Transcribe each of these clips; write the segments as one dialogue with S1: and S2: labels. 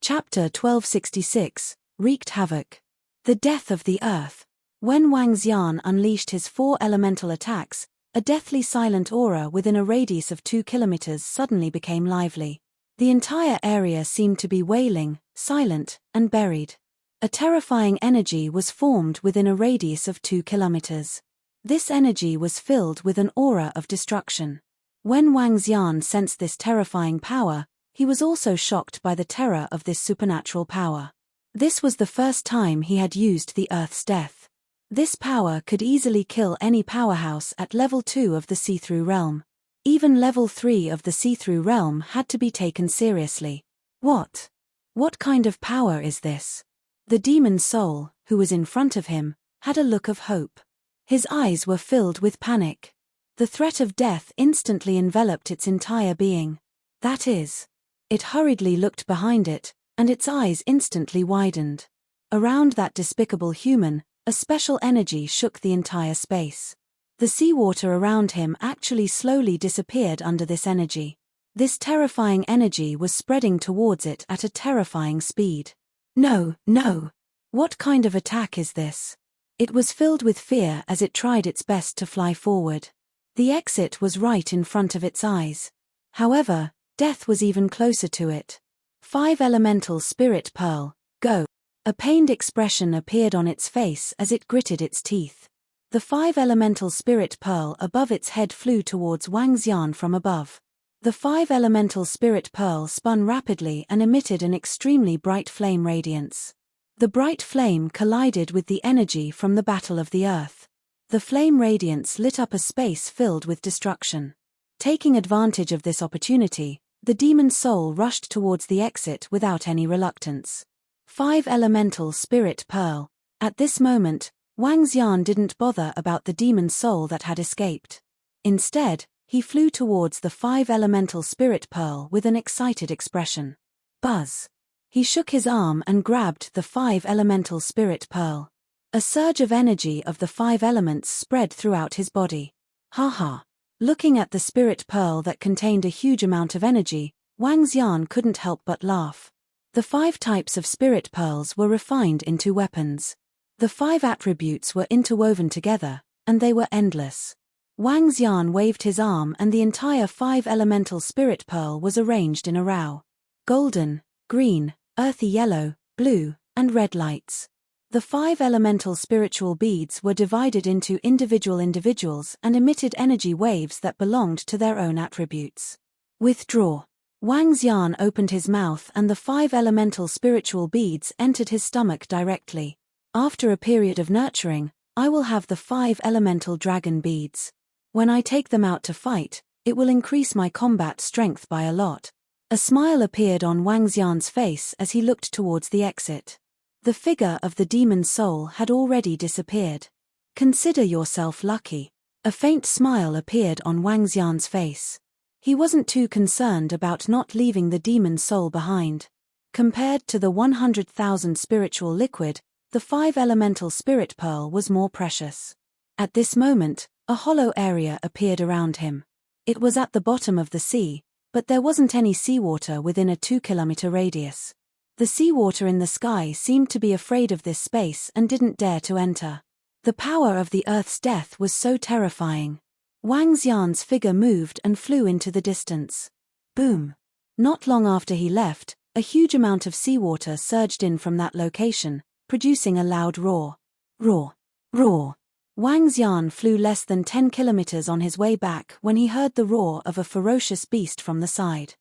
S1: Chapter 1266, wreaked havoc. The death of the earth. When Wang Xian unleashed his 4 elemental attacks, a deathly silent aura within a radius of 2 kilometers suddenly became lively. The entire area seemed to be wailing, silent, and buried. A terrifying energy was formed within a radius of 2 kilometers. This energy was filled with an aura of destruction. When Wang Xian sensed this terrifying power, he was also shocked by the terror of this supernatural power. This was the first time he had used the Earth's death. This power could easily kill any powerhouse at level 2 of the see-through realm. Even level 3 of the see-through realm had to be taken seriously. What kind of power is this? The demon soul, who was in front of him, had a look of hope. His eyes were filled with panic. The threat of death instantly enveloped its entire being. That is, it hurriedly looked behind it, and its eyes instantly widened. Around that despicable human, a special energy shook the entire space. The seawater around him actually slowly disappeared under this energy. This terrifying energy was spreading towards it at a terrifying speed. No! What kind of attack is this? It was filled with fear as it tried its best to fly forward. The exit was right in front of its eyes. However, death was even closer to it. 5 elemental spirit pearl, go! A pained expression appeared on its face as it gritted its teeth. The 5 elemental spirit pearl above its head flew towards Wang Xian from above. The 5 elemental spirit pearl spun rapidly and emitted an extremely bright flame radiance. The bright flame collided with the energy from the battle of the earth. The flame radiance lit up a space filled with destruction. Taking advantage of this opportunity, the demon soul rushed towards the exit without any reluctance. 5 elemental spirit pearl. At this moment, Wang Xian didn't bother about the demon soul that had escaped. Instead, he flew towards the 5 elemental spirit pearl with an excited expression. Buzz! He shook his arm and grabbed the 5 elemental spirit pearl. A surge of energy of the 5 elements spread throughout his body. Ha! Looking at the spirit pearl that contained a huge amount of energy, Wang Xian couldn't help but laugh. The 5 types of spirit pearls were refined into weapons. The 5 attributes were interwoven together, and they were endless. Wang Xian waved his arm and the entire 5 elemental spirit pearl was arranged in a row. Golden, green, earthy yellow, blue, and red lights. The 5 elemental spiritual beads were divided into individuals and emitted energy waves that belonged to their own attributes. Withdraw. Wang Xian opened his mouth and the 5 elemental spiritual beads entered his stomach directly. After a period of nurturing, I will have the 5 elemental dragon beads. When I take them out to fight, it will increase my combat strength by a lot. A smile appeared on Wang Xian's face as he looked towards the exit. The figure of the demon soul had already disappeared. Consider yourself lucky. A faint smile appeared on Wang Xian's face. He wasn't too concerned about not leaving the demon soul behind. Compared to the 100,000 spiritual liquid, the 5 elemental spirit pearl was more precious. At this moment, a hollow area appeared around him. It was at the bottom of the sea, but there wasn't any seawater within a 2-kilometer radius. The seawater in the sky seemed to be afraid of this space and didn't dare to enter. The power of the Earth's death was so terrifying. Wang Xian's figure moved and flew into the distance. Boom! Not long after he left, a huge amount of seawater surged in from that location, producing a loud roar. Roar! Roar! Wang Xian flew less than 10 kilometers on his way back when he heard the roar of a ferocious beast from the side.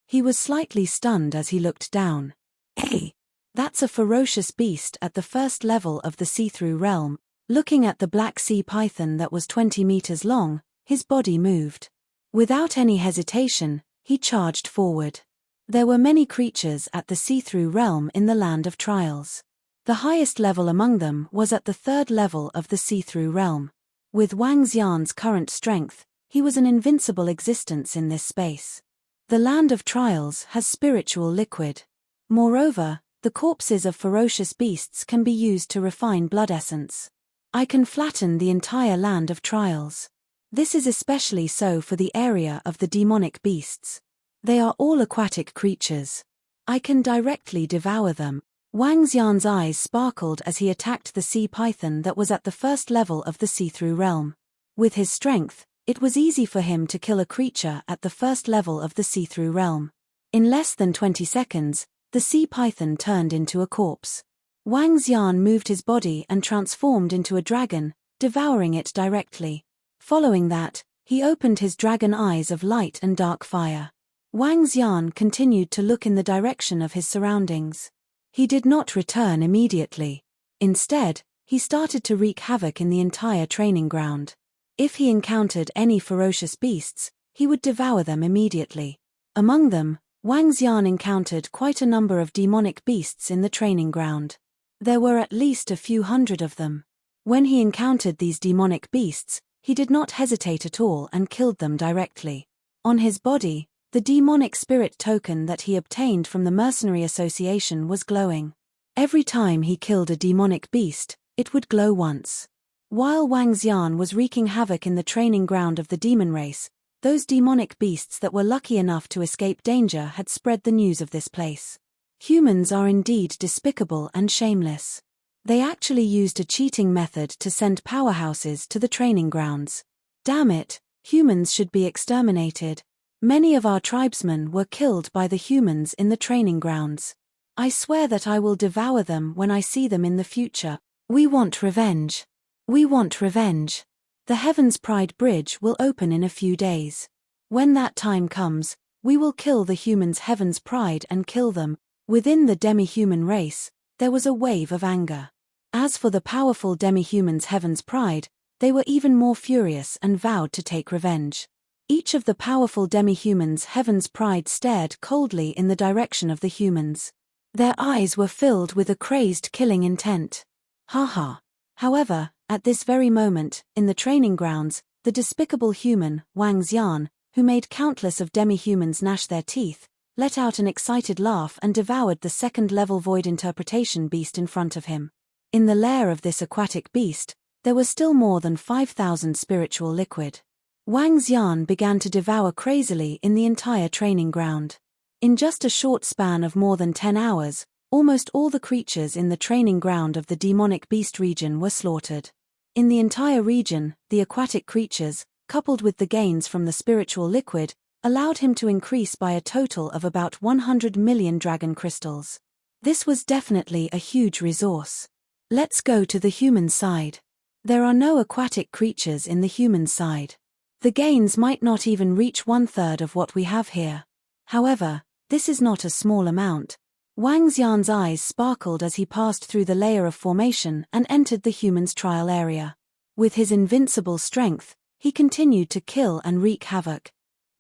S1: He was slightly stunned as he looked down. Hey! That's a ferocious beast at the first level of the see-through realm. Looking at the black sea python that was 20 meters long, his body moved. Without any hesitation, he charged forward. There were many creatures at the see-through realm in the land of trials. The highest level among them was at the 3rd level of the see-through realm. With Wang Xian's current strength, he was an invincible existence in this space. The land of trials has spiritual liquid. Moreover, the corpses of ferocious beasts can be used to refine blood essence. I can flatten the entire land of trials. This is especially so for the area of the demonic beasts. They are all aquatic creatures. I can directly devour them. Wang Xian's eyes sparkled as he attacked the sea python that was at the first level of the see-through realm. With his strength, it was easy for him to kill a creature at the first level of the see-through realm. In less than 20 seconds, the sea python turned into a corpse. Wang Xian moved his body and transformed into a dragon, devouring it directly. Following that, he opened his dragon eyes of light and dark fire. Wang Xian continued to look in the direction of his surroundings. He did not return immediately. Instead, he started to wreak havoc in the entire training ground. If he encountered any ferocious beasts, he would devour them immediately. Among them, Wang Xian encountered quite a number of demonic beasts in the training ground. There were at least a few hundred of them. When he encountered these demonic beasts, he did not hesitate at all and killed them directly. On his body, the demonic spirit token that he obtained from the Mercenary Association was glowing. Every time he killed a demonic beast, it would glow once. While Wang Xian was wreaking havoc in the training ground of the demon race, those demonic beasts that were lucky enough to escape danger had spread the news of this place. Humans are indeed despicable and shameless. They actually used a cheating method to send powerhouses to the training grounds. Damn it, humans should be exterminated. Many of our tribesmen were killed by the humans in the training grounds. I swear that I will devour them when I see them in the future. We want revenge. We want revenge. The Heaven's Pride Bridge will open in a few days. When that time comes, we will kill the humans' Heaven's Pride and kill them. Within the demi-human race, there was a wave of anger. As for the powerful demi-humans' Heaven's Pride, they were even more furious and vowed to take revenge. Each of the powerful demi-humans' Heaven's Pride stared coldly in the direction of the humans. Their eyes were filled with a crazed killing intent. Ha. However, at this very moment, in the training grounds, the despicable human, Wang Xian, who made countless of demi-humans gnash their teeth, let out an excited laugh and devoured the second-level void interpretation beast in front of him. In the lair of this aquatic beast, there was still more than 5,000 spiritual liquid. Wang Xian began to devour crazily in the entire training ground. In just a short span of more than 10 hours, almost all the creatures in the training ground of the demonic beast region were slaughtered. In the entire region, the aquatic creatures, coupled with the gains from the spiritual liquid, allowed him to increase by a total of about 100 million dragon crystals. This was definitely a huge resource. Let's go to the human side. There are no aquatic creatures in the human side. The gains might not even reach 1/3 of what we have here. However, this is not a small amount. Wang Xian's eyes sparkled as he passed through the layer of formation and entered the human's trial area. With his invincible strength, he continued to kill and wreak havoc.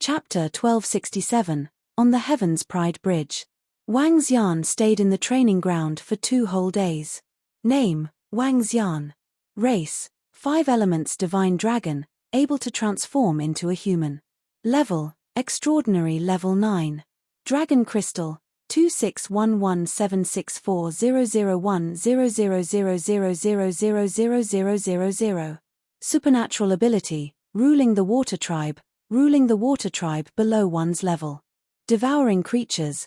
S1: Chapter 1267, On the Heaven's Pride Bridge. Wang Xian stayed in the training ground for 2 whole days. Name, Wang Xian. Race, 5 elements divine dragon, able to transform into a human. Level, extraordinary level 9. Dragon crystal, 26117640010000000000. Supernatural ability, ruling the water tribe below one's level. Devouring creatures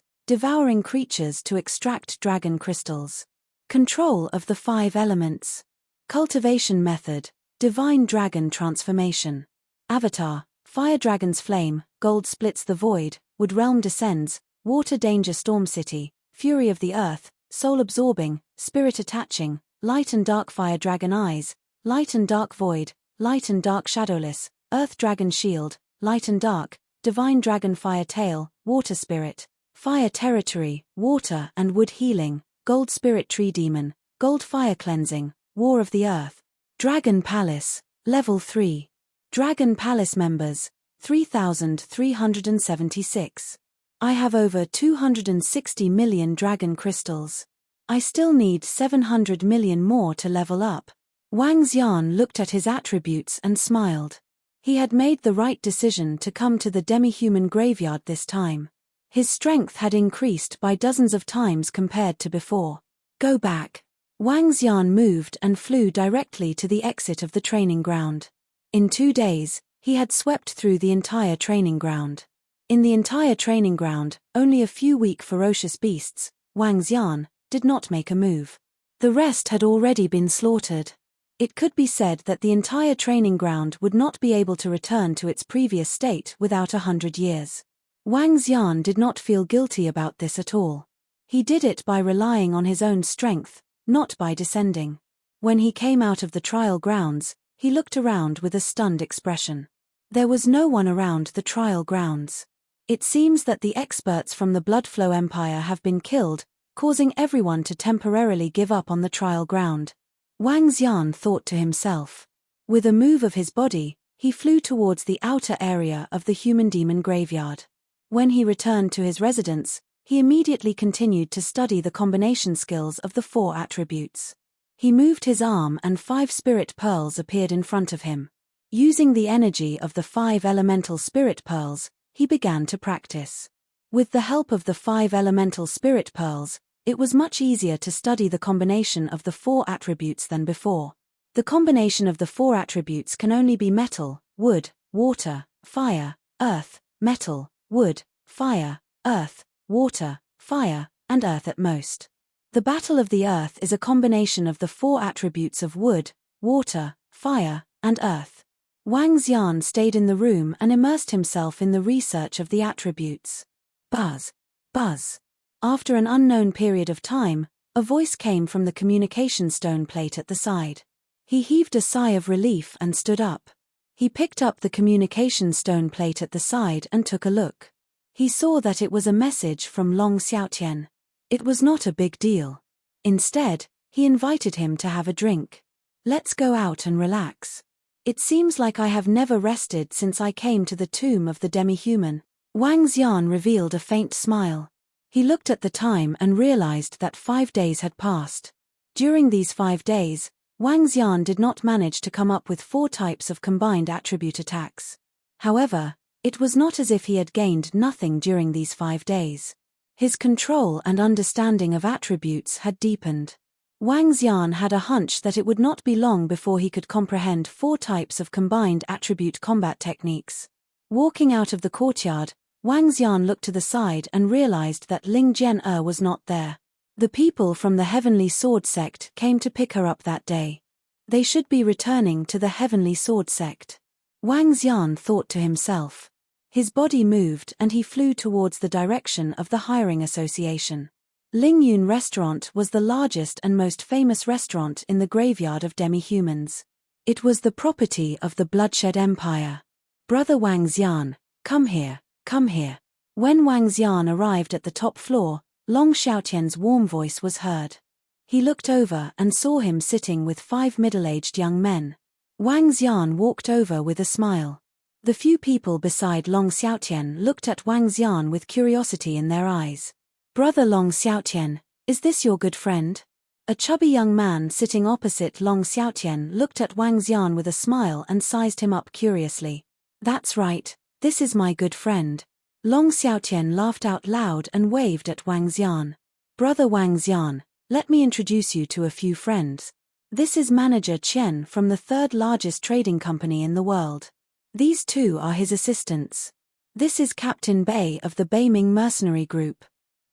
S1: to extract dragon crystals. Control of the 5 elements. Cultivation method, divine dragon transformation. Avatar, fire dragon's flame, gold splits the void, wood realm descends, water danger storm city, fury of the earth, soul absorbing, spirit attaching, light and dark fire dragon eyes, light and dark void, light and dark shadowless, earth dragon shield, light and dark, divine dragon fire tail, water spirit, fire territory, water and wood healing, gold spirit tree demon, gold fire cleansing, war of the earth. Dragon Palace, level 3. Dragon Palace members, 3,376. I have over 260 million dragon crystals. I still need 700 million more to level up. Wang Xian looked at his attributes and smiled. He had made the right decision to come to the demi-human graveyard this time. His strength had increased by dozens of times compared to before. Go back. Wang Xian moved and flew directly to the exit of the training ground. In 2 days, he had swept through the entire training ground. In the entire training ground, only a few weak ferocious beasts, Wang Xian, did not make a move. The rest had already been slaughtered. It could be said that the entire training ground would not be able to return to its previous state without 100 years. Wang Xian did not feel guilty about this at all. He did it by relying on his own strength, not by descending. When he came out of the trial grounds, he looked around with a stunned expression. There was no one around the trial grounds. It seems that the experts from the Bloodflow Empire have been killed, causing everyone to temporarily give up on the trial ground. Wang Xian thought to himself. With a move of his body, he flew towards the outer area of the human-demon graveyard. When he returned to his residence, he immediately continued to study the combination skills of the 4 attributes. He moved his arm and 5 spirit pearls appeared in front of him. Using the energy of the 5 elemental spirit pearls, he began to practice. With the help of the 5 elemental spirit pearls, it was much easier to study the combination of the 4 attributes than before. The combination of the 4 attributes can only be metal, wood, water, fire, earth, metal, wood, fire, earth, water, fire, and earth at most. The Battle of the Earth is a combination of the 4 attributes of wood, water, fire, and earth. Wang Xian stayed in the room and immersed himself in the research of the attributes. Buzz. Buzz. After an unknown period of time, a voice came from the communication stone plate at the side. He heaved a sigh of relief and stood up. He picked up the communication stone plate at the side and took a look. He saw that it was a message from Long Xiaotian. It was not a big deal. Instead, he invited him to have a drink. Let's go out and relax. It seems like I have never rested since I came to the tomb of the demi-human. Wang Xian revealed a faint smile. He looked at the time and realized that 5 days had passed. During these 5 days, Wang Xian did not manage to come up with 4 types of combined attribute attacks. However, it was not as if he had gained nothing during these 5 days. His control and understanding of attributes had deepened. Wang Xian had a hunch that it would not be long before he could comprehend 4 types of combined attribute combat techniques. Walking out of the courtyard, Wang Xian looked to the side and realized that Ling Jian was not there. The people from the Heavenly Sword Sect came to pick her up that day. They should be returning to the Heavenly Sword Sect. Wang Xian thought to himself. His body moved and he flew towards the direction of the hiring association. Ling Yun Restaurant was the largest and most famous restaurant in the graveyard of demi-humans. It was the property of the Bloodshed Empire. Brother Wang Xian, come here. Come here. When Wang Xian arrived at the top floor, Long Xiaotian's warm voice was heard. He looked over and saw him sitting with 5 middle-aged young men. Wang Xian walked over with a smile. The few people beside Long Xiaotian looked at Wang Xian with curiosity in their eyes. Brother Long Xiaotian, is this your good friend? A chubby young man sitting opposite Long Xiaotian looked at Wang Xian with a smile and sized him up curiously. That's right. This is my good friend. Long Xiaotian laughed out loud and waved at Wang Xian. Brother Wang Xian, let me introduce you to a few friends. This is Manager Chen from the 3rd largest trading company in the world. These 2 are his assistants. This is Captain Bei of the Beiming Mercenary Group.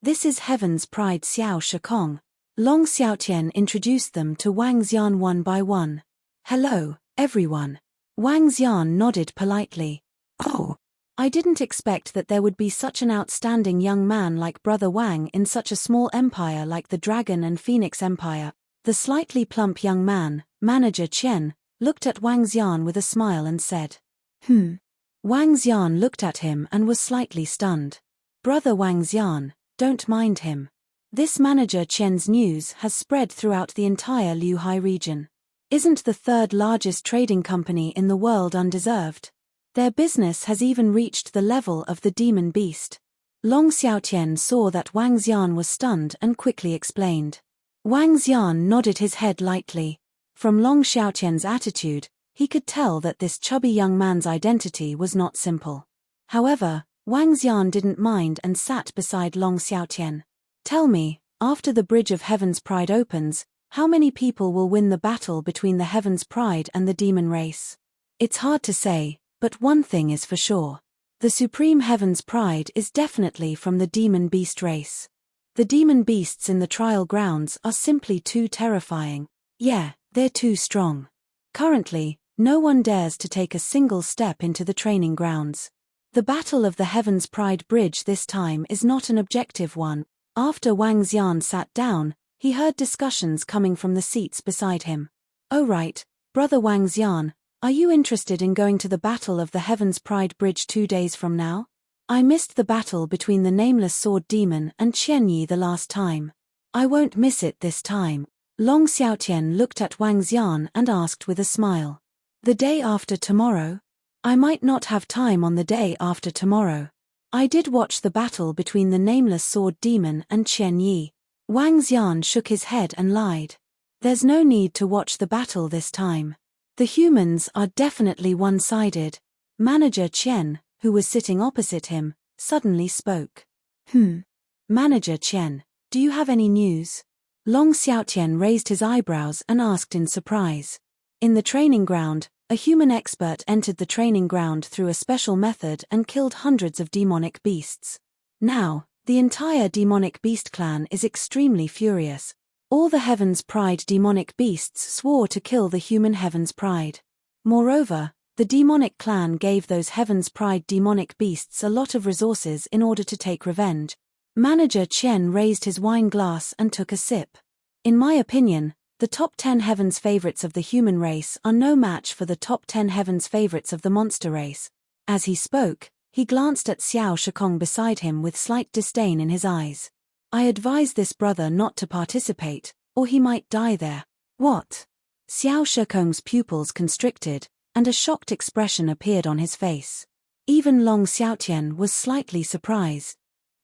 S1: This is Heaven's Pride Xiao Shikong. Long Xiaotian introduced them to Wang Xian one by one. Hello, everyone. Wang Xian nodded politely. Oh, I didn't expect that there would be such an outstanding young man like Brother Wang in such a small empire like the Dragon and Phoenix Empire. The slightly plump young man, Manager Chen, looked at Wang Xian with a smile and said, Wang Xian looked at him and was slightly stunned. Brother Wang Xian, don't mind him. This Manager Chen's news has spread throughout the entire Liuhai region. Isn't the 3rd largest trading company in the world undeserved? Their business has even reached the level of the demon beast. Long Xiaotian saw that Wang Xian was stunned and quickly explained. Wang Xian nodded his head lightly. From Long Xiaotian's attitude, he could tell that this chubby young man's identity was not simple. However, Wang Xian didn't mind and sat beside Long Xiaotian. Tell me, after the Bridge of Heaven's Pride opens, how many people will win the battle between the Heaven's Pride and the demon race? It's hard to say. But one thing is for sure. The supreme heaven's pride is definitely from the demon beast race. The demon beasts in the trial grounds are simply too terrifying. Yeah, they're too strong. Currently, no one dares to take a single step into the training grounds. The Battle of the Heaven's Pride Bridge this time is not an objective one. After Wang Xian sat down, he heard discussions coming from the seats beside him. Oh right, brother Wang Xian, are you interested in going to the Battle of the Heaven's Pride Bridge 2 days from now? I missed the battle between the nameless sword demon and Qian Yi the last time. I won't miss it this time. Long Xiaotian looked at Wang Xian and asked with a smile. The day after tomorrow? I might not have time on the day after tomorrow. I did watch the battle between the nameless sword demon and Qian Yi. Wang Xian shook his head and lied. There's no need to watch the battle this time. The humans are definitely one-sided. Manager Qian, who was sitting opposite him, suddenly spoke. Manager Qian, do you have any news? Long Xiaotian raised his eyebrows and asked in surprise. In the training ground, a human expert entered the training ground through a special method and killed hundreds of demonic beasts. Now, the entire demonic beast clan is extremely furious. All the Heaven's Pride demonic beasts swore to kill the human Heaven's Pride. Moreover, the demonic clan gave those Heaven's Pride demonic beasts a lot of resources in order to take revenge. Manager Chen raised his wine glass and took a sip. In my opinion, the top 10 Heaven's favorites of the human race are no match for the top 10 Heaven's favorites of the monster race. As he spoke, he glanced at Xiao Shikong beside him with slight disdain in his eyes. I advise this brother not to participate, or he might die there. What? Xiao Shikong's pupils constricted, and a shocked expression appeared on his face. Even Long Xiaotian was slightly surprised.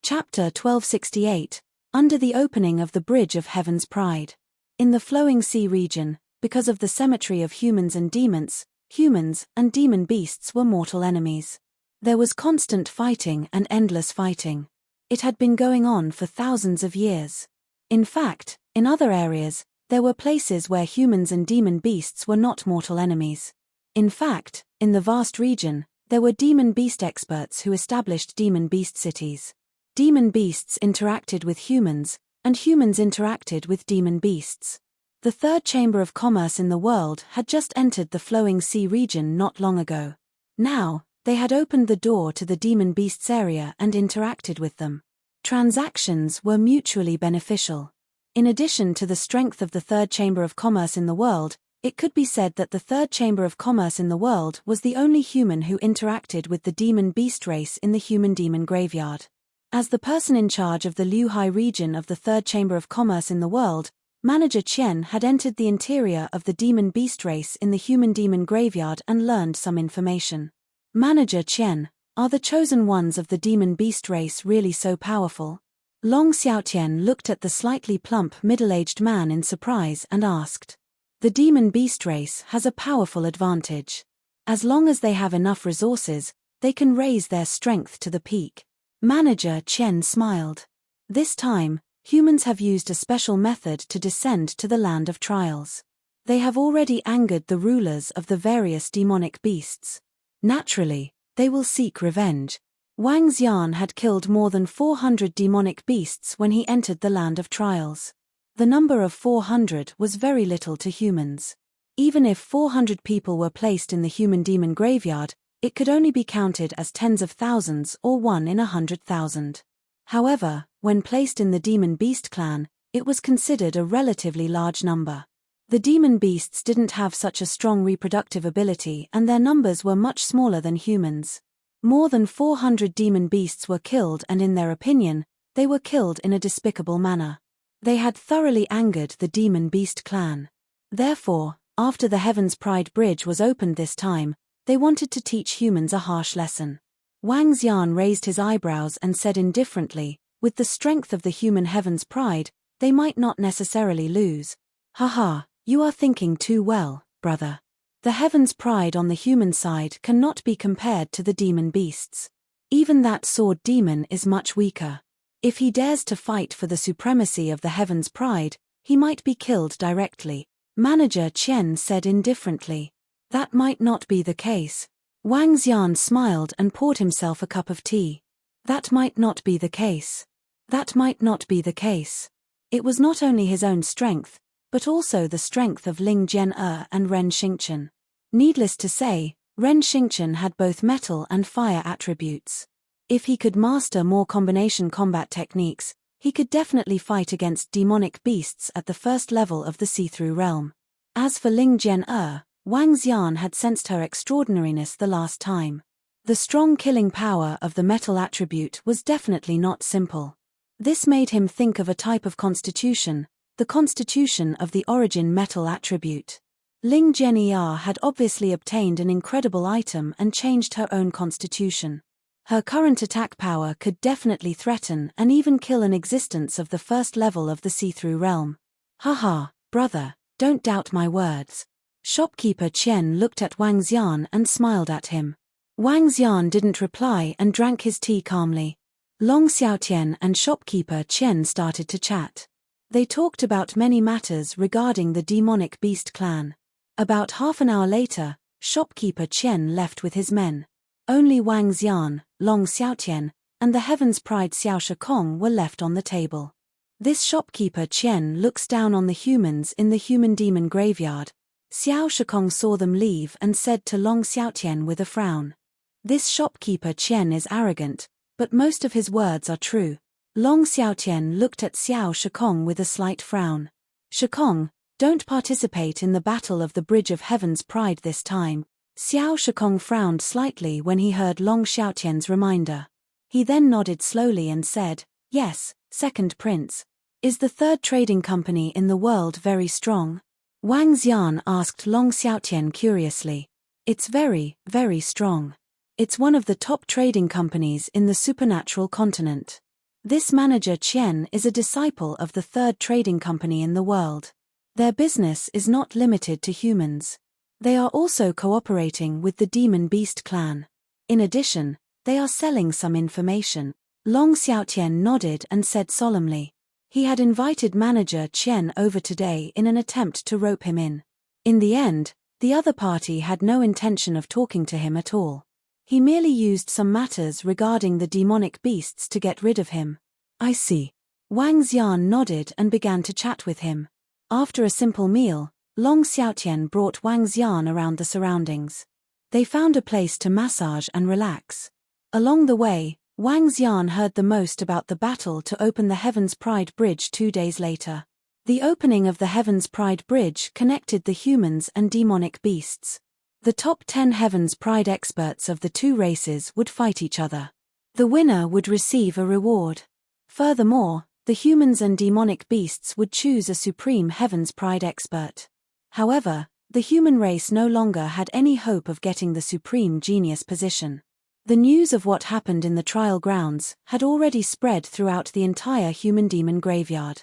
S1: Chapter 1268, Under the Opening of the Bridge of Heaven's Pride. In the flowing sea region, because of the symmetry of humans and demons demon beasts were mortal enemies. There was constant fighting and endless fighting. It had been going on for thousands of years. In fact, in other areas, there were places where humans and demon beasts were not mortal enemies. In fact, in the vast region, there were demon beast experts who established demon beast cities. Demon beasts interacted with humans, and humans interacted with demon beasts. The third chamber of commerce in the world had just entered the flowing sea region not long ago. Now, they had opened the door to the demon beasts area and interacted with them. Transactions were mutually beneficial. In addition to the strength of the third chamber of commerce in the world, it could be said that the third chamber of commerce in the world was the only human who interacted with the demon beast race in the human-demon graveyard. As the person in charge of the Liuhai region of the third chamber of commerce in the world, Manager Qian had entered the interior of the demon beast race in the human-demon graveyard and learned some information. Manager Qian, are the chosen ones of the demon beast race really so powerful? Long Xiaotian looked at the slightly plump middle-aged man in surprise and asked. The demon beast race has a powerful advantage. As long as they have enough resources, they can raise their strength to the peak. Manager Chen smiled. This time, humans have used a special method to descend to the land of trials. They have already angered the rulers of the various demonic beasts. Naturally, they will seek revenge. Wang Xian had killed more than 400 demonic beasts when he entered the land of trials. The number of 400 was very little to humans. Even if 400 people were placed in the human-demon graveyard, it could only be counted as tens of thousands or 1 in 100,000. However, when placed in the demon beast clan, it was considered a relatively large number. The demon beasts didn't have such a strong reproductive ability and their numbers were much smaller than humans. More than 400 demon beasts were killed and in their opinion, they were killed in a despicable manner. They had thoroughly angered the demon beast clan. Therefore, after the Heaven's Pride Bridge was opened this time, they wanted to teach humans a harsh lesson. Wang Xian raised his eyebrows and said indifferently, with the strength of the human Heaven's Pride, they might not necessarily lose. Haha, you are thinking too well, brother. The Heaven's Pride on the human side cannot be compared to the demon beasts. Even that sword demon is much weaker. If he dares to fight for the supremacy of the Heaven's Pride, he might be killed directly. Manager Chen said indifferently. That might not be the case. Wang Xian smiled and poured himself a cup of tea. That might not be the case. That might not be the case. It was not only his own strength, but also the strength of Ling Jian and Ren Xingqian. Needless to say, Ren Xingqian had both metal and fire attributes. If he could master more combination combat techniques, he could definitely fight against demonic beasts at the first level of the see-through realm. As for Ling Jian, Wang Xian had sensed her extraordinariness the last time. The strong killing power of the metal attribute was definitely not simple. This made him think of a type of constitution, the constitution of the origin metal attribute. Ling Jian had obviously obtained an incredible item and changed her own constitution. Her current attack power could definitely threaten and even kill an existence of the first level of the see-through realm. Haha, brother, don't doubt my words. Shopkeeper Qian looked at Wang Xian and smiled at him. Wang Xian didn't reply and drank his tea calmly. Long Xiaotian and shopkeeper Qian started to chat. They talked about many matters regarding the demonic beast clan. About half an hour later, shopkeeper Qian left with his men. Only Wang Xian, Long Xiaotian, and the Heaven's Pride Xiao Shikong were left on the table. This shopkeeper Qian looks down on the humans in the human-demon graveyard. Xiao Shikong saw them leave and said to Long Xiaotian with a frown. This shopkeeper Qian is arrogant, but most of his words are true. Long Xiaotian looked at Xiao Shikong with a slight frown. Shikong, don't participate in the Battle of the Bridge of Heaven's Pride this time. Xiao Shikong frowned slightly when he heard Long Xiaotian's reminder. He then nodded slowly and said, yes, second prince. Is the third trading company in the world very strong? Wang Xian asked Long Xiaotian curiously. It's very, very strong. It's one of the top trading companies in the supernatural continent. This manager Qian is a disciple of the third trading company in the world. Their business is not limited to humans. They are also cooperating with the Demon Beast clan. In addition, they are selling some information. Long Xiaotian nodded and said solemnly. He had invited manager Qian over today in an attempt to rope him in. In the end, the other party had no intention of talking to him at all. He merely used some matters regarding the demonic beasts to get rid of him. I see. Wang Xian nodded and began to chat with him. After a simple meal, Long Xiaotian brought Wang Xian around the surroundings. They found a place to massage and relax. Along the way, Wang Xian heard the most about the battle to open the Heaven's Pride Bridge 2 days later. The opening of the Heaven's Pride Bridge connected the humans and demonic beasts. The top 10 Heaven's Pride experts of the two races would fight each other. The winner would receive a reward. Furthermore, the humans and demonic beasts would choose a supreme Heaven's Pride expert. However, the human race no longer had any hope of getting the supreme genius position. The news of what happened in the trial grounds had already spread throughout the entire human-demon graveyard.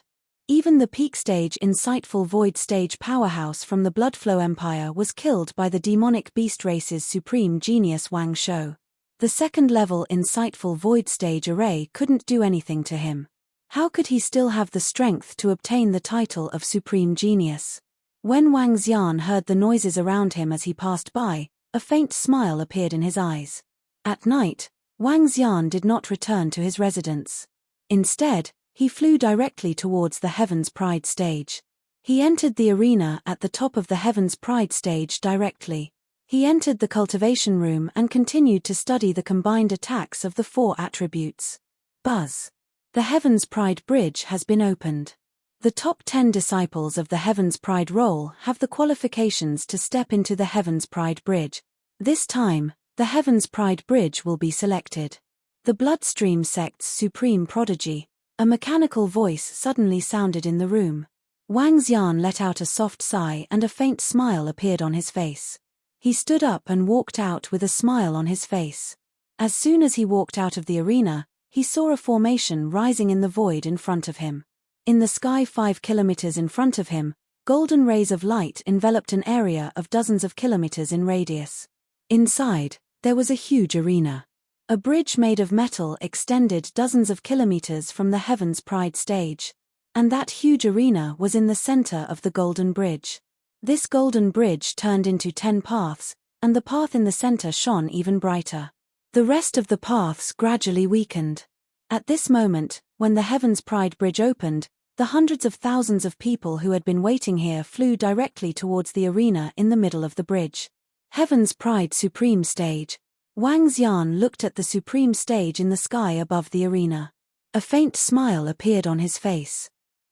S1: Even the peak stage insightful void stage powerhouse from the Bloodflow Empire was killed by the demonic beast race's supreme genius Wang Shou. The second-level insightful void stage array couldn't do anything to him. How could he still have the strength to obtain the title of supreme genius? When Wang Xian heard the noises around him as he passed by, a faint smile appeared in his eyes. At night, Wang Xian did not return to his residence. Instead, he flew directly towards the Heaven's Pride stage. He entered the arena at the top of the Heaven's Pride stage directly. He entered the cultivation room and continued to study the combined attacks of the 4 attributes. Buzz. The Heaven's Pride Bridge has been opened. The top 10 disciples of the Heaven's Pride role have the qualifications to step into the Heaven's Pride Bridge. This time, the Heaven's Pride Bridge will be selected. The Bloodstream sect's supreme prodigy. A mechanical voice suddenly sounded in the room. Wang Xian let out a soft sigh and a faint smile appeared on his face. He stood up and walked out with a smile on his face. As soon as he walked out of the arena, he saw a formation rising in the void in front of him. In the sky 5 kilometers in front of him, golden rays of light enveloped an area of dozens of kilometers in radius. Inside, there was a huge arena. A bridge made of metal extended dozens of kilometers from the Heaven's Pride stage. And that huge arena was in the center of the Golden Bridge. This Golden Bridge turned into 10 paths, and the path in the center shone even brighter. The rest of the paths gradually weakened. At this moment, when the Heaven's Pride Bridge opened, the hundreds of thousands of people who had been waiting here flew directly towards the arena in the middle of the bridge. Heaven's Pride Supreme Stage. Wang Xian looked at the supreme stage in the sky above the arena. A faint smile appeared on his face.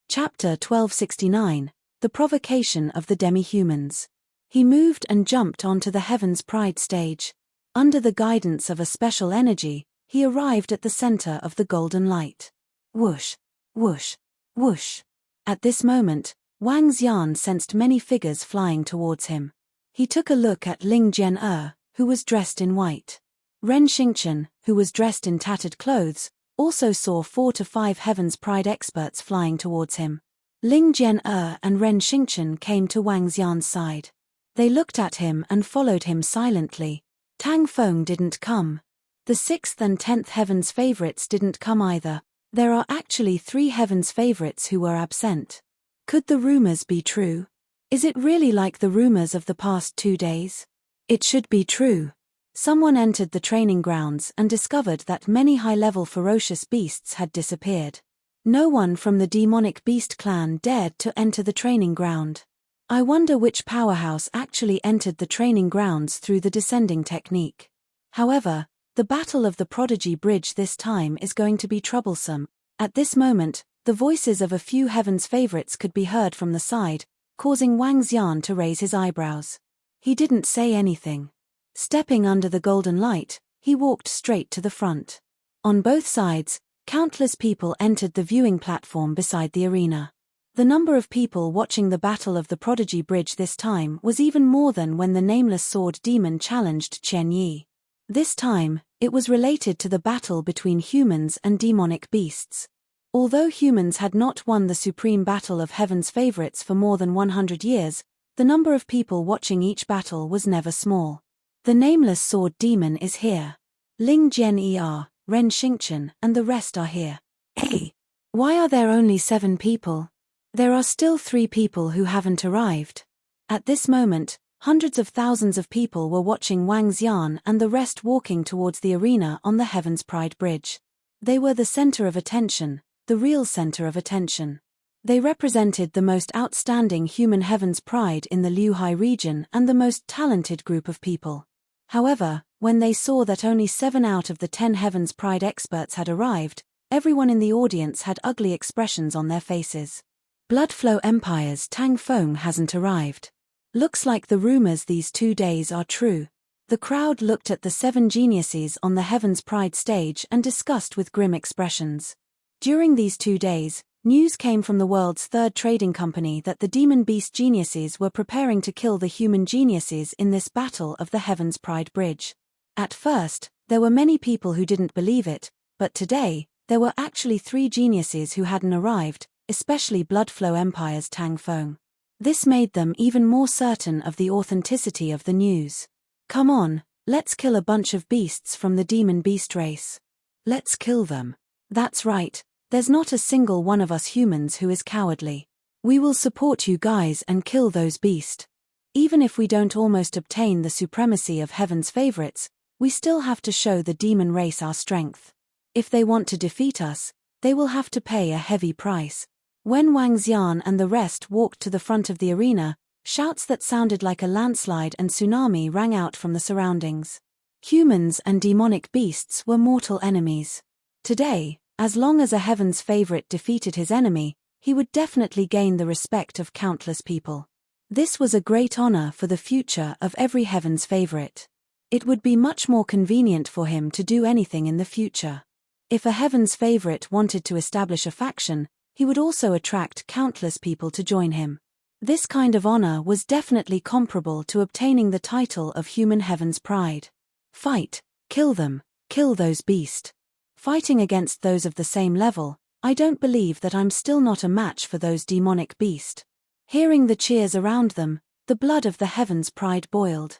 S1: Chapter 1269, The Provocation of the Demi-Humans. He moved and jumped onto the Heaven's Pride stage. Under the guidance of a special energy, he arrived at the center of the golden light. Whoosh, whoosh, whoosh. At this moment, Wang Xian sensed many figures flying towards him. He took a look at Ling Jian, who was dressed in white. Ren Xingchen, who was dressed in tattered clothes, also saw 4 to 5 Heaven's Pride experts flying towards him. Ling Jian and Ren Xingchen came to Wang Xian's side. They looked at him and followed him silently. Tang Feng didn't come. The 6th and 10th Heaven's favorites didn't come either. There are actually 3 Heaven's favorites who were absent. Could the rumors be true? Is it really like the rumors of the past 2 days? It should be true. Someone entered the training grounds and discovered that many high-level ferocious beasts had disappeared. No one from the demonic beast clan dared to enter the training ground. I wonder which powerhouse actually entered the training grounds through the descending technique. However, the battle of the Prodigy Bridge this time is going to be troublesome. At this moment, the voices of a few Heaven's favorites could be heard from the side, causing Wang Xian to raise his eyebrows. He didn't say anything. Stepping under the golden light, he walked straight to the front. On both sides, countless people entered the viewing platform beside the arena. The number of people watching the Battle of the Prodigy Bridge this time was even more than when the Nameless Sword Demon challenged Chen Yi. This time, it was related to the battle between humans and demonic beasts. Although humans had not won the supreme battle of Heaven's favorites for more than 100 years, the number of people watching each battle was never small. The Nameless Sword Demon is here. Ling Jian, Ren Xingchen, and the rest are here. Hey! Why are there only 7 people? There are still 3 people who haven't arrived. At this moment, hundreds of thousands of people were watching Wang Xian and the rest walking towards the arena on the Heaven's Pride Bridge. They were the center of attention, the real center of attention. They represented the most outstanding human Heaven's Pride in the Liuhai region and the most talented group of people. However, when they saw that only 7 out of the 10 Heaven's Pride experts had arrived, everyone in the audience had ugly expressions on their faces. Bloodflow Empire's Tang Feng hasn't arrived. Looks like the rumors these 2 days are true. The crowd looked at the 7 geniuses on the Heaven's Pride stage and discussed with grim expressions. During these 2 days, news came from the world's 3rd trading company that the demon beast geniuses were preparing to kill the human geniuses in this battle of the Heaven's Pride Bridge. At first, there were many people who didn't believe it, but today, there were actually 3 geniuses who hadn't arrived, especially Bloodflow Empire's Tang Feng. This made them even more certain of the authenticity of the news. Come on, let's kill a bunch of beasts from the demon beast race. Let's kill them. That's right, there's not a single one of us humans who is cowardly. We will support you guys and kill those beasts. Even if we don't almost obtain the supremacy of Heaven's favorites, we still have to show the demon race our strength. If they want to defeat us, they will have to pay a heavy price. When Wang Xian and the rest walked to the front of the arena, shouts that sounded like a landslide and tsunami rang out from the surroundings. Humans and demonic beasts were mortal enemies. Today, as long as a Heaven's favorite defeated his enemy, he would definitely gain the respect of countless people. This was a great honor for the future of every Heaven's favorite. It would be much more convenient for him to do anything in the future. If a Heaven's favorite wanted to establish a faction, he would also attract countless people to join him. This kind of honor was definitely comparable to obtaining the title of human Heaven's Pride. Fight, kill them, kill those beasts. Fighting against those of the same level, I don't believe that I'm still not a match for those demonic beasts. Hearing the cheers around them, the blood of the Heaven's Pride boiled.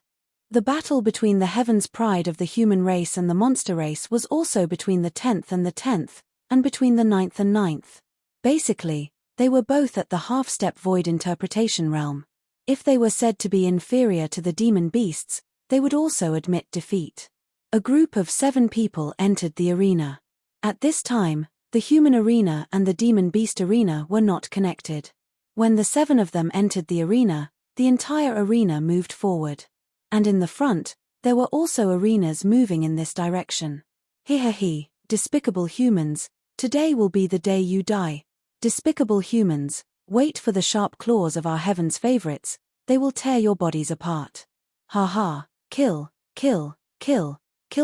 S1: The battle between the Heaven's Pride of the human race and the monster race was also between the 10th and the 10th, and between the 9th and 9th. Basically, they were both at the half-step void interpretation realm. If they were said to be inferior to the demon beasts, they would also admit defeat. A group of 7 people entered the arena. At this time, the human arena and the demon beast arena were not connected. When the 7 of them entered the arena, the entire arena moved forward. And in the front, there were also arenas moving in this direction. He, despicable humans, today will be the day you die. Despicable humans, wait for the sharp claws of our heaven's favorites, they will tear your bodies apart. Ha ha, kill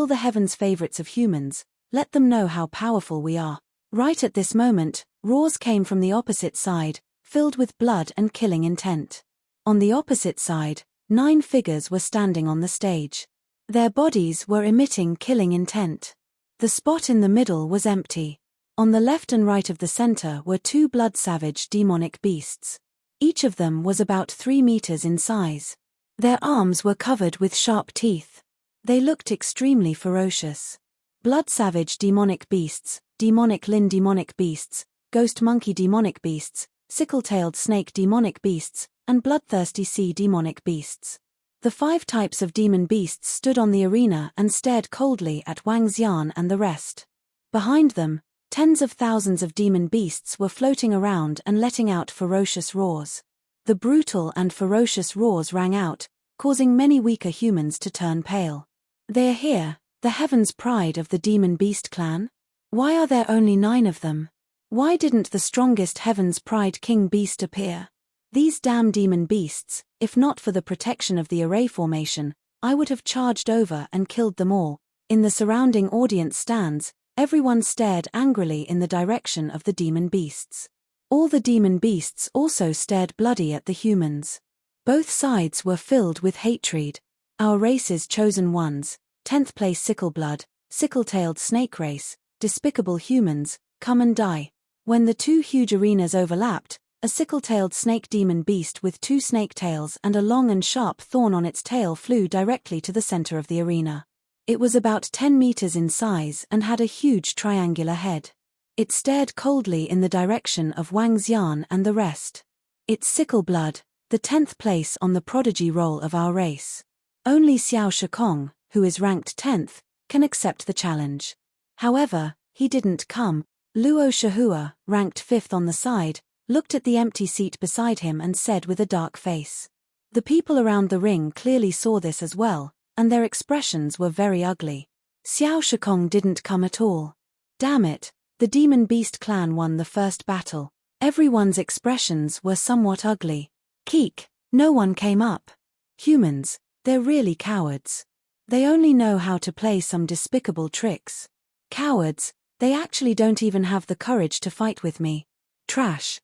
S1: the heaven's favorites of humans, let them know how powerful we are. Right at this moment, roars came from the opposite side, filled with blood and killing intent. On the opposite side, 9 figures were standing on the stage. Their bodies were emitting killing intent. The spot in the middle was empty. On the left and right of the center were 2 blood-savage demonic beasts. Each of them was about 3 meters in size. Their arms were covered with sharp teeth. They looked extremely ferocious. Blood-savage demonic beasts, demonic lin demonic beasts, ghost monkey demonic beasts, sickle-tailed snake demonic beasts, and bloodthirsty sea demonic beasts. The 5 types of demon beasts stood on the arena and stared coldly at Wang Xian and the rest. Behind them, tens of thousands of demon beasts were floating around and letting out ferocious roars. The brutal and ferocious roars rang out, causing many weaker humans to turn pale. They are here, the heaven's pride of the demon beast clan? Why are there only 9 of them? Why didn't the strongest heaven's pride king beast appear? These damn demon beasts, if not for the protection of the array formation, I would have charged over and killed them all. In the surrounding audience stands, everyone stared angrily in the direction of the demon beasts. All the demon beasts also stared bloody at the humans. Both sides were filled with hatred. Our race's chosen ones, 10th place Sickleblood, sickle-tailed snake race, despicable humans, come and die. When the 2 huge arenas overlapped, a sickle-tailed snake demon beast with 2 snake tails and a long and sharp thorn on its tail flew directly to the center of the arena. It was about 10 meters in size and had a huge triangular head. It stared coldly in the direction of Wang Xian and the rest. It's Sickleblood, the 10th place on the prodigy roll of our race. Only Xiao Shikong, who is ranked 10th, can accept the challenge. However, he didn't come. Luo Shihua, ranked 5th on the side, looked at the empty seat beside him and said with a dark face. The people around the ring clearly saw this as well, and their expressions were very ugly. Xiao Shikong didn't come at all. Damn it, the demon beast clan won the first battle. Everyone's expressions were somewhat ugly. Keek, no one came up. Humans, they're really cowards. They only know how to play some despicable tricks. Cowards, they actually don't even have the courage to fight with me. Trash.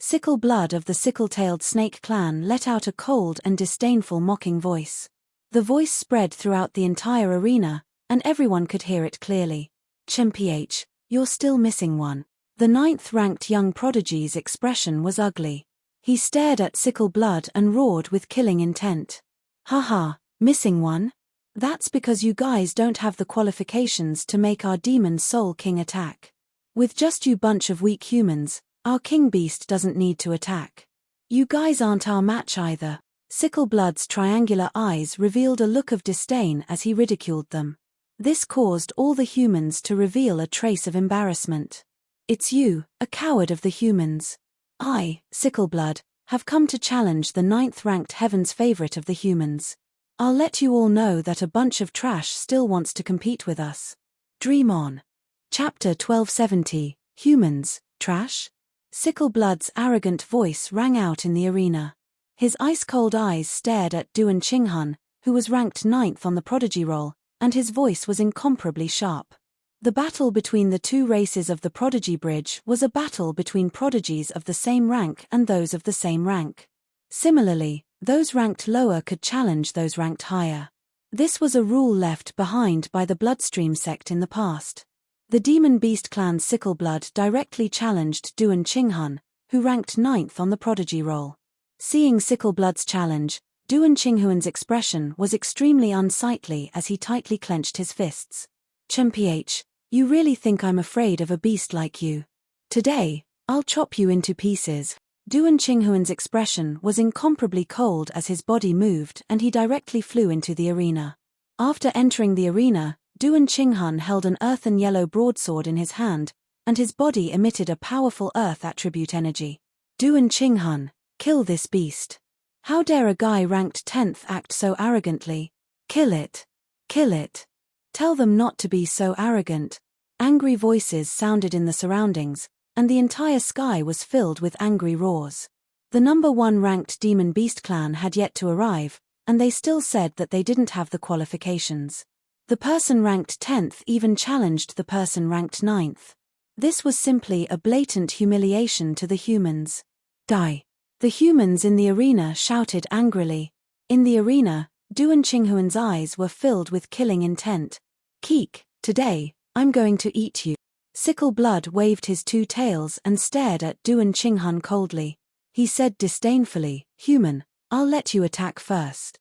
S1: Sickleblood of the sickle-tailed snake clan let out a cold and disdainful mocking voice. The voice spread throughout the entire arena, and everyone could hear it clearly. Chimph, you're still missing one. The 9th-ranked young prodigy's expression was ugly. He stared at Sickleblood and roared with killing intent. Haha, missing one? That's because you guys don't have the qualifications to make our demon soul king attack. With just you bunch of weak humans, our king beast doesn't need to attack. You guys aren't our match either. Sickleblood's triangular eyes revealed a look of disdain as he ridiculed them. This caused all the humans to reveal a trace of embarrassment. It's you, a coward of the humans. I, Sickleblood, have come to challenge the 9th-ranked heaven's favorite of the humans. I'll let you all know that a bunch of trash still wants to compete with us. Dream on. Chapter 1270, Humans, Trash? Sickleblood's arrogant voice rang out in the arena. His ice-cold eyes stared at Duan Qinghun, who was ranked 9th on the prodigy roll, and his voice was incomparably sharp. The battle between the 2 races of the prodigy bridge was a battle between prodigies of the same rank and those of the same rank. Similarly, those ranked lower could challenge those ranked higher. This was a rule left behind by the Bloodstream sect in the past. The Demon Beast clan's Sickleblood directly challenged Duan Qinghun, who ranked 9th on the prodigy roll. Seeing Sickleblood's challenge, Duan Qinghuan's expression was extremely unsightly as he tightly clenched his fists. Chimph, you really think I'm afraid of a beast like you? Today, I'll chop you into pieces. Duan Qinghuan's expression was incomparably cold as his body moved and he directly flew into the arena. After entering the arena, Duan Qinghuan held an earthen yellow broadsword in his hand, and his body emitted a powerful earth attribute energy. Duan Qinghuan, kill this beast. How dare a guy ranked 10th act so arrogantly? Kill it. Kill it. Tell them not to be so arrogant. Angry voices sounded in the surroundings, and the entire sky was filled with angry roars. The number 1 ranked Demon Beast clan had yet to arrive, and they still said that they didn't have the qualifications. The person ranked 10th even challenged the person ranked 9th. This was simply a blatant humiliation to the humans. Die. The humans in the arena shouted angrily. In the arena, Duan Qinghuan's eyes were filled with killing intent. Keek, today, I'm going to eat you. Sickle Blood waved his 2 tails and stared at Duan Qinghuan coldly. He said disdainfully, human, I'll let you attack first.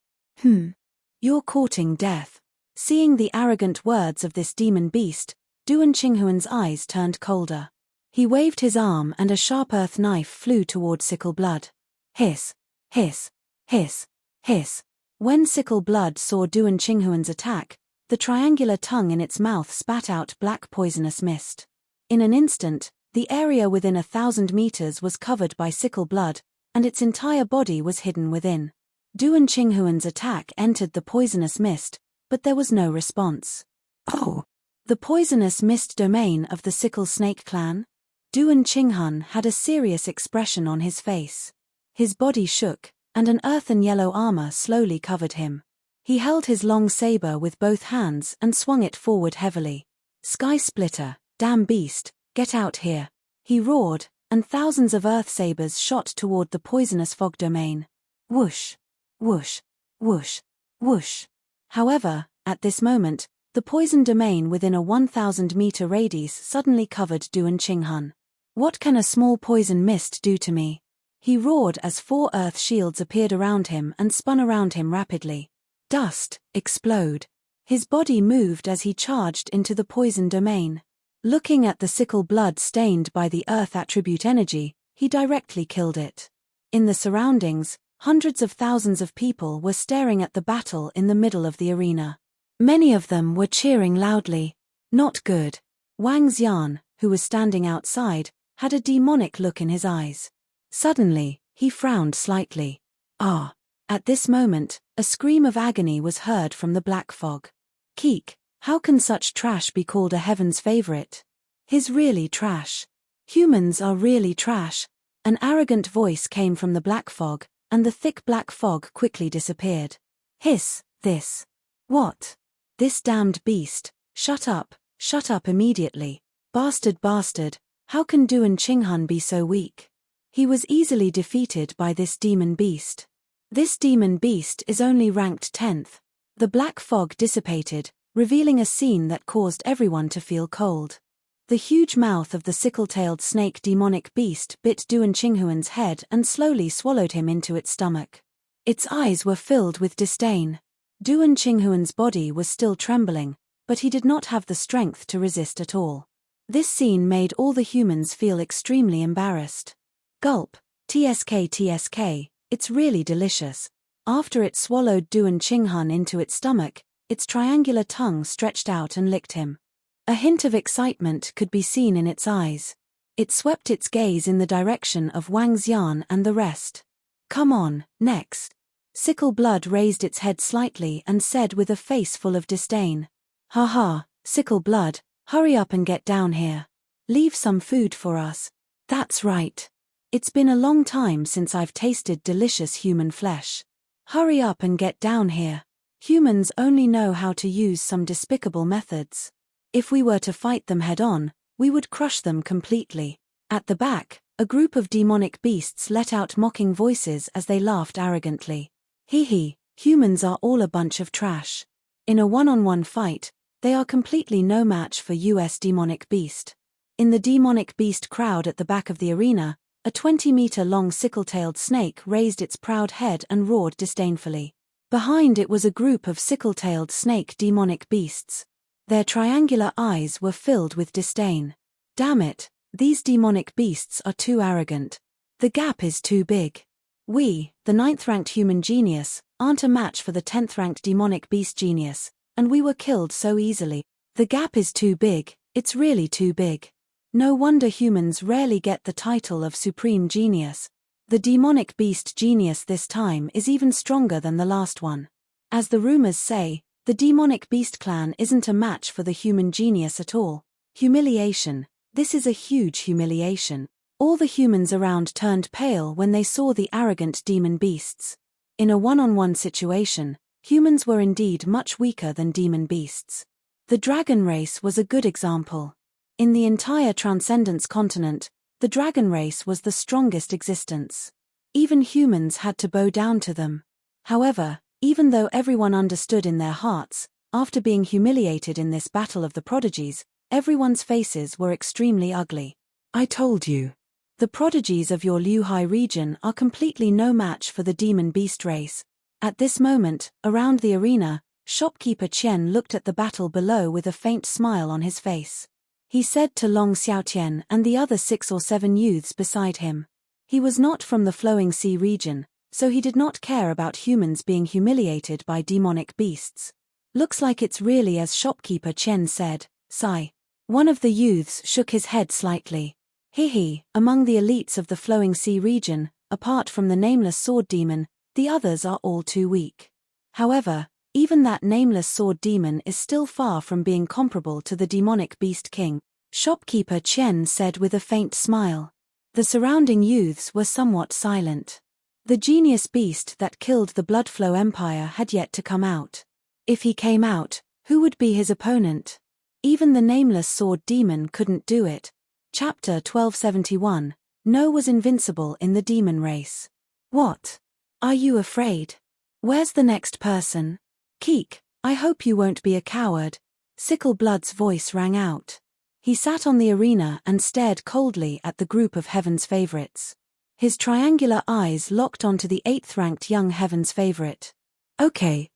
S1: You're courting death. Seeing the arrogant words of this demon beast, Duan Qinghuan's eyes turned colder. He waved his arm and a sharp earth knife flew toward Sickle Blood. Hiss, hiss, hiss, hiss. When Sickle Blood saw Duan Qinghuan's attack, the triangular tongue in its mouth spat out black poisonous mist. In an instant, the area within 1,000 meters was covered by Sickle Blood, and its entire body was hidden within. Duan Qinghuan's attack entered the poisonous mist, but there was no response. Oh! The poisonous mist domain of the Sickle Snake clan? Duan Qinghuan had a serious expression on his face. His body shook, and an earthen yellow armor slowly covered him. He held his long saber with both hands and swung it forward heavily. Sky Splitter, damn beast, get out here. He roared, and thousands of earth sabers shot toward the poisonous fog domain. Whoosh, whoosh, whoosh, whoosh. However, at this moment, the poison domain within a 1,000-meter radius suddenly covered Duan Qinghuan. What can a small poison mist do to me? He roared as 4 earth shields appeared around him and spun around him rapidly. Dust, explode. His body moved as he charged into the poison domain. Looking at the Sickle Blood stained by the earth attribute energy, he directly killed it. In the surroundings, hundreds of thousands of people were staring at the battle in the middle of the arena. Many of them were cheering loudly. Not good. Wang Xian, who was standing outside, had a demonic look in his eyes. Suddenly, he frowned slightly. Ah! At this moment, a scream of agony was heard from the black fog. Keek, how can such trash be called a heaven's favorite? He's really trash. Humans are really trash. An arrogant voice came from the black fog, and the thick black fog quickly disappeared. Hiss, this. What? This damned beast, shut up immediately. Bastard, how can Duan Qinghuan be so weak? He was easily defeated by this demon beast. This demon beast is only ranked 10th. The black fog dissipated, revealing a scene that caused everyone to feel cold. The huge mouth of the sickle-tailed snake demonic beast bit Duan Qinghuan's head and slowly swallowed him into its stomach. Its eyes were filled with disdain. Duan Qinghuan's body was still trembling, but he did not have the strength to resist at all. This scene made all the humans feel extremely embarrassed. Gulp, TSK, it's really delicious. After it swallowed Duan Qinghuan into its stomach, its triangular tongue stretched out and licked him. A hint of excitement could be seen in its eyes. It swept its gaze in the direction of Wang Xian and the rest. Come on, next. Sickle Blood raised its head slightly and said with a face full of disdain. Ha ha, Sickle Blood, hurry up and get down here. Leave some food for us. That's right. It's been a long time since I've tasted delicious human flesh. Hurry up and get down here. Humans only know how to use some despicable methods. If we were to fight them head-on, we would crush them completely. At the back, a group of demonic beasts let out mocking voices as they laughed arrogantly. Hee, humans are all a bunch of trash. In a one-on-one fight, they are completely no match for US demonic beast. In the demonic beast crowd at the back of the arena, a 20-meter-long sickle-tailed snake raised its proud head and roared disdainfully. Behind it was a group of sickle-tailed snake demonic beasts. Their triangular eyes were filled with disdain. Damn it, these demonic beasts are too arrogant. The gap is too big. We, the 9th-ranked human genius, aren't a match for the 10th-ranked demonic beast genius, and we were killed so easily. The gap is too big, it's really too big. No wonder humans rarely get the title of supreme genius. The demonic beast genius this time is even stronger than the last one. As the rumors say, the demonic beast clan isn't a match for the human genius at all. Humiliation. This is a huge humiliation. All the humans around turned pale when they saw the arrogant demon beasts. In a one-on-one situation, humans were indeed much weaker than demon beasts. The dragon race was a good example. In the entire Transcendence continent, the dragon race was the strongest existence. Even humans had to bow down to them. However, even though everyone understood in their hearts, after being humiliated in this battle of the prodigies, everyone's faces were extremely ugly. I told you. The prodigies of your Liuhai region are completely no match for the demon beast race. At this moment, around the arena, shopkeeper Qian looked at the battle below with a faint smile on his face. He said to Long Xiaotian and the other 6 or 7 youths beside him. He was not from the Flowing Sea region, so he did not care about humans being humiliated by demonic beasts. Looks like it's really as shopkeeper Qian said, sigh. One of the youths shook his head slightly. Among the elites of the Flowing Sea region, apart from the nameless sword demon, the others are all too weak. However, even that nameless sword demon is still far from being comparable to the demonic beast king, shopkeeper Qian said with a faint smile. The surrounding youths were somewhat silent. The genius beast that killed the Bloodflow Empire had yet to come out. If he came out, who would be his opponent? Even the nameless sword demon couldn't do it. Chapter 1271. No was invincible in the demon race. What? Are you afraid? Where's the next person? Keek, I hope you won't be a coward. Sickleblood's voice rang out. He sat on the arena and stared coldly at the group of Heaven's favorites. His triangular eyes locked onto the 8th-ranked young Heaven's favorite. Okay.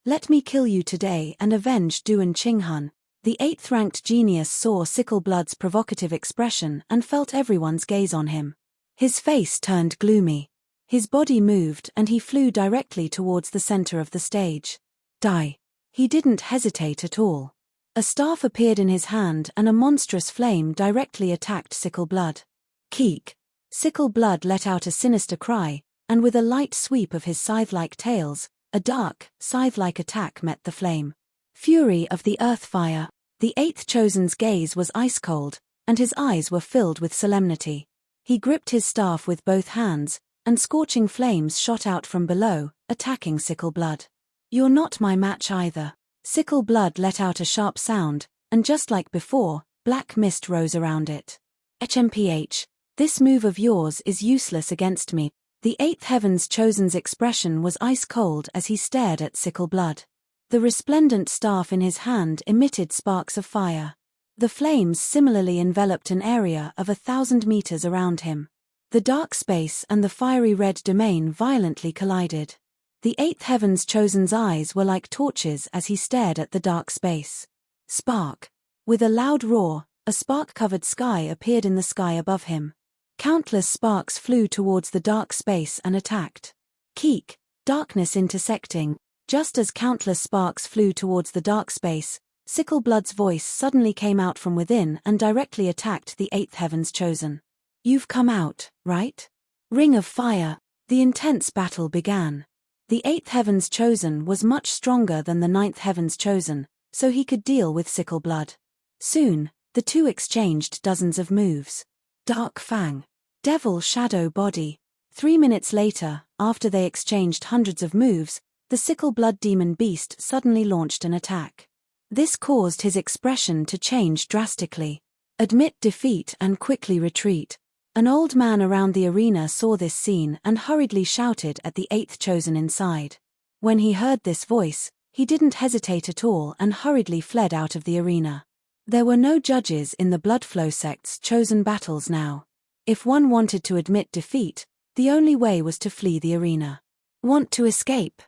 S1: Let me kill you today and avenge Duan Qinghan. The 8th-ranked genius saw Sickleblood's provocative expression and felt everyone's gaze on him. His face turned gloomy. His body moved and he flew directly towards the center of the stage. Die. He didn't hesitate at all. A staff appeared in his hand and a monstrous flame directly attacked Sickleblood. Keek. Sickleblood let out a sinister cry, and with a light sweep of his scythe-like tails, a dark, scythe-like attack met the flame. Fury of the earth fire. The 8th Chosen's gaze was ice-cold, and his eyes were filled with solemnity. He gripped his staff with both hands, and scorching flames shot out from below, attacking Sickleblood. You're not my match either. Sickleblood let out a sharp sound, and just like before, black mist rose around it. HMPH, this move of yours is useless against me. The 8th Heaven's Chosen's expression was ice-cold as he stared at Sickleblood. The resplendent staff in his hand emitted sparks of fire. The flames similarly enveloped an area of 1,000 meters around him. The dark space and the fiery red domain violently collided. The 8th Heaven's Chosen's eyes were like torches as he stared at the dark space. Spark. With a loud roar, a spark-covered sky appeared in the sky above him. Countless sparks flew towards the dark space and attacked. Keek. Darkness intersecting. Just as countless sparks flew towards the dark space, Sickleblood's voice suddenly came out from within and directly attacked the 8th Heaven's Chosen. You've come out, right? Ring of fire. The intense battle began. The 8th Heaven's Chosen was much stronger than the 9th Heaven's Chosen, so he could deal with Sickleblood. Soon, the two exchanged dozens of moves. Dark Fang. Devil Shadow Body. 3 minutes later, after they exchanged hundreds of moves, the Sickleblood demon beast suddenly launched an attack. This caused his expression to change drastically. Admit defeat and quickly retreat. An old man around the arena saw this scene and hurriedly shouted at the 8th Chosen inside. When he heard this voice, he didn't hesitate at all and hurriedly fled out of the arena. There were no judges in the Bloodflow sect's chosen battles now. If one wanted to admit defeat, the only way was to flee the arena. Want to escape?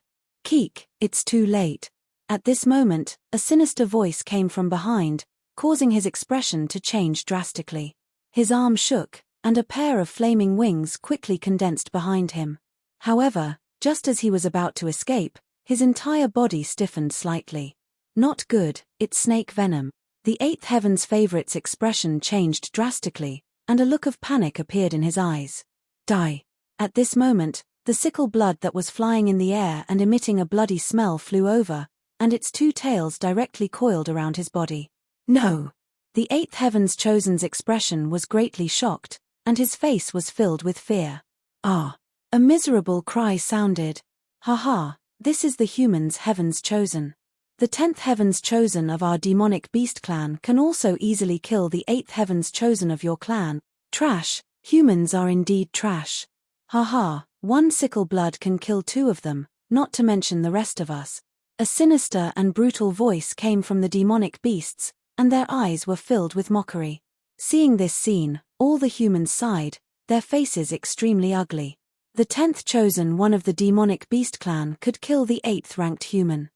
S1: Keek, it's too late. At this moment, a sinister voice came from behind, causing his expression to change drastically. His arm shook, and a pair of flaming wings quickly condensed behind him. However, just as he was about to escape, his entire body stiffened slightly. Not good, it's snake venom. The eighth heaven's favorite's expression changed drastically, and a look of panic appeared in his eyes. Die. At this moment, the sickle blood that was flying in the air and emitting a bloody smell flew over, and its two tails directly coiled around his body. No! The eighth heaven's chosen's expression was greatly shocked, and his face was filled with fear. Ah! A miserable cry sounded. Ha ha, this is the human's heaven's chosen. The 10th heaven's chosen of our demonic beast clan can also easily kill the 8th heaven's chosen of your clan. Trash, humans are indeed trash. Ha ha, one sickle blood can kill two of them, not to mention the rest of us. A sinister and brutal voice came from the demonic beasts, and their eyes were filled with mockery. Seeing this scene, all the humans sighed, their faces extremely ugly. The 10th chosen one of the demonic beast clan could kill the 8th ranked human.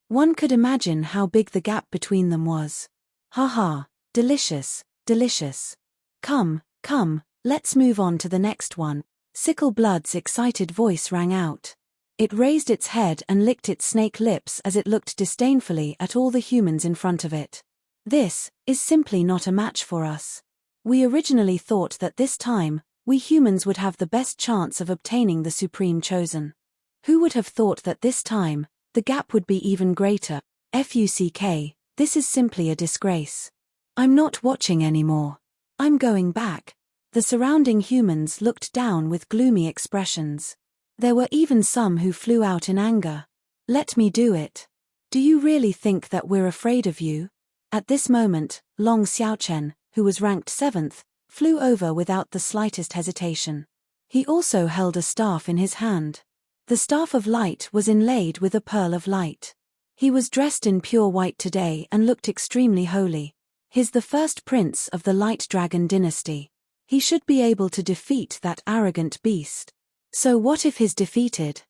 S1: One could imagine how big the gap between them was. Ha ha, delicious, delicious. Come, come, let's move on to the next one. Sickle Blood's excited voice rang out. It raised its head and licked its snake lips as it looked disdainfully at all the humans in front of it. This is simply not a match for us. We originally thought that this time, we humans would have the best chance of obtaining the supreme chosen. Who would have thought that this time, the gap would be even greater? Fuck, this is simply a disgrace. I'm not watching anymore. I'm going back. The surrounding humans looked down with gloomy expressions. There were even some who flew out in anger. Let me do it. Do you really think that we're afraid of you? At this moment, Long Xiaochen, who was ranked 7th, flew over without the slightest hesitation. He also held a staff in his hand. The staff of light was inlaid with a pearl of light. He was dressed in pure white today and looked extremely holy. He's the first prince of the Light Dragon dynasty. He should be able to defeat that arrogant beast. So what if he's defeated?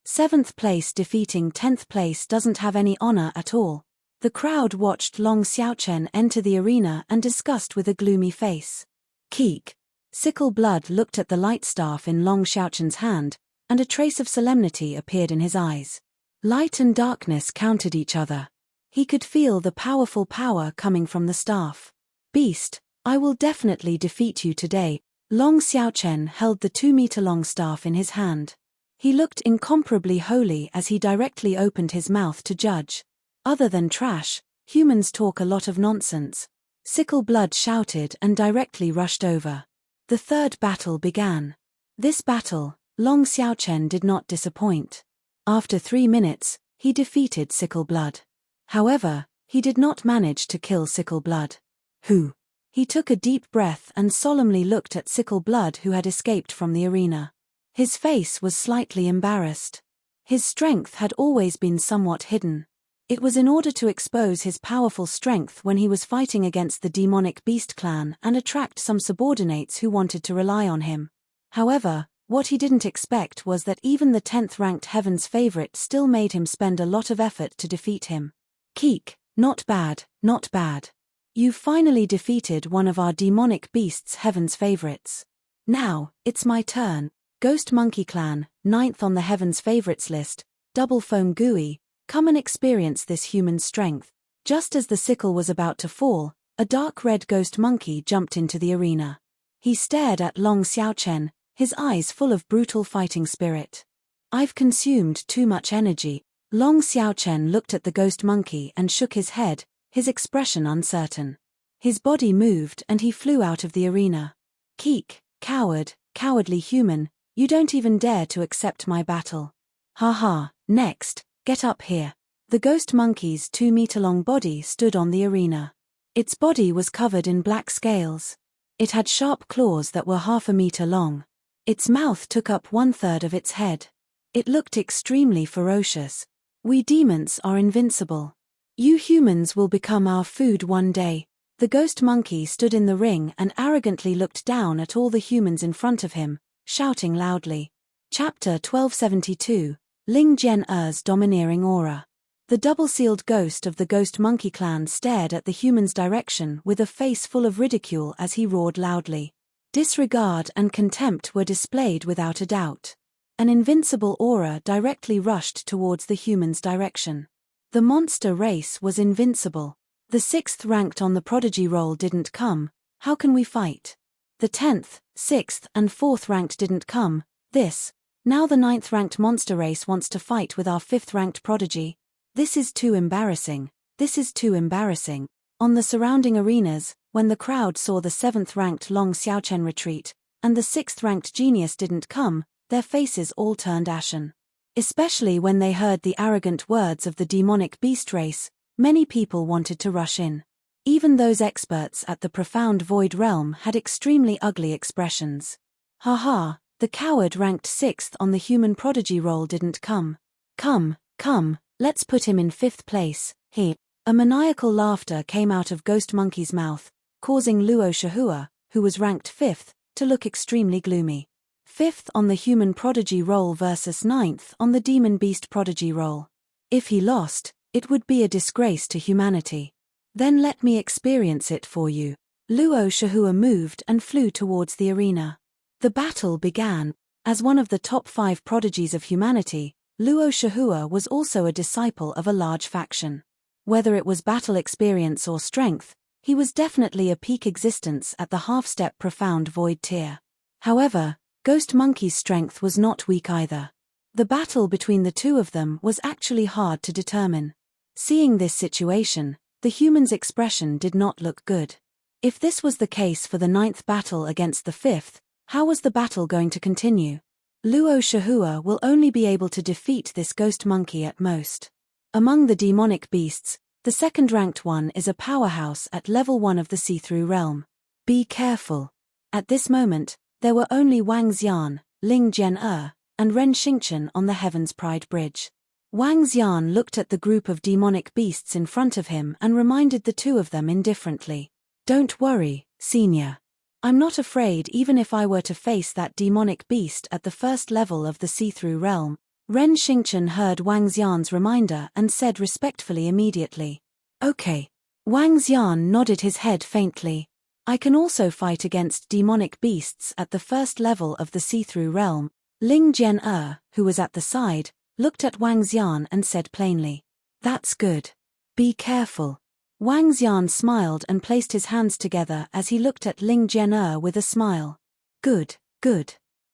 S1: 7th place defeating 10th place doesn't have any honor at all. The crowd watched Long Xiaochen enter the arena and discussed with a gloomy face. Keek. Sickle Blood looked at the light staff in Long Xiaochen's hand, and a trace of solemnity appeared in his eyes. Light and darkness countered each other. He could feel the powerful power coming from the staff. Beast, I will definitely defeat you today. Long Xiaochen held the 2-meter-long staff in his hand. He looked incomparably holy as he directly opened his mouth to judge. Other than trash, humans talk a lot of nonsense. Sickle Blood shouted and directly rushed over. The third battle began. This battle, Long Xiaochen did not disappoint. After 3 minutes, he defeated Sickle Blood. However, he did not manage to kill Sickle Blood. Who? He took a deep breath and solemnly looked at Sickle Blood who had escaped from the arena. His face was slightly embarrassed. His strength had always been somewhat hidden. It was in order to expose his powerful strength when he was fighting against the demonic beast clan and attract some subordinates who wanted to rely on him. However, what he didn't expect was that even the 10th ranked heaven's favorite still made him spend a lot of effort to defeat him. Keek, not bad, not bad. You finally defeated one of our demonic beast's heaven's favorites. Now, it's my turn. Ghost Monkey Clan, 9th on the heaven's favorites list, Double Foam Gooey, come and experience this human strength. Just as the sickle was about to fall, a dark red ghost monkey jumped into the arena. He stared at Long Xiaochen, his eyes full of brutal fighting spirit. I've consumed too much energy. Long Xiaochen looked at the ghost monkey and shook his head, his expression uncertain. His body moved and he flew out of the arena. Keek, coward, cowardly human, you don't even dare to accept my battle. Ha ha, next, get up here. The ghost monkey's 2-meter-long body stood on the arena. Its body was covered in black scales. It had sharp claws that were 1/2 meter long. Its mouth took up 1/3 of its head. It looked extremely ferocious. We demons are invincible. You humans will become our food one day. The ghost monkey stood in the ring and arrogantly looked down at all the humans in front of him, shouting loudly. Chapter 1272, Ling Jian Er's Domineering Aura. The double-sealed ghost of the Ghost Monkey Clan stared at the humans' direction with a face full of ridicule as he roared loudly. Disregard and contempt were displayed without a doubt. An invincible aura directly rushed towards the human's direction. The monster race was invincible. The 6th ranked on the prodigy roll didn't come. How can we fight? The 10th, 6th and 4th ranked didn't come. Now the 9th ranked monster race wants to fight with our 5th ranked prodigy. This is too embarrassing. This is too embarrassing. On the surrounding arenas, when the crowd saw the 7th ranked Long Xiaochen retreat, and the 6th ranked genius didn't come, their faces all turned ashen. Especially when they heard the arrogant words of the demonic beast race, many people wanted to rush in. Even those experts at the profound void realm had extremely ugly expressions. Haha, the coward ranked 6th on the human prodigy roll didn't come. Come, let's put him in 5th place, he. A maniacal laughter came out of Ghost Monkey's mouth, causing Luo Shihua, who was ranked 5th, to look extremely gloomy. 5th on the human prodigy roll versus 9th on the demon beast prodigy roll. If he lost, it would be a disgrace to humanity. Then let me experience it for you. Luo Shihua moved and flew towards the arena. The battle began. As one of the top 5 prodigies of humanity, Luo Shihua was also a disciple of a large faction. Whether it was battle experience or strength, he was definitely a peak existence at the half-step profound void tier. However, Ghost Monkey's strength was not weak either. The battle between the two of them was actually hard to determine. Seeing this situation, the human's expression did not look good. If this was the case for the 9th battle against the 5th, how was the battle going to continue? Luo Shihua will only be able to defeat this Ghost Monkey at most. Among the demonic beasts, the 2nd ranked one is a powerhouse at level 1 of the see-through realm. Be careful. At this moment, there were only Wang Xian, Ling Jian and Ren Xingchen on the Heaven's Pride Bridge. Wang Xian looked at the group of demonic beasts in front of him and reminded the two of them indifferently. Don't worry, senior. I'm not afraid even if I were to face that demonic beast at the 1st level of the see-through realm. Ren Xingchen heard Wang Xian's reminder and said respectfully immediately. Okay. Wang Xian nodded his head faintly. I can also fight against demonic beasts at the 1st level of the see-through realm. Ling Jian, who was at the side, looked at Wang Xian and said plainly. That's good. Be careful. Wang Xian smiled and placed his hands together as he looked at Ling Jian with a smile. Good.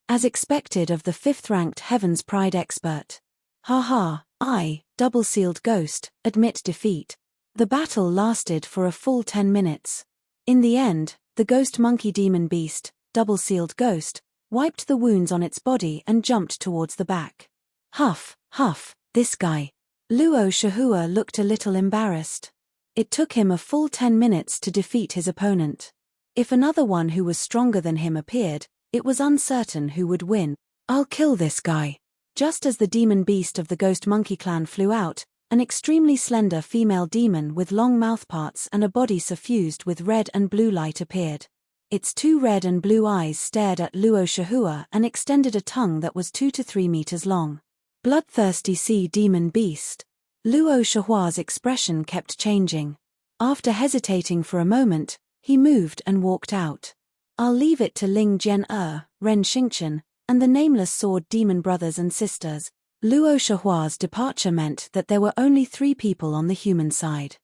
S1: As expected of the 5th ranked Heaven's Pride expert. Haha, I, double-sealed ghost, admit defeat. The battle lasted for a full 10 minutes. In the end, the Ghost Monkey demon beast, double-sealed ghost, wiped the wounds on its body and jumped towards the back. Huff, this guy. Luo Shihua looked a little embarrassed. It took him a full 10 minutes to defeat his opponent. If another one who was stronger than him appeared, it was uncertain who would win. I'll kill this guy. Just as the demon beast of the Ghost Monkey clan flew out, an extremely slender female demon with long mouthparts and a body suffused with red and blue light appeared. Its 2 red and blue eyes stared at Luo Shihua and extended a tongue that was 2 to 3 meters long. Bloodthirsty sea demon beast. Luo Shihua's expression kept changing. After hesitating for a moment, he moved and walked out. I'll leave it to Ling Jian, Ren Xingchen, and the nameless sword demon brothers and sisters. Luo Shihua's departure meant that there were only 3 people on the human side.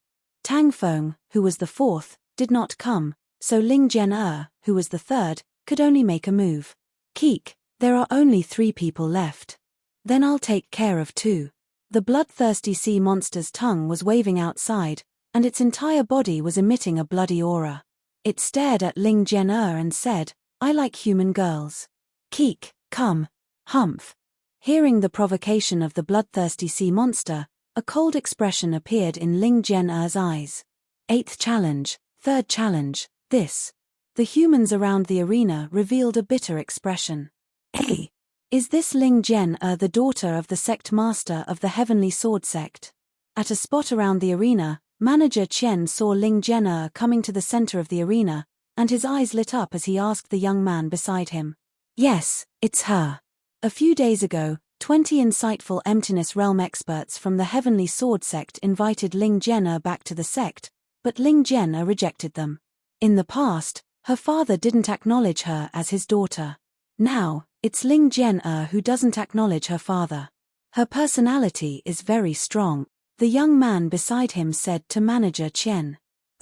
S1: Tang Feng, who was the 4th, did not come, so Ling Jian, who was the 3rd, could only make a move. Keek, there are only 3 people left. Then I'll take care of 2. The bloodthirsty sea monster's tongue was waving outside, and its entire body was emitting a bloody aura. It stared at Ling Jian and said, I like human girls. Keek, come. Humph. Hearing the provocation of the bloodthirsty sea monster, a cold expression appeared in Ling Jian's eyes. 8th challenge, 3rd challenge, this. The humans around the arena revealed a bitter expression. Hey, is this Ling Jian the daughter of the sect master of the Heavenly Sword sect? At a spot around the arena, Manager Chen saw Ling Jian coming to the center of the arena, and his eyes lit up as he asked the young man beside him. Yes, it's her. A few days ago, 20 insightful Emptiness Realm experts from the Heavenly Sword sect invited Ling Jian back to the sect, but Ling Jian rejected them. In the past, Her father didn't acknowledge her as his daughter. Now, it's Ling Jian who doesn't acknowledge her father. Her personality is very strong, the young man beside him said to Manager Chen.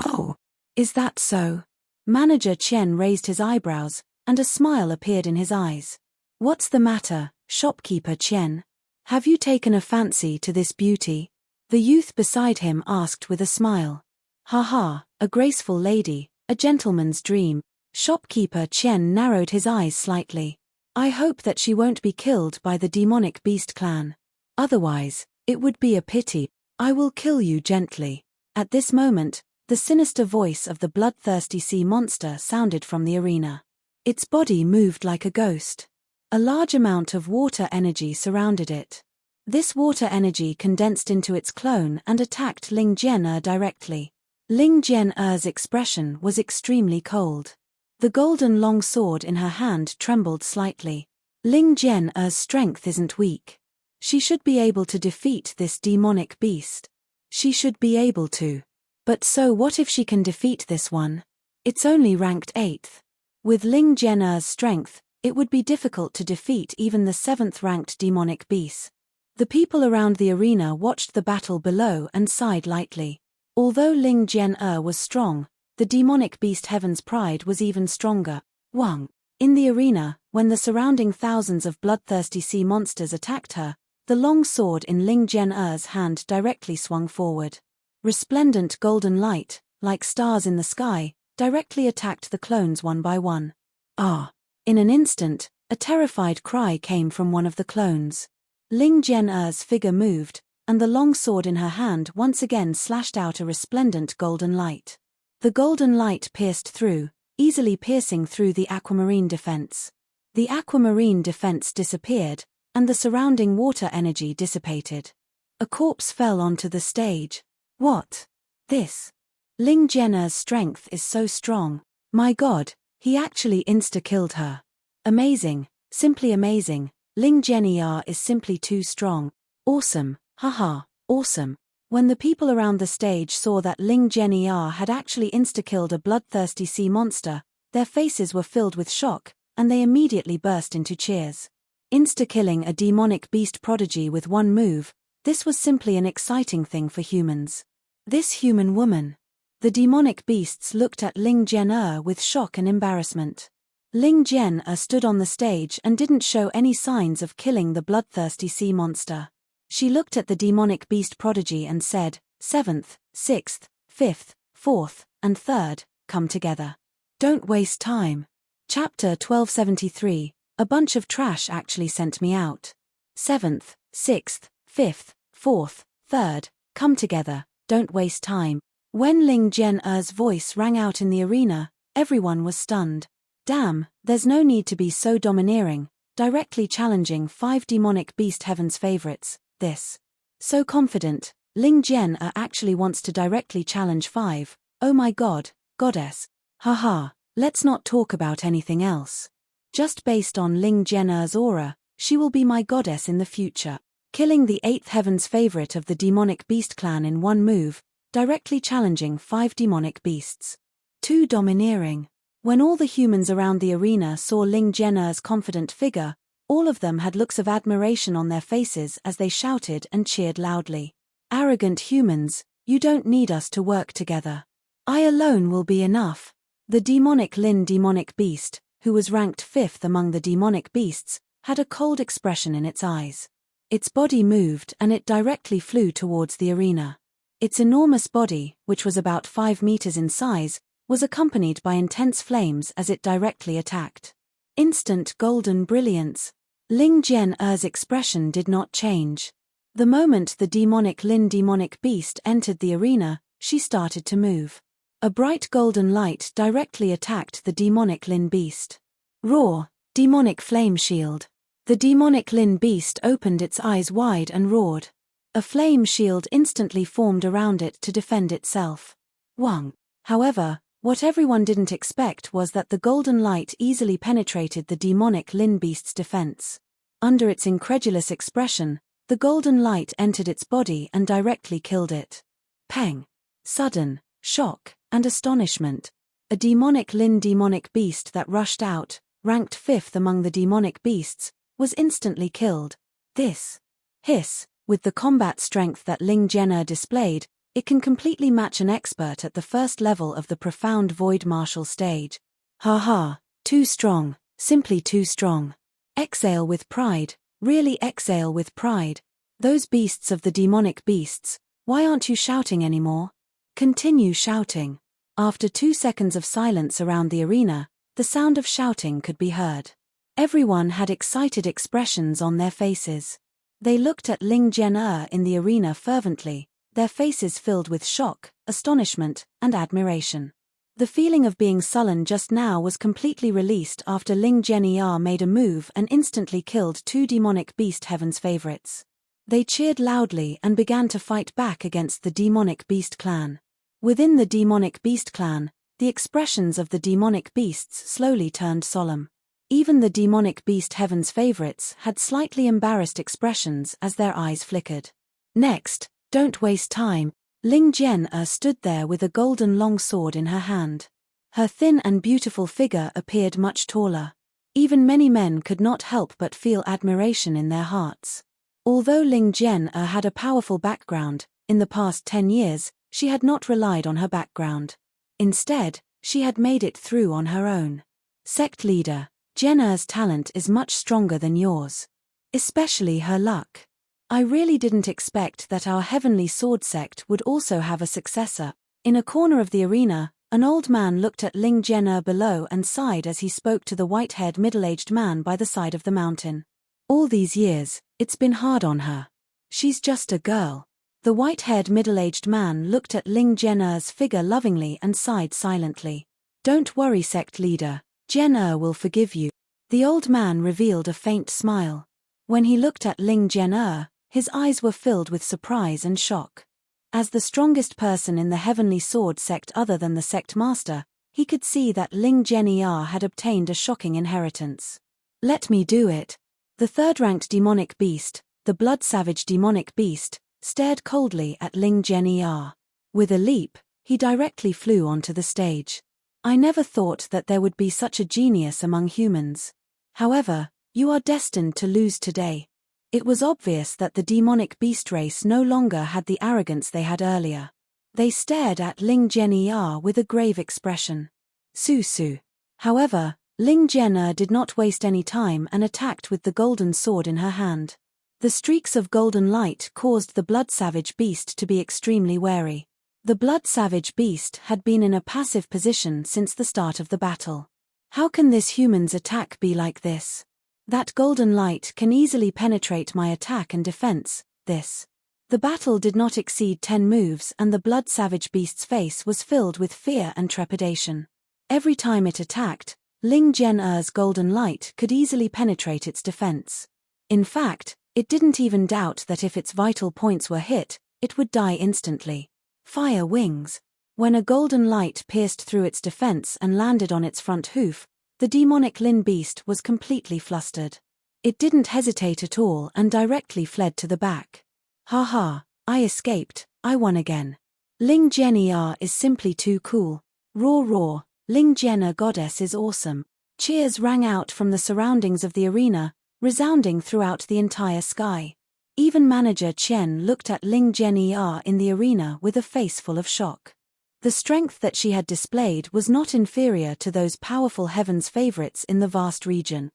S1: Oh, is that so? Manager Chen raised his eyebrows, and a smile appeared in his eyes. What's the matter, shopkeeper Chen? Have you taken a fancy to this beauty? The youth beside him asked with a smile. Haha, a graceful lady, a gentleman's dream. Shopkeeper Chen narrowed his eyes slightly. I hope that she won't be killed by the demonic beast clan. Otherwise, it would be a pity. I will kill you gently. At this moment, the sinister voice of the bloodthirsty sea monster sounded from the arena. Its body moved like a ghost. A large amount of water energy surrounded it. This water energy condensed into its clone and attacked Ling Jian directly. Ling Jian's expression was extremely cold. The golden long sword in her hand trembled slightly. Ling Jian's strength isn't weak. She should be able to defeat this demonic beast. She should be able to. But so what if she can defeat this one? It's only ranked 8th. With Ling Jian's strength, it would be difficult to defeat even the 7th-ranked demonic beast. The people around the arena watched the battle below and sighed lightly. Although Ling Jian was strong, the demonic beast Heaven's Pride was even stronger. Wang. In the arena, when the surrounding thousands of bloodthirsty sea monsters attacked her, the long sword in Ling Jian's hand directly swung forward. Resplendent golden light, like stars in the sky, directly attacked the clones one by one. Ah! In an instant, a terrified cry came from one of the clones. Ling Jian's figure moved, and the long sword in her hand once again slashed out a resplendent golden light. The golden light pierced through, easily piercing through the aquamarine defense. The aquamarine defense disappeared, and the surrounding water energy dissipated. A corpse fell onto the stage. What? This? Ling Jian's strength is so strong. My god, he actually insta-killed her. Amazing, simply amazing. Ling Jian is simply too strong. Awesome, haha, awesome. When the people around the stage saw that Ling Jian had actually insta-killed a bloodthirsty sea monster, their faces were filled with shock, and they immediately burst into cheers. Insta-killing a demonic beast prodigy with one move, this was simply an exciting thing for humans. This human woman. The demonic beasts looked at Ling Jian with shock and embarrassment. Ling Jian stood on the stage and didn't show any signs of killing the bloodthirsty sea monster. She looked at the demonic beast prodigy and said, 7th, 6th, 5th, 4th, and 3rd, come together. Don't waste time. Chapter 1273, a bunch of trash actually sent me out. 7th, 6th, 5th, 4th, 3rd, come together, don't waste time. When Ling Jian's voice rang out in the arena, everyone was stunned. Damn, there's no need to be so domineering, directly challenging 5 demonic beast heaven's favorites, this. So confident, Ling Jian actually wants to directly challenge 5, oh my god, goddess. Haha, let's not talk about anything else. Just based on Ling Jian's aura, she will be my goddess in the future. Killing the 8th heaven's favorite of the demonic beast clan in one move, directly challenging 5 demonic beasts. Too domineering. When all the humans around the arena saw Ling Jian's confident figure, all of them had looks of admiration on their faces as they shouted and cheered loudly. Arrogant humans, you don't need us to work together. I alone will be enough. The demonic Lin demonic beast, who was ranked 5th among the demonic beasts, had a cold expression in its eyes. Its body moved and it directly flew towards the arena. Its enormous body, which was about 5 meters in size, was accompanied by intense flames as it directly attacked. Instant golden brilliance. Ling Jian's expression did not change. The moment the demonic Lin demonic beast entered the arena, she started to move. A bright golden light directly attacked the demonic Lin beast. Roar, demonic flame shield. The demonic Lin beast opened its eyes wide and roared. A flame shield instantly formed around it to defend itself. Wang. However, what everyone didn't expect was that the golden light easily penetrated the demonic Lin beast's defense. Under its incredulous expression, the golden light entered its body and directly killed it. Pang. Sudden, shock, and astonishment. A demonic Lin demonic beast that rushed out, ranked 5th among the demonic beasts, was instantly killed. This hiss, with the combat strength that Ling Jian'er displayed, it can completely match an expert at the first level of the profound void martial stage. Ha ha, too strong, simply too strong. Exhale with pride, really exhale with pride. Those beasts of the demonic beasts, why aren't you shouting anymore? Continue shouting. After 2 seconds of silence around the arena, the sound of shouting could be heard. Everyone had excited expressions on their faces. They looked at Ling Jian'er in the arena fervently, their faces filled with shock, astonishment, and admiration. The feeling of being sullen just now was completely released after Ling Jian'er made a move and instantly killed 2 demonic beast heaven's favorites. They cheered loudly and began to fight back against the demonic beast clan. Within the demonic beast clan, the expressions of the demonic beasts slowly turned solemn. Even the demonic beast heaven's favorites had slightly embarrassed expressions as their eyes flickered. Next, don't waste time, Ling Jian'er stood there with a golden long sword in her hand. Her thin and beautiful figure appeared much taller. Even many men could not help but feel admiration in their hearts. Although Ling Jian'er had a powerful background, in the past 10 years, she had not relied on her background. Instead, she had made it through on her own. Sect leader, Jian'er's talent is much stronger than yours. Especially her luck. I really didn't expect that our heavenly sword sect would also have a successor. In a corner of the arena, an old man looked at Ling Jian'er below and sighed as he spoke to the white-haired middle-aged man by the side of the mountain. All these years, it's been hard on her. She's just a girl. The white-haired middle-aged man looked at Ling Jian'er's figure lovingly and sighed silently. Don't worry, sect leader, Jian'er will forgive you. The old man revealed a faint smile. When he looked at Ling Jian'er, his eyes were filled with surprise and shock. As the strongest person in the heavenly sword sect other than the sect master, he could see that Ling Jian'er had obtained a shocking inheritance. Let me do it. The third-ranked demonic beast, the blood-savage demonic beast, stared coldly at Ling Jian'er. With a leap, he directly flew onto the stage. I never thought that there would be such a genius among humans. However, you are destined to lose today. It was obvious that the demonic beast race no longer had the arrogance they had earlier. They stared at Ling Jian'er with a grave expression. Su. However, Ling Jian'er did not waste any time and attacked with the golden sword in her hand. The streaks of golden light caused the blood-savage beast to be extremely wary. The blood-savage beast had been in a passive position since the start of the battle. How can this human's attack be like this? That golden light can easily penetrate my attack and defense, this. The battle did not exceed 10 moves and the blood-savage beast's face was filled with fear and trepidation. Every time it attacked, Ling Jian'er's golden light could easily penetrate its defense. In fact, it didn't even doubt that if its vital points were hit, it would die instantly. Fire wings. When a golden light pierced through its defense and landed on its front hoof, the demonic Lin beast was completely flustered. It didn't hesitate at all and directly fled to the back. Ha, I escaped, I won again. Ling Jian'er is simply too cool. Roar, Ling Jian'er goddess is awesome. Cheers rang out from the surroundings of the arena, resounding throughout the entire sky. Even manager Chen looked at Ling Jian'er in the arena with a face full of shock. The strength that she had displayed was not inferior to those powerful heaven's favorites in the vast region.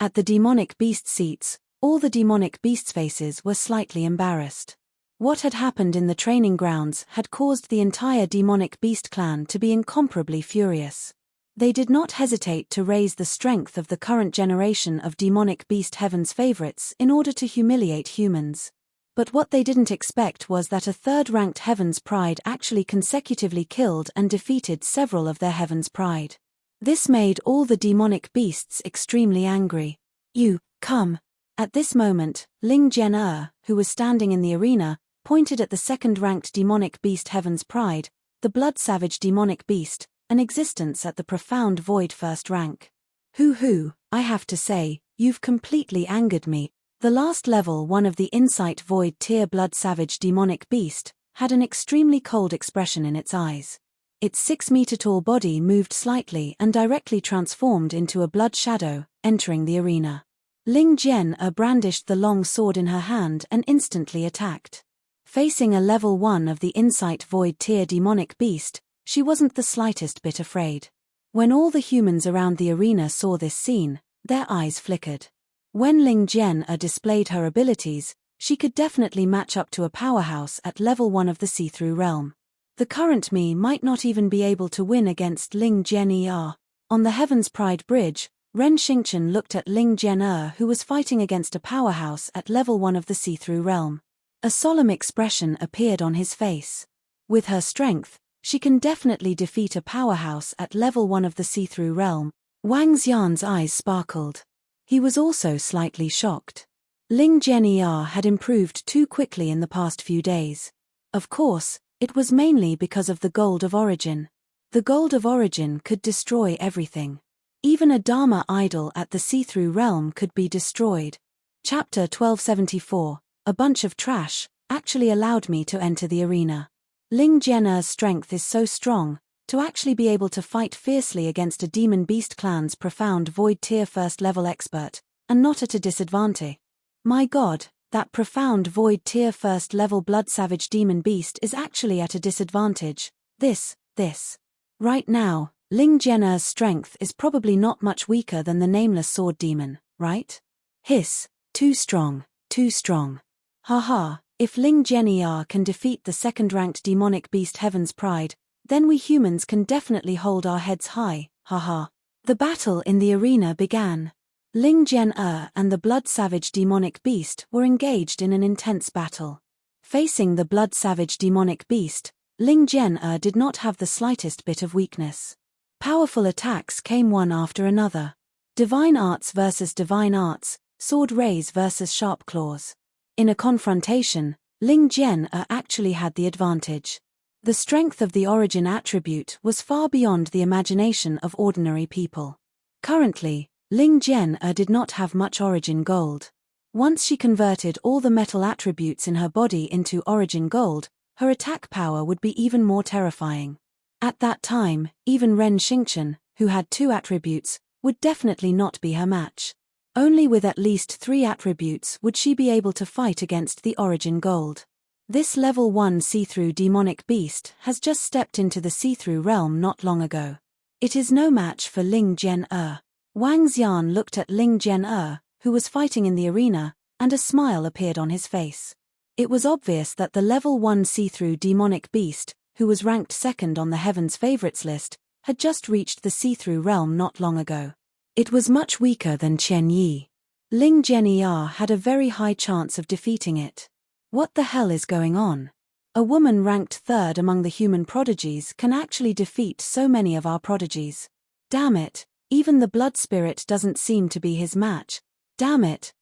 S1: At the demonic beast seats, all the demonic beasts' faces were slightly embarrassed. What had happened in the training grounds had caused the entire demonic beast clan to be incomparably furious. They did not hesitate to raise the strength of the current generation of demonic beast heaven's favorites in order to humiliate humans. But what they didn't expect was that a third-ranked Heaven's Pride actually consecutively killed and defeated several of their Heaven's Pride. This made all the demonic beasts extremely angry. You, come. At this moment, Ling Jian'er, who was standing in the arena, pointed at the second-ranked demonic beast Heaven's Pride, the blood-savage demonic beast, an existence at the profound void first rank. I have to say, you've completely angered me. The last level one of the Insight Void tier blood savage demonic beast had an extremely cold expression in its eyes. Its 6-meter-tall body moved slightly and directly transformed into a blood shadow, entering the arena. Ling Jian brandished the long sword in her hand and instantly attacked. Facing a level 1 of the Insight Void tier demonic beast, she wasn't the slightest bit afraid. When all the humans around the arena saw this scene, their eyes flickered. When Ling Jian displayed her abilities, she could definitely match up to a powerhouse at level 1 of the see-through realm. The current me might not even be able to win against Ling Jian. On the Heaven's Pride Bridge, Ren Xingchen looked at Ling Jian, who was fighting against a powerhouse at level 1 of the see-through realm. A solemn expression appeared on his face. With her strength, she can definitely defeat a powerhouse at level 1 of the see-through realm. Wang Xian's eyes sparkled. He was also slightly shocked. Ling Jian had improved too quickly in the past few days. Of course, it was mainly because of the Gold of Origin. The Gold of Origin could destroy everything. Even a Dharma idol at the see-through realm could be destroyed. Chapter 1274, A bunch of trash, actually allowed me to enter the arena. Ling Jian's strength is so strong, to actually be able to fight fiercely against a Demon Beast clan's profound Void tier 1st level expert, and not at a disadvantage. My god, that profound Void tier 1st level Blood Savage Demon Beast is actually at a disadvantage. This. Right now, Ling Jian's strength is probably not much weaker than the nameless sword demon, right? Hiss, too strong. Haha, if Ling Jian can defeat the second-ranked demonic beast Heaven's Pride, then we humans can definitely hold our heads high, haha. The battle in the arena began. Ling Jian and the Blood Savage demonic beast were engaged in an intense battle. Facing the Blood Savage demonic beast, Ling Jian did not have the slightest bit of weakness. Powerful attacks came one after another. Divine arts versus divine arts, sword rays versus sharp claws. In a confrontation, Ling Jian actually had the advantage. The strength of the origin attribute was far beyond the imagination of ordinary people. Currently, Ling Jian did not have much origin gold. Once she converted all the metal attributes in her body into origin gold, her attack power would be even more terrifying. At that time, even Ren Xingchen, who had 2 attributes, would definitely not be her match. Only with at least 3 attributes would she be able to fight against the origin gold. This level 1 see-through demonic beast has just stepped into the see-through realm not long ago. It is no match for Ling Jian. Wang Xian looked at Ling Jian, who was fighting in the arena, and a smile appeared on his face. It was obvious that the level 1 see-through demonic beast, who was ranked 2nd on the Heaven's Favorites list, had just reached the see-through realm not long ago. It was much weaker than Chen Yi. Ling Jian had a very high chance of defeating it. What the hell is going on? A woman ranked 3rd among the human prodigies can actually defeat so many of our prodigies. Damn it, even the blood spirit doesn't seem to be his match. Damn it,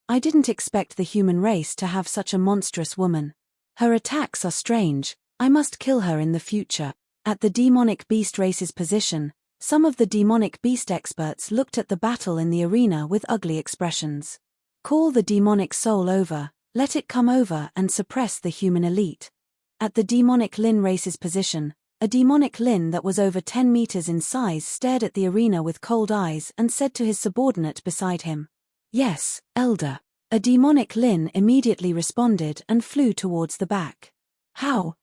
S1: I didn't expect the human race to have such a monstrous woman. Her attacks are strange, I must kill her in the future. At the demonic beast race's position, some of the demonic beast experts looked at the battle in the arena with ugly expressions. Call the demonic soul over, let it come over and suppress the human elite. At the demonic Lin race's position, a demonic Lin that was over 10 meters in size stared at the arena with cold eyes and said to his subordinate beside him, "Yes, Elder." A demonic Lin immediately responded and flew towards the back. How?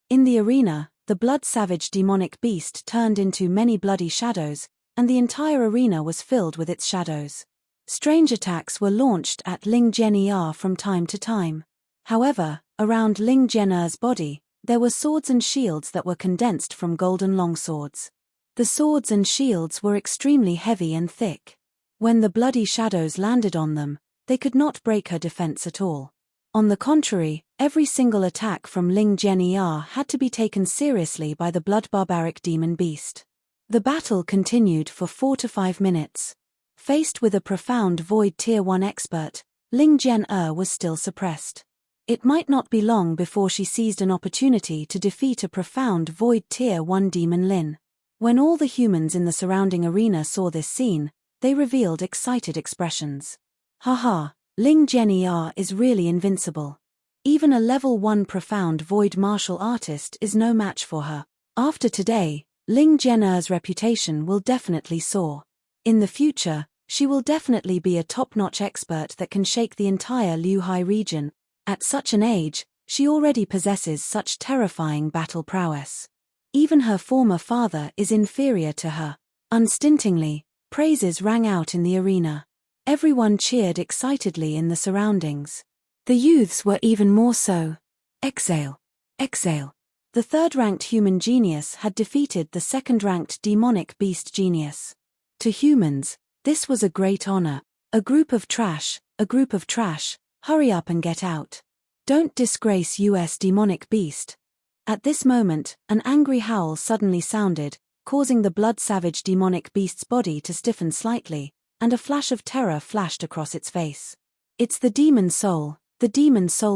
S1: In the arena, the blood savage demonic beast turned into many bloody shadows, and the entire arena was filled with its shadows. Strange attacks were launched at Ling Jian from time to time. However, around Ling Jian's body, there were swords and shields that were condensed from golden longswords. The swords and shields were extremely heavy and thick. When the bloody shadows landed on them, they could not break her defense at all. On the contrary, every single attack from Ling Jian had to be taken seriously by the blood barbaric demon beast. The battle continued for 4 to 5 minutes. Faced with a profound Void Tier 1 expert, Ling Jian was still suppressed. It might not be long before she seized an opportunity to defeat a profound Void Tier 1 demon Lin. When all the humans in the surrounding arena saw this scene, they revealed excited expressions. Haha, Ling Jian is really invincible. Even a level 1 profound void martial artist is no match for her. After today, Ling Jian'er's reputation will definitely soar. In the future, she will definitely be a top-notch expert that can shake the entire Liuhai region. At such an age, she already possesses such terrifying battle prowess. Even her former father is inferior to her. Unstintingly, praises rang out in the arena. Everyone cheered excitedly in the surroundings. The youths were even more so. Exhale. Exhale. The third-ranked human genius had defeated the second-ranked demonic beast genius. To humans, this was a great honor. A group of trash, hurry up and get out. Don't disgrace US demonic beast. At this moment, an angry howl suddenly sounded, causing the blood-savage demonic beast's body to stiffen slightly, and a flash of terror flashed across its face. It's the demon soul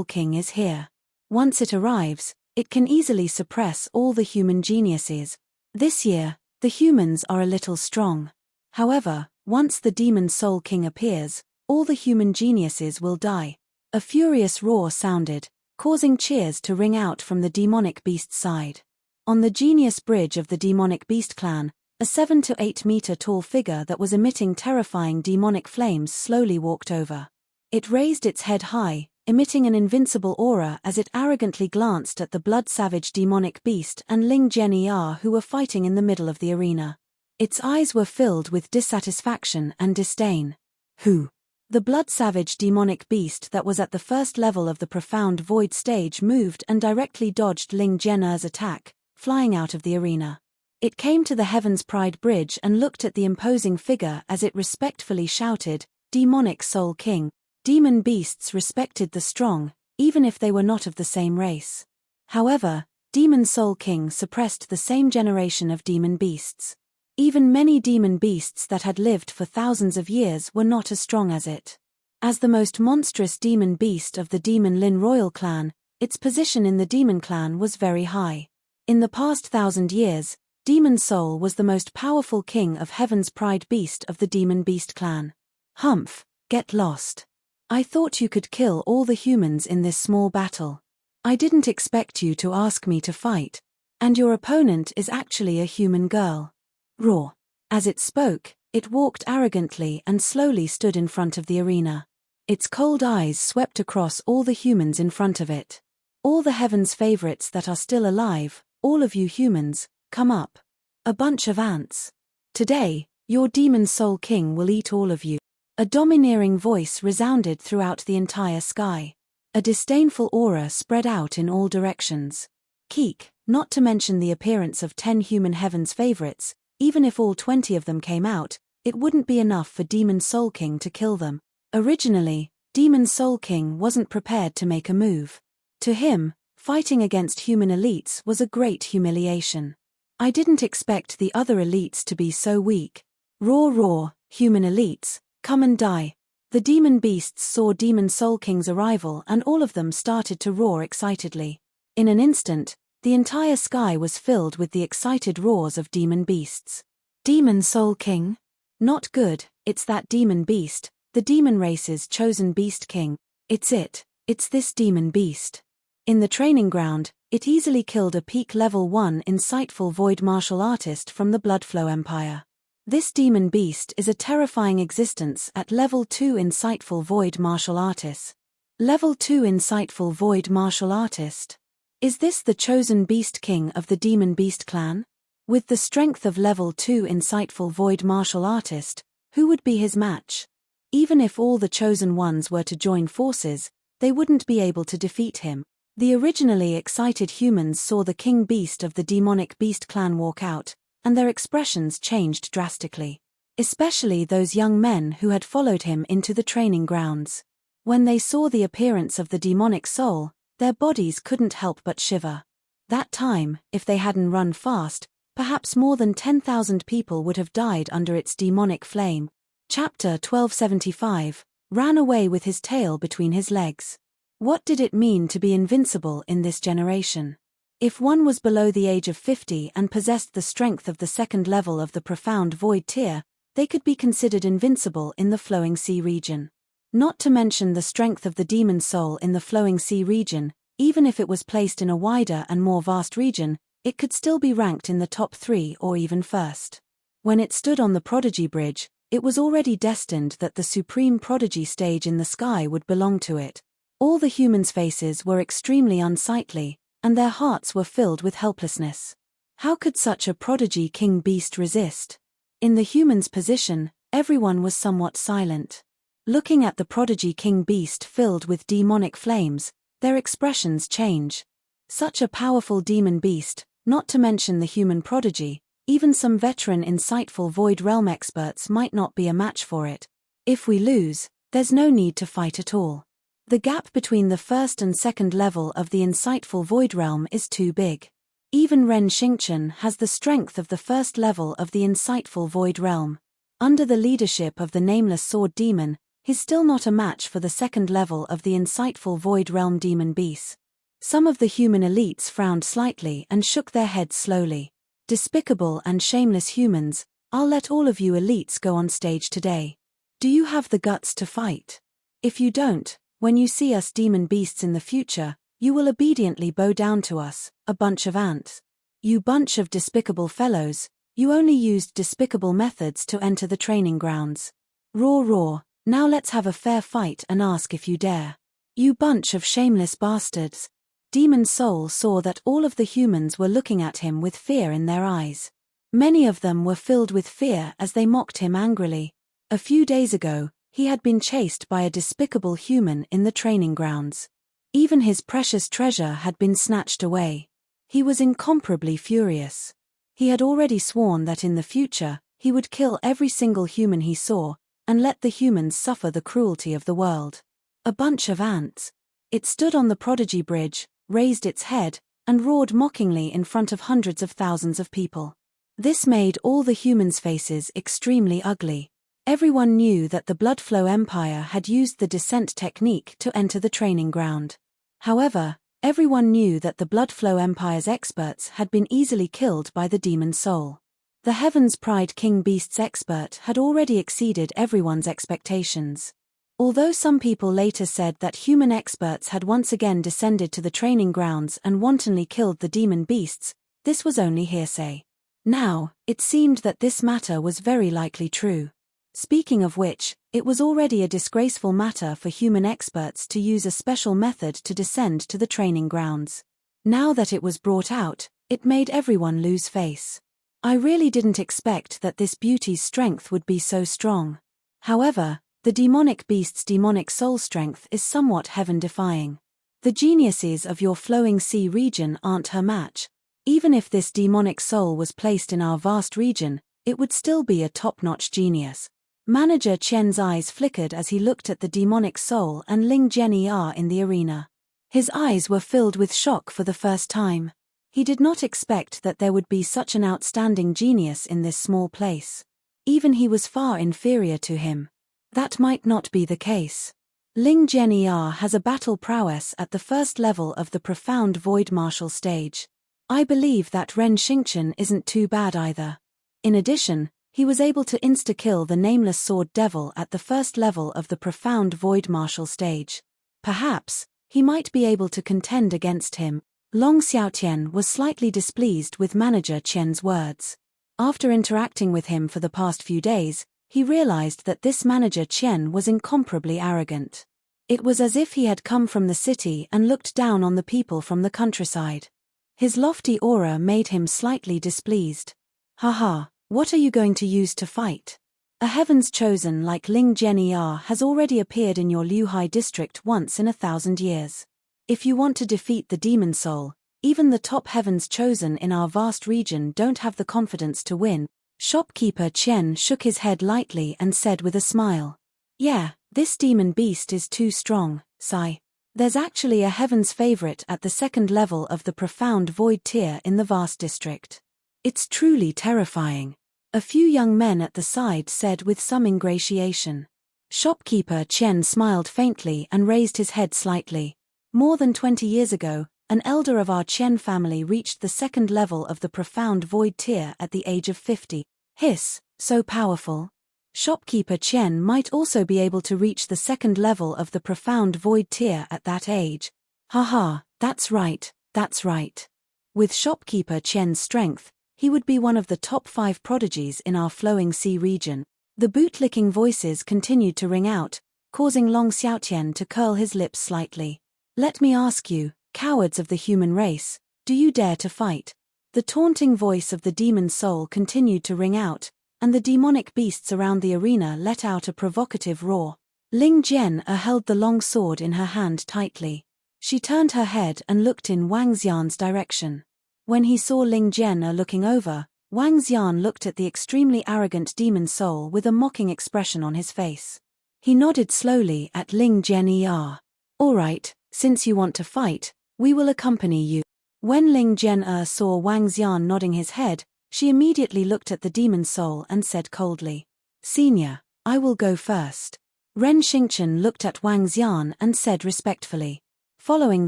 S1: king is here. Once it arrives, it can easily suppress all the human geniuses. This year, the humans are a little strong. However, once the demon soul king appears, all the human geniuses will die. A furious roar sounded, causing cheers to ring out from the demonic beast's side. On the genius bridge of the demonic beast clan, a 7 to 8 meter tall figure that was emitting terrifying demonic flames slowly walked over. It raised its head high, emitting an invincible aura as it arrogantly glanced at the blood-savage demonic beast and Ling Jian'er who were fighting in the middle of the arena. Its eyes were filled with dissatisfaction and disdain. Who? The blood-savage demonic beast that was at the first level of the profound void stage moved and directly dodged Ling Jian'er's attack, flying out of the arena. It came to the Heaven's Pride Bridge and looked at the imposing figure as it respectfully shouted, "Demonic Soul King." Demon beasts respected the strong, even if they were not of the same race. However, Demon Soul King suppressed the same generation of demon beasts. Even many demon beasts that had lived for thousands of years were not as strong as it. As the most monstrous demon beast of the Demon Lin royal clan, its position in the demon clan was very high. In the past 1,000 years, Demon Soul was the most powerful king of Heaven's Pride beast of the Demon Beast clan. Humph, get lost. I thought you could kill all the humans in this small battle. I didn't expect you to ask me to fight. And your opponent is actually a human girl. Roar. As it spoke, it walked arrogantly and slowly stood in front of the arena. Its cold eyes swept across all the humans in front of it. All the Heaven's favorites that are still alive, all of you humans, come up. A bunch of ants. Today, your Demon Soul King will eat all of you. A domineering voice resounded throughout the entire sky. A disdainful aura spread out in all directions. Keek, not to mention the appearance of 10 human Heaven's favorites, even if all 20 of them came out, it wouldn't be enough for Demon Soul King to kill them. Originally, Demon Soul King wasn't prepared to make a move. To him, fighting against human elites was a great humiliation. I didn't expect the other elites to be so weak. Roar roar, human elites, come and die. The demon beasts saw Demon Soul King's arrival and all of them started to roar excitedly. In an instant, the entire sky was filled with the excited roars of demon beasts. Demon Soul King? Not good, it's that demon beast, the demon race's chosen beast king. It's this demon beast. In the training ground, it easily killed a peak level 1 insightful void martial artist from the Bloodflow Empire. This demon beast is a terrifying existence at level 2 insightful void martial artist. Level 2 insightful void martial artist. Is this the chosen beast king of the Demon Beast clan? With the strength of level 2 insightful void martial artist, who would be his match? Even if all the chosen ones were to join forces, they wouldn't be able to defeat him. The originally excited humans saw the king beast of the demonic beast clan walk out, and their expressions changed drastically. Especially those young men who had followed him into the training grounds. When they saw the appearance of the demonic soul, their bodies couldn't help but shiver. That time, if they hadn't run fast, perhaps more than 10,000 people would have died under its demonic flame. Chapter 1275, ran away with his tail between his legs. What did it mean to be invincible in this generation? If one was below the age of 50 and possessed the strength of the second level of the profound void tier, they could be considered invincible in the Flowing Sea region. Not to mention the strength of the demon soul in the flowing sea region, even if it was placed in a wider and more vast region, it could still be ranked in the top 3 or even first. When it stood on the Prodigy Bridge, it was already destined that the supreme prodigy stage in the sky would belong to it. All the humans' faces were extremely unsightly, and their hearts were filled with helplessness. How could such a prodigy king beast resist? In the human's position, everyone was somewhat silent. Looking at the prodigy king beast filled with demonic flames, their expressions change. Such a powerful demon beast, not to mention the human prodigy, even some veteran insightful Void Realm experts might not be a match for it. If we lose, there's no need to fight at all. The gap between the first and second level of the insightful Void Realm is too big. Even Ren Xingchen has the strength of the first level of the insightful Void Realm. Under the leadership of the Nameless Sword Demon, he's still not a match for the second level of the insightful Void Realm Demon Beast. Some of the human elites frowned slightly and shook their heads slowly. Despicable and shameless humans, I'll let all of you elites go on stage today. Do you have the guts to fight? If you don't, when you see us demon beasts in the future, you will obediently bow down to us, a bunch of ants. You bunch of despicable fellows, you only used despicable methods to enter the training grounds. Roar roar, now let's have a fair fight and ask if you dare. You bunch of shameless bastards. Demon Soul saw that all of the humans were looking at him with fear in their eyes. Many of them were filled with fear as they mocked him angrily. A few days ago, he had been chased by a despicable human in the training grounds. Even his precious treasure had been snatched away. He was incomparably furious. He had already sworn that in the future, he would kill every single human he saw, and let the humans suffer the cruelty of the world. A bunch of ants. It stood on the Prodigy Bridge, raised its head, and roared mockingly in front of hundreds of thousands of people. This made all the humans' faces extremely ugly. Everyone knew that the Bloodflow Empire had used the descent technique to enter the training ground. However, everyone knew that the Bloodflow Empire's experts had been easily killed by the Demon Soul. The Heaven's Pride King Beast's expert had already exceeded everyone's expectations. Although some people later said that human experts had once again descended to the training grounds and wantonly killed the demon beasts, this was only hearsay. Now, it seemed that this matter was very likely true. Speaking of which, it was already a disgraceful matter for human experts to use a special method to descend to the training grounds. Now that it was brought out, it made everyone lose face. I really didn't expect that this beauty's strength would be so strong. However, the demonic beast's demonic soul strength is somewhat heaven-defying. The geniuses of your flowing sea region aren't her match. Even if this demonic soul was placed in our vast region, it would still be a top-notch genius. Manager Qian's eyes flickered as he looked at the demonic soul and Ling Zhen'er in the arena. His eyes were filled with shock for the first time. He did not expect that there would be such an outstanding genius in this small place. Even he was far inferior to him. That might not be the case. Ling Zhen'er has a battle prowess at the first level of the profound void martial stage. I believe that Ren Xingchen isn't too bad either. In addition, he was able to insta-kill the Nameless Sword Devil at the first level of the profound void martial stage. Perhaps, he might be able to contend against him. Long Xiaotian was slightly displeased with Manager Qian's words. After interacting with him for the past few days, he realized that this Manager Qian was incomparably arrogant. It was as if he had come from the city and looked down on the people from the countryside. His lofty aura made him slightly displeased. Haha, what are you going to use to fight? A Heaven's Chosen like Ling Zhen'er has already appeared in your Liuhai district once in 1,000 years. If you want to defeat the Demon Soul, even the top Heaven's Chosen in our vast region don't have the confidence to win. Shopkeeper Qian shook his head lightly and said with a smile. Yeah, this demon beast is too strong, Sai. There's actually a Heaven's favorite at the second level of the profound void tier in the vast district. It's truly terrifying. A few young men at the side said with some ingratiation. Shopkeeper Qian smiled faintly and raised his head slightly. More than 20 years ago, an elder of our Qian family reached the second level of the profound void tier at the age of 50. Hiss, so powerful. Shopkeeper Chen might also be able to reach the second level of the profound void tier at that age. Haha, that's right, that's right. With Shopkeeper Chen's strength, he would be one of the top 5 prodigies in our flowing sea region. The bootlicking voices continued to ring out, causing Long Xiaotian to curl his lips slightly. Let me ask you, cowards of the human race, do you dare to fight? The taunting voice of the demon soul continued to ring out, and the demonic beasts around the arena let out a provocative roar. Ling Jian held the long sword in her hand tightly. She turned her head and looked in Wang Xian's direction. When he saw Ling Jian looking over, Wang Xian looked at the extremely arrogant demon soul with a mocking expression on his face. He nodded slowly at Ling Jian. All right, since you want to fight, we will accompany you. When Ling Jian saw Wang Xian nodding his head, she immediately looked at the demon soul and said coldly, Senior, I will go first. Ren Xingchen looked at Wang Xian and said respectfully. Following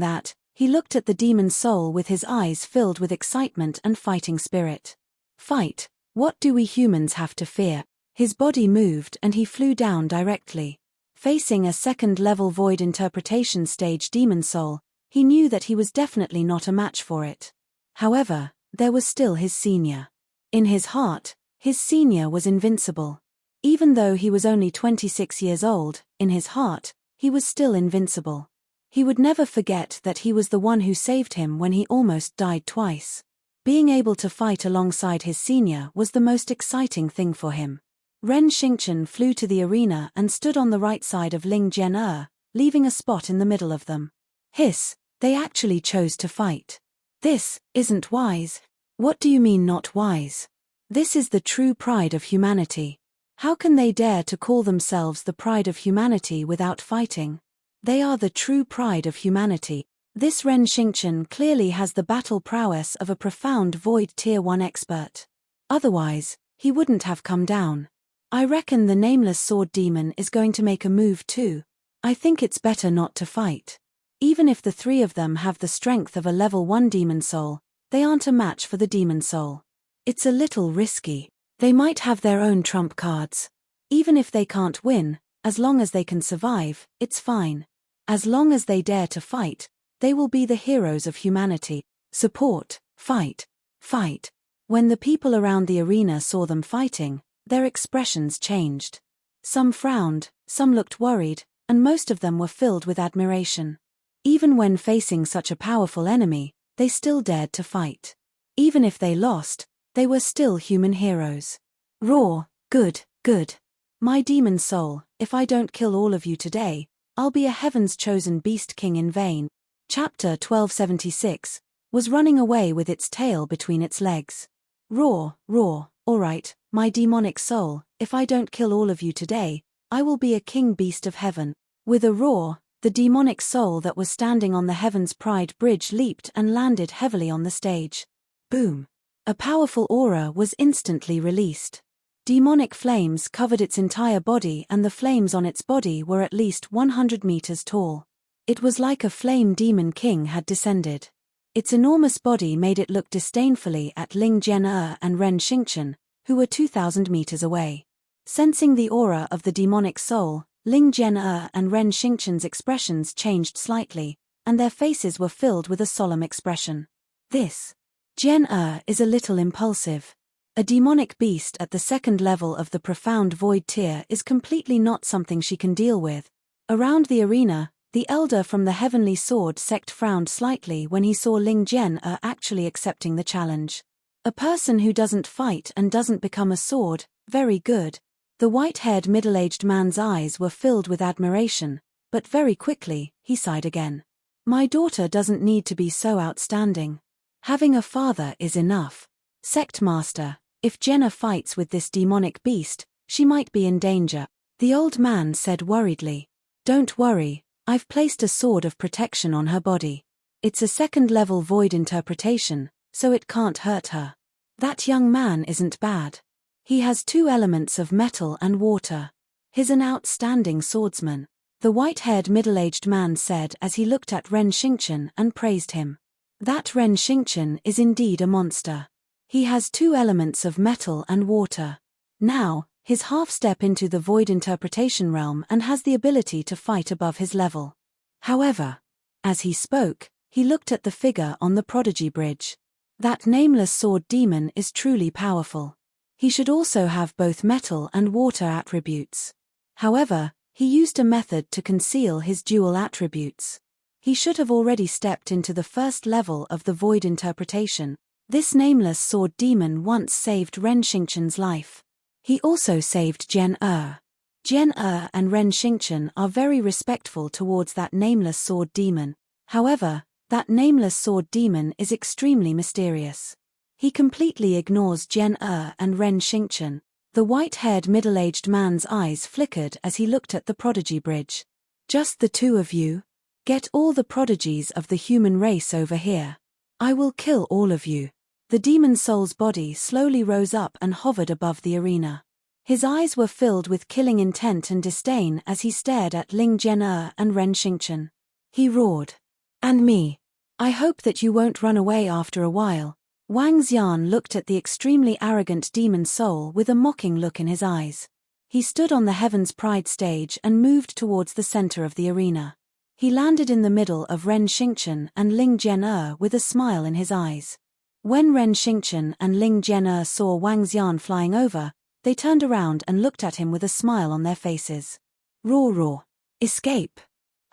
S1: that, he looked at the demon soul with his eyes filled with excitement and fighting spirit. Fight, what do we humans have to fear? His body moved and he flew down directly. Facing a second-level void interpretation stage demon soul, he knew that he was definitely not a match for it. However, there was still his senior. In his heart, his senior was invincible. Even though he was only 26 years old, in his heart, he was still invincible. He would never forget that he was the one who saved him when he almost died twice. Being able to fight alongside his senior was the most exciting thing for him. Ren Xingchen flew to the arena and stood on the right side of Ling Jian, leaving a spot in the middle of them. Hiss, they actually chose to fight. This isn't wise. What do you mean not wise? This is the true pride of humanity. How can they dare to call themselves the pride of humanity without fighting? They are the true pride of humanity. This Ren Xingchen clearly has the battle prowess of a profound void tier 1 expert. Otherwise, he wouldn't have come down. I reckon the nameless sword demon is going to make a move too. I think it's better not to fight. Even if the 3 of them have the strength of a level 1 demon soul, they aren't a match for the demon soul. It's a little risky. They might have their own trump cards. Even if they can't win, as long as they can survive, it's fine. As long as they dare to fight, they will be the heroes of humanity. Support, fight, fight. When the people around the arena saw them fighting, their expressions changed. Some frowned, some looked worried, and most of them were filled with admiration. Even when facing such a powerful enemy, they still dared to fight. Even if they lost, they were still human heroes. Roar, good, good. My demon soul, if I don't kill all of you today, I'll be a heaven's chosen beast king in vain. Chapter 1276, was running away with its tail between its legs. Roar, roar, alright, my demonic soul, if I don't kill all of you today, I will be a king beast of heaven. With a roar, the demonic soul that was standing on the Heaven's Pride bridge leaped and landed heavily on the stage. Boom. A powerful aura was instantly released. Demonic flames covered its entire body and the flames on its body were at least 100 meters tall. It was like a flame demon king had descended. Its enormous body made it look disdainfully at Ling Jian and Ren Xingchen, who were 2,000 meters away. Sensing the aura of the demonic soul, Ling Jian and Ren Xingchen's expressions changed slightly, and their faces were filled with a solemn expression. This Jian is a little impulsive. A demonic beast at the second level of the profound void tier is completely not something she can deal with. Around the arena, the elder from the Heavenly Sword sect frowned slightly when he saw Ling Jian actually accepting the challenge. A person who doesn't fight and doesn't become a sword, very good. The white-haired middle-aged man's eyes were filled with admiration, but very quickly, he sighed again. My daughter doesn't need to be so outstanding. Having a father is enough. Sect Master, if Jenna fights with this demonic beast, she might be in danger. The old man said worriedly. Don't worry, I've placed a sword of protection on her body. It's a second-level void interpretation, so it can't hurt her. That young man isn't bad. He has 2 elements of metal and water. He's an outstanding swordsman. The white-haired middle-aged man said as he looked at Ren Xingchen and praised him. That Ren Xingchen is indeed a monster. He has 2 elements of metal and water. Now, his half-step into the void interpretation realm and has the ability to fight above his level. However, as he spoke, he looked at the figure on the Prodigy Bridge. That nameless sword demon is truly powerful. He should also have both metal and water attributes. However, he used a method to conceal his dual attributes. He should have already stepped into the first level of the void interpretation. This nameless sword demon once saved Ren Xingchen's life. He also saved Jian Er. Jian Er and Ren Xingchen are very respectful towards that nameless sword demon. However, that nameless sword demon is extremely mysterious. He completely ignores Jian Er and Ren Xingchen. The white-haired middle-aged man's eyes flickered as he looked at the Prodigy Bridge. Just the two of you? Get all the prodigies of the human race over here. I will kill all of you. The demon soul's body slowly rose up and hovered above the arena. His eyes were filled with killing intent and disdain as he stared at Ling Jian and Ren Xingchen. He roared. And me. I hope that you won't run away after a while. Wang Xian looked at the extremely arrogant demon soul with a mocking look in his eyes. He stood on the Heaven's Pride stage and moved towards the center of the arena. He landed in the middle of Ren Xingchen and Ling Jian with a smile in his eyes. When Ren Xingchen and Ling Jian saw Wang Xian flying over, they turned around and looked at him with a smile on their faces. Roar roar. Escape.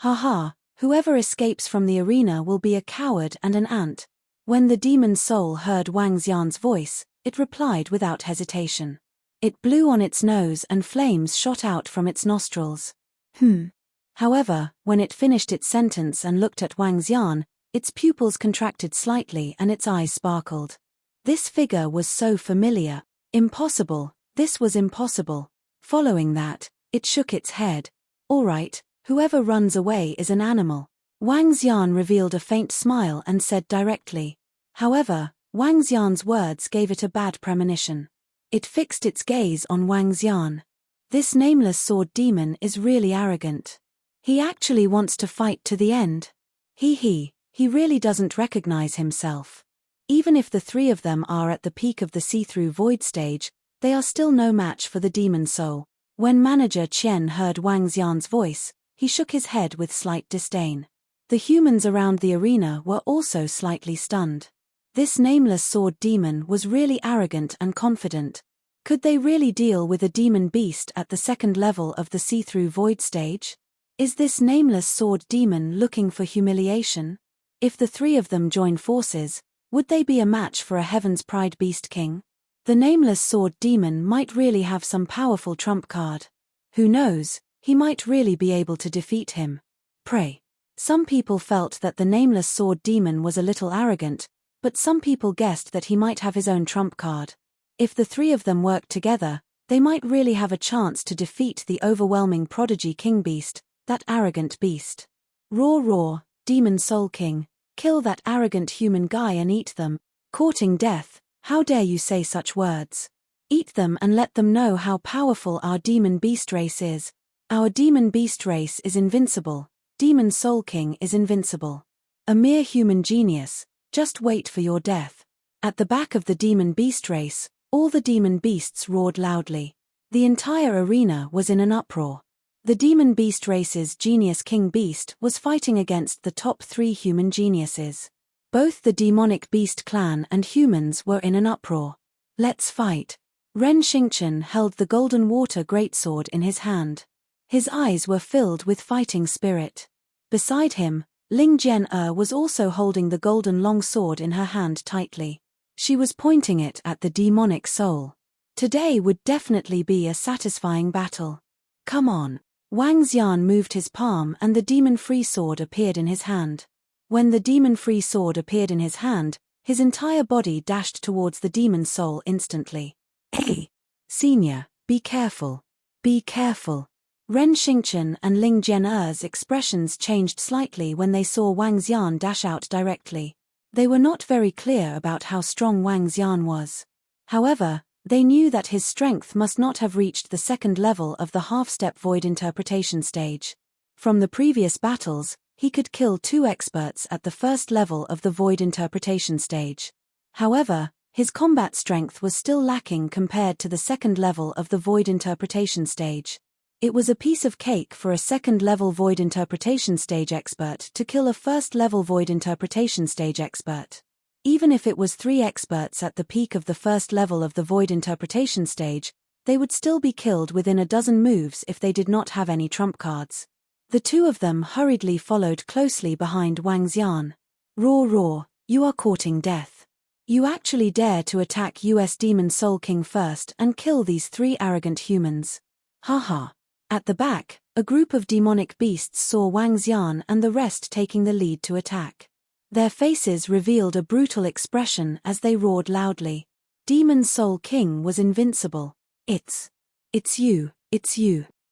S1: Ha ha. Whoever escapes from the arena will be a coward and an ant. When the demon soul heard Wang Xian's voice, it replied without hesitation. It blew on its nose and flames shot out from its nostrils. However, when it finished its sentence and looked at Wang Xian, its pupils contracted slightly and its eyes sparkled. This figure was so familiar. Impossible, this was impossible. Following that, it shook its head. All right. Whoever runs away is an animal. Wang Xian revealed a faint smile and said directly. However, Wang Xian's words gave it a bad premonition. It fixed its gaze on Wang Xian. This nameless sword demon is really arrogant. He actually wants to fight to the end. He really doesn't recognize himself. Even if the three of them are at the peak of the see-through void stage, they are still no match for the demon soul. When Manager Qian heard Wang Xian's voice, he shook his head with slight disdain. The humans around the arena were also slightly stunned. This nameless sword demon was really arrogant and confident. Could they really deal with a demon beast at the second level of the see-through void stage? Is this nameless sword demon looking for humiliation? If the three of them join forces, would they be a match for a Heaven's Pride Beast King? The nameless sword demon might really have some powerful trump card. Who knows? He might really be able to defeat him. Pray. Some people felt that the nameless sword demon was a little arrogant, but some people guessed that he might have his own trump card. If the three of them worked together, they might really have a chance to defeat the overwhelming Prodigy King Beast, that arrogant beast. Roar roar, Demon Soul King, kill that arrogant human guy and eat them. Courting death, how dare you say such words? Eat them and let them know how powerful our demon beast race is. Our demon beast race is invincible. Demon Soul King is invincible. A mere human genius, just wait for your death. At the back of the demon beast race, all the demon beasts roared loudly. The entire arena was in an uproar. The demon beast race's genius King Beast was fighting against the top 3 human geniuses. Both the demonic beast clan and humans were in an uproar. Let's fight. Ren Xingchen held the golden water greatsword in his hand. His eyes were filled with fighting spirit. Beside him, Ling Jian was also holding the golden long sword in her hand tightly. She was pointing it at the demonic soul. Today would definitely be a satisfying battle. Come on. Wang Xian moved his palm and the demon-free sword appeared in his hand. When the demon-free sword appeared in his hand, his entire body dashed towards the demon soul instantly. Hey! Senior, be careful. Be careful. Ren Xingchen and Ling Jian's expressions changed slightly when they saw Wang Xian dash out directly. They were not very clear about how strong Wang Xian was. However, they knew that his strength must not have reached the second level of the half-step void interpretation stage. From the previous battles, he could kill 2 experts at the first level of the void interpretation stage. However, His combat strength was still lacking compared to the second level of the Void Interpretation stage. It was a piece of cake for a second-level Void Interpretation stage expert to kill a first-level Void Interpretation stage expert. Even if it was 3 experts at the peak of the first level of the Void Interpretation stage, they would still be killed within a dozen moves if they did not have any trump cards. The two of them hurriedly followed closely behind Wang Xian. Roar roar, you are courting death. You actually dare to attack US Demon Soul King first and kill these 3 arrogant humans. Haha. At the back, a group of demonic beasts saw Wang Xian and the rest taking the lead to attack. Their faces revealed a brutal expression as they roared loudly. Demon Soul King was invincible. It's you.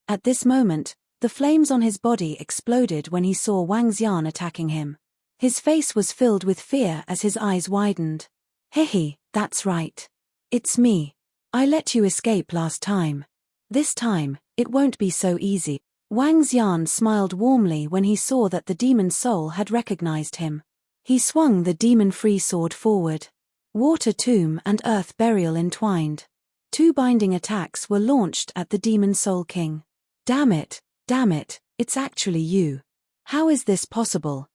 S1: At this moment, the flames on his body exploded when he saw Wang Xian attacking him. His face was filled with fear as his eyes widened. Hehe, that's right. It's me. I let you escape last time. This time, it won't be so easy. Wang Xian smiled warmly when he saw that the demon soul had recognized him. He swung the demon-free sword forward. Water Tomb and Earth Burial entwined. 2 binding attacks were launched at the Demon Soul King. Damn it, it's actually you. How is this possible?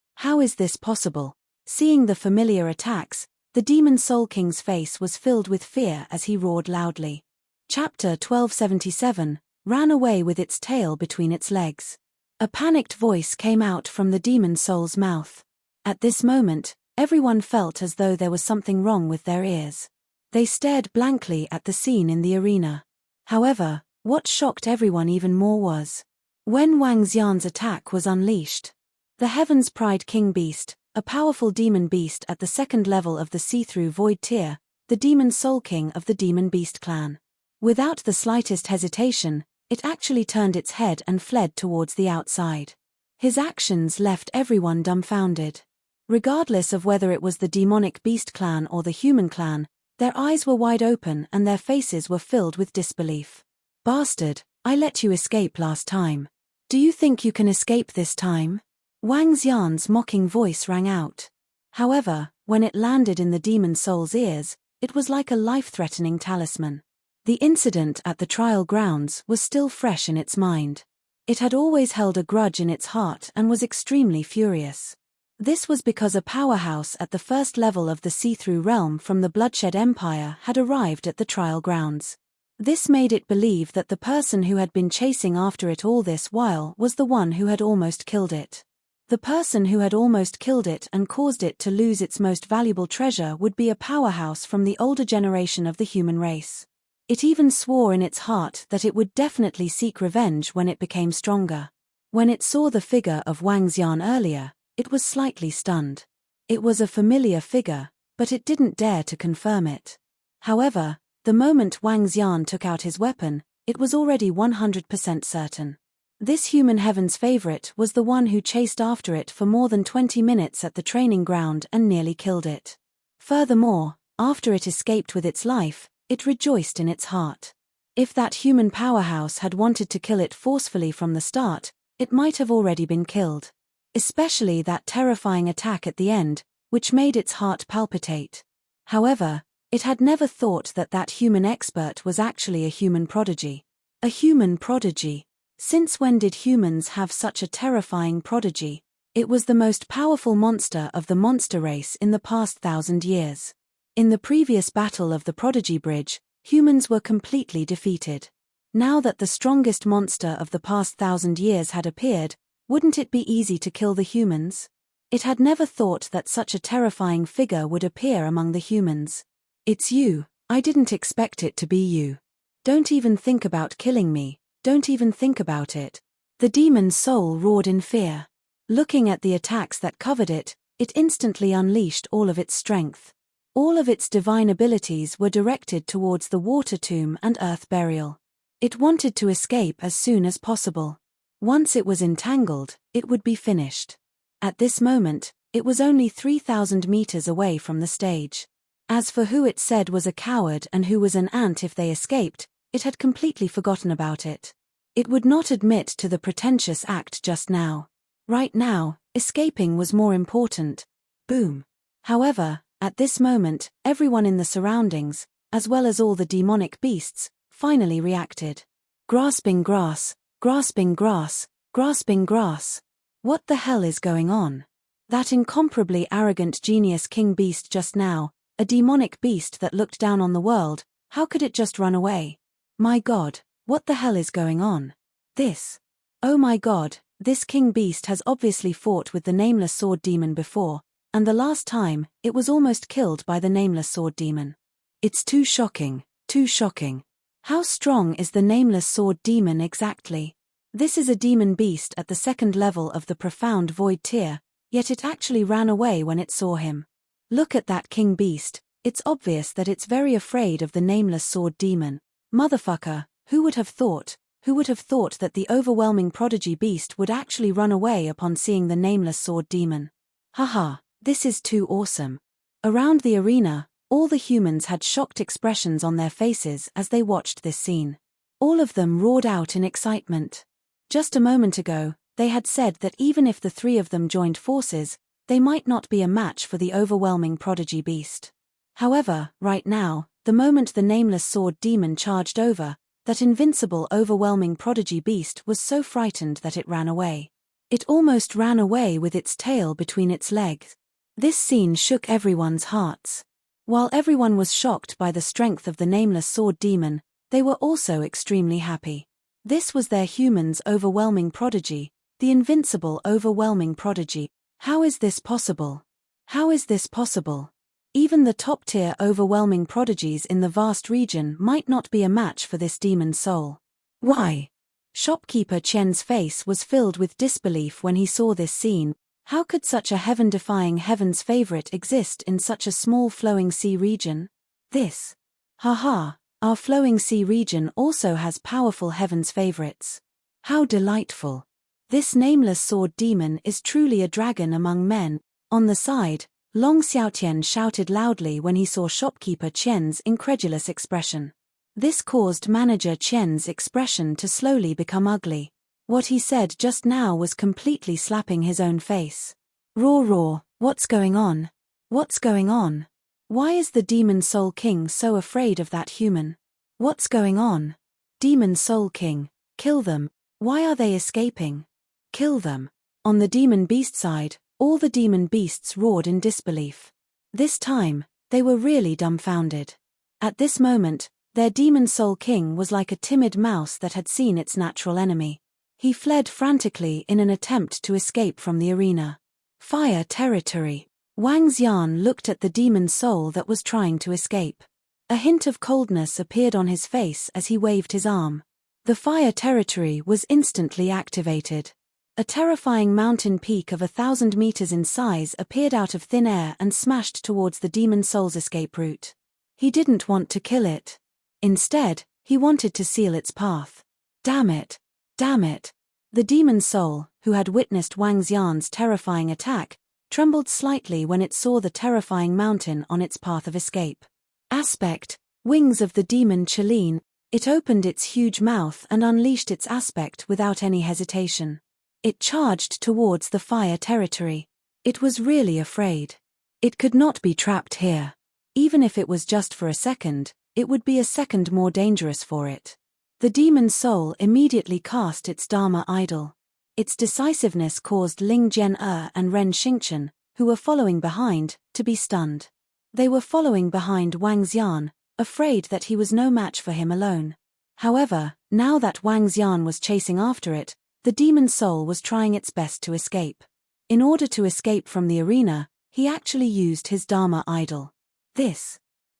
S1: Seeing the familiar attacks, the Demon Soul King's face was filled with fear as he roared loudly. Chapter 1277, ran away with its tail between its legs. A panicked voice came out from the demon soul's mouth. At this moment, everyone felt as though there was something wrong with their ears. They stared blankly at the scene in the arena. However, what shocked everyone even more was when Wang Xian's attack was unleashed. The Heaven's Pride King Beast, a powerful demon beast at the second level of the see-through void tier, the Demon Soul King of the Demon Beast clan. Without the slightest hesitation, it actually turned its head and fled towards the outside. His actions left everyone dumbfounded. Regardless of whether it was the Demonic Beast clan or the Human clan, their eyes were wide open and their faces were filled with disbelief. Bastard, I let you escape last time. Do you think you can escape this time? Wang Xian's mocking voice rang out. However, when it landed in the demon soul's ears, it was like a life-threatening talisman. The incident at the trial grounds was still fresh in its mind. It had always held a grudge in its heart and was extremely furious. This was because a powerhouse at the first level of the see-through realm from the Bloodshed Empire had arrived at the trial grounds. This made it believe that the person who had been chasing after it all this while was the one who had almost killed it. The person who had almost killed it and caused it to lose its most valuable treasure would be a powerhouse from the older generation of the human race. It even swore in its heart that it would definitely seek revenge when it became stronger. When it saw the figure of Wang Xian earlier, it was slightly stunned. It was a familiar figure, but it didn't dare to confirm it. However, the moment Wang Xian took out his weapon, it was already 100% certain. This human heaven's favorite was the one who chased after it for more than 20 minutes at the training ground and nearly killed it. Furthermore, after it escaped with its life, it rejoiced in its heart. If that human powerhouse had wanted to kill it forcefully from the start, it might have already been killed. Especially that terrifying attack at the end, which made its heart palpitate. However, it had never thought that that human expert was actually a human prodigy. A human prodigy. Since when did humans have such a terrifying prodigy? It was the most powerful monster of the monster race in the past 1,000 years. In the previous battle of the Prodigy Bridge, humans were completely defeated. Now that the strongest monster of the past 1,000 years had appeared, wouldn't it be easy to kill the humans? It had never thought that such a terrifying figure would appear among the humans. It's you, I didn't expect it to be you. Don't even think about killing me, don't even think about it. The demon soul roared in fear. Looking at the attacks that covered it, it instantly unleashed all of its strength. All of its divine abilities were directed towards the Water Tomb and Earth Burial. It wanted to escape as soon as possible. Once it was entangled, it would be finished. At this moment, it was only 3,000 meters away from the stage. As for who it said was a coward and who was an ant if they escaped, it had completely forgotten about it. It would not admit to the pretentious act just now. Right now, escaping was more important. Boom. However, At this moment, everyone in the surroundings, as well as all the demonic beasts, finally reacted. Grasping grass, grasping grass, grasping grass. What the hell is going on? That incomparably arrogant genius king beast just now, a demonic beast that looked down on the world, how could it just run away? My God, what the hell is going on? This. Oh my God, this king beast has obviously fought with the nameless sword demon before, and the last time, it was almost killed by the nameless sword demon. It's too shocking, too shocking. How strong is the nameless sword demon exactly? This is a demon beast at the second level of the profound void tier, yet it actually ran away when it saw him. Look at that king beast, it's obvious that it's very afraid of the nameless sword demon. Motherfucker, who would have thought that the overwhelming prodigy beast would actually run away upon seeing the nameless sword demon? Haha, this is too awesome. Around the arena, all the humans had shocked expressions on their faces as they watched this scene. All of them roared out in excitement. Just a moment ago, they had said that even if the three of them joined forces, they might not be a match for the overwhelming prodigy beast. However, right now, the moment the nameless sword demon charged over, that invincible overwhelming prodigy beast was so frightened that it ran away. It almost ran away with its tail between its legs. This scene shook everyone's hearts. While everyone was shocked by the strength of the nameless sword demon, they were also extremely happy. This was their human's overwhelming prodigy, the invincible overwhelming prodigy. How is this possible? How is this possible? Even the top-tier overwhelming prodigies in the vast region might not be a match for this demon soul. Why? Shopkeeper Qian's face was filled with disbelief when he saw this scene. How could such a heaven-defying heaven's favorite exist in such a small flowing sea region? This. Haha, our flowing sea region also has powerful heaven's favorites. How delightful. This nameless sword demon is truly a dragon among men. On the side, Long Xiaotian shouted loudly when he saw shopkeeper Qian's incredulous expression. This caused manager Qian's expression to slowly become ugly. What he said just now was completely slapping his own face. Roar roar, what's going on? What's going on? Why is the Demon Soul King so afraid of that human? What's going on? Demon Soul King, kill them. Why are they escaping? Kill them. On the demon beast side, all the demon beasts roared in disbelief. This time, they were really dumbfounded. At this moment, their Demon Soul King was like a timid mouse that had seen its natural enemy. He fled frantically in an attempt to escape from the arena. Fire territory. Wang Xian looked at the demon soul that was trying to escape. A hint of coldness appeared on his face as he waved his arm. The fire territory was instantly activated. A terrifying mountain peak of 1,000 meters in size appeared out of thin air and smashed towards the demon soul's escape route. He didn't want to kill it. Instead, he wanted to seal its path. Damn it. Damn it. The demon soul, who had witnessed Wang Xian's terrifying attack, trembled slightly when it saw the terrifying mountain on its path of escape. Aspect, wings of the demon Qilin. It opened its huge mouth and unleashed its aspect without any hesitation. It charged towards the fire territory. It was really afraid. It could not be trapped here. Even if it was just for a second, it would be a second more dangerous for it. The demon soul immediately cast its Dharma idol. Its decisiveness caused Ling Jian and Ren Xingchen, who were following behind, to be stunned. They were following behind Wang Xian, afraid that he was no match for him alone. However, now that Wang Xian was chasing after it, the demon soul was trying its best to escape. In order to escape from the arena, he actually used his Dharma idol.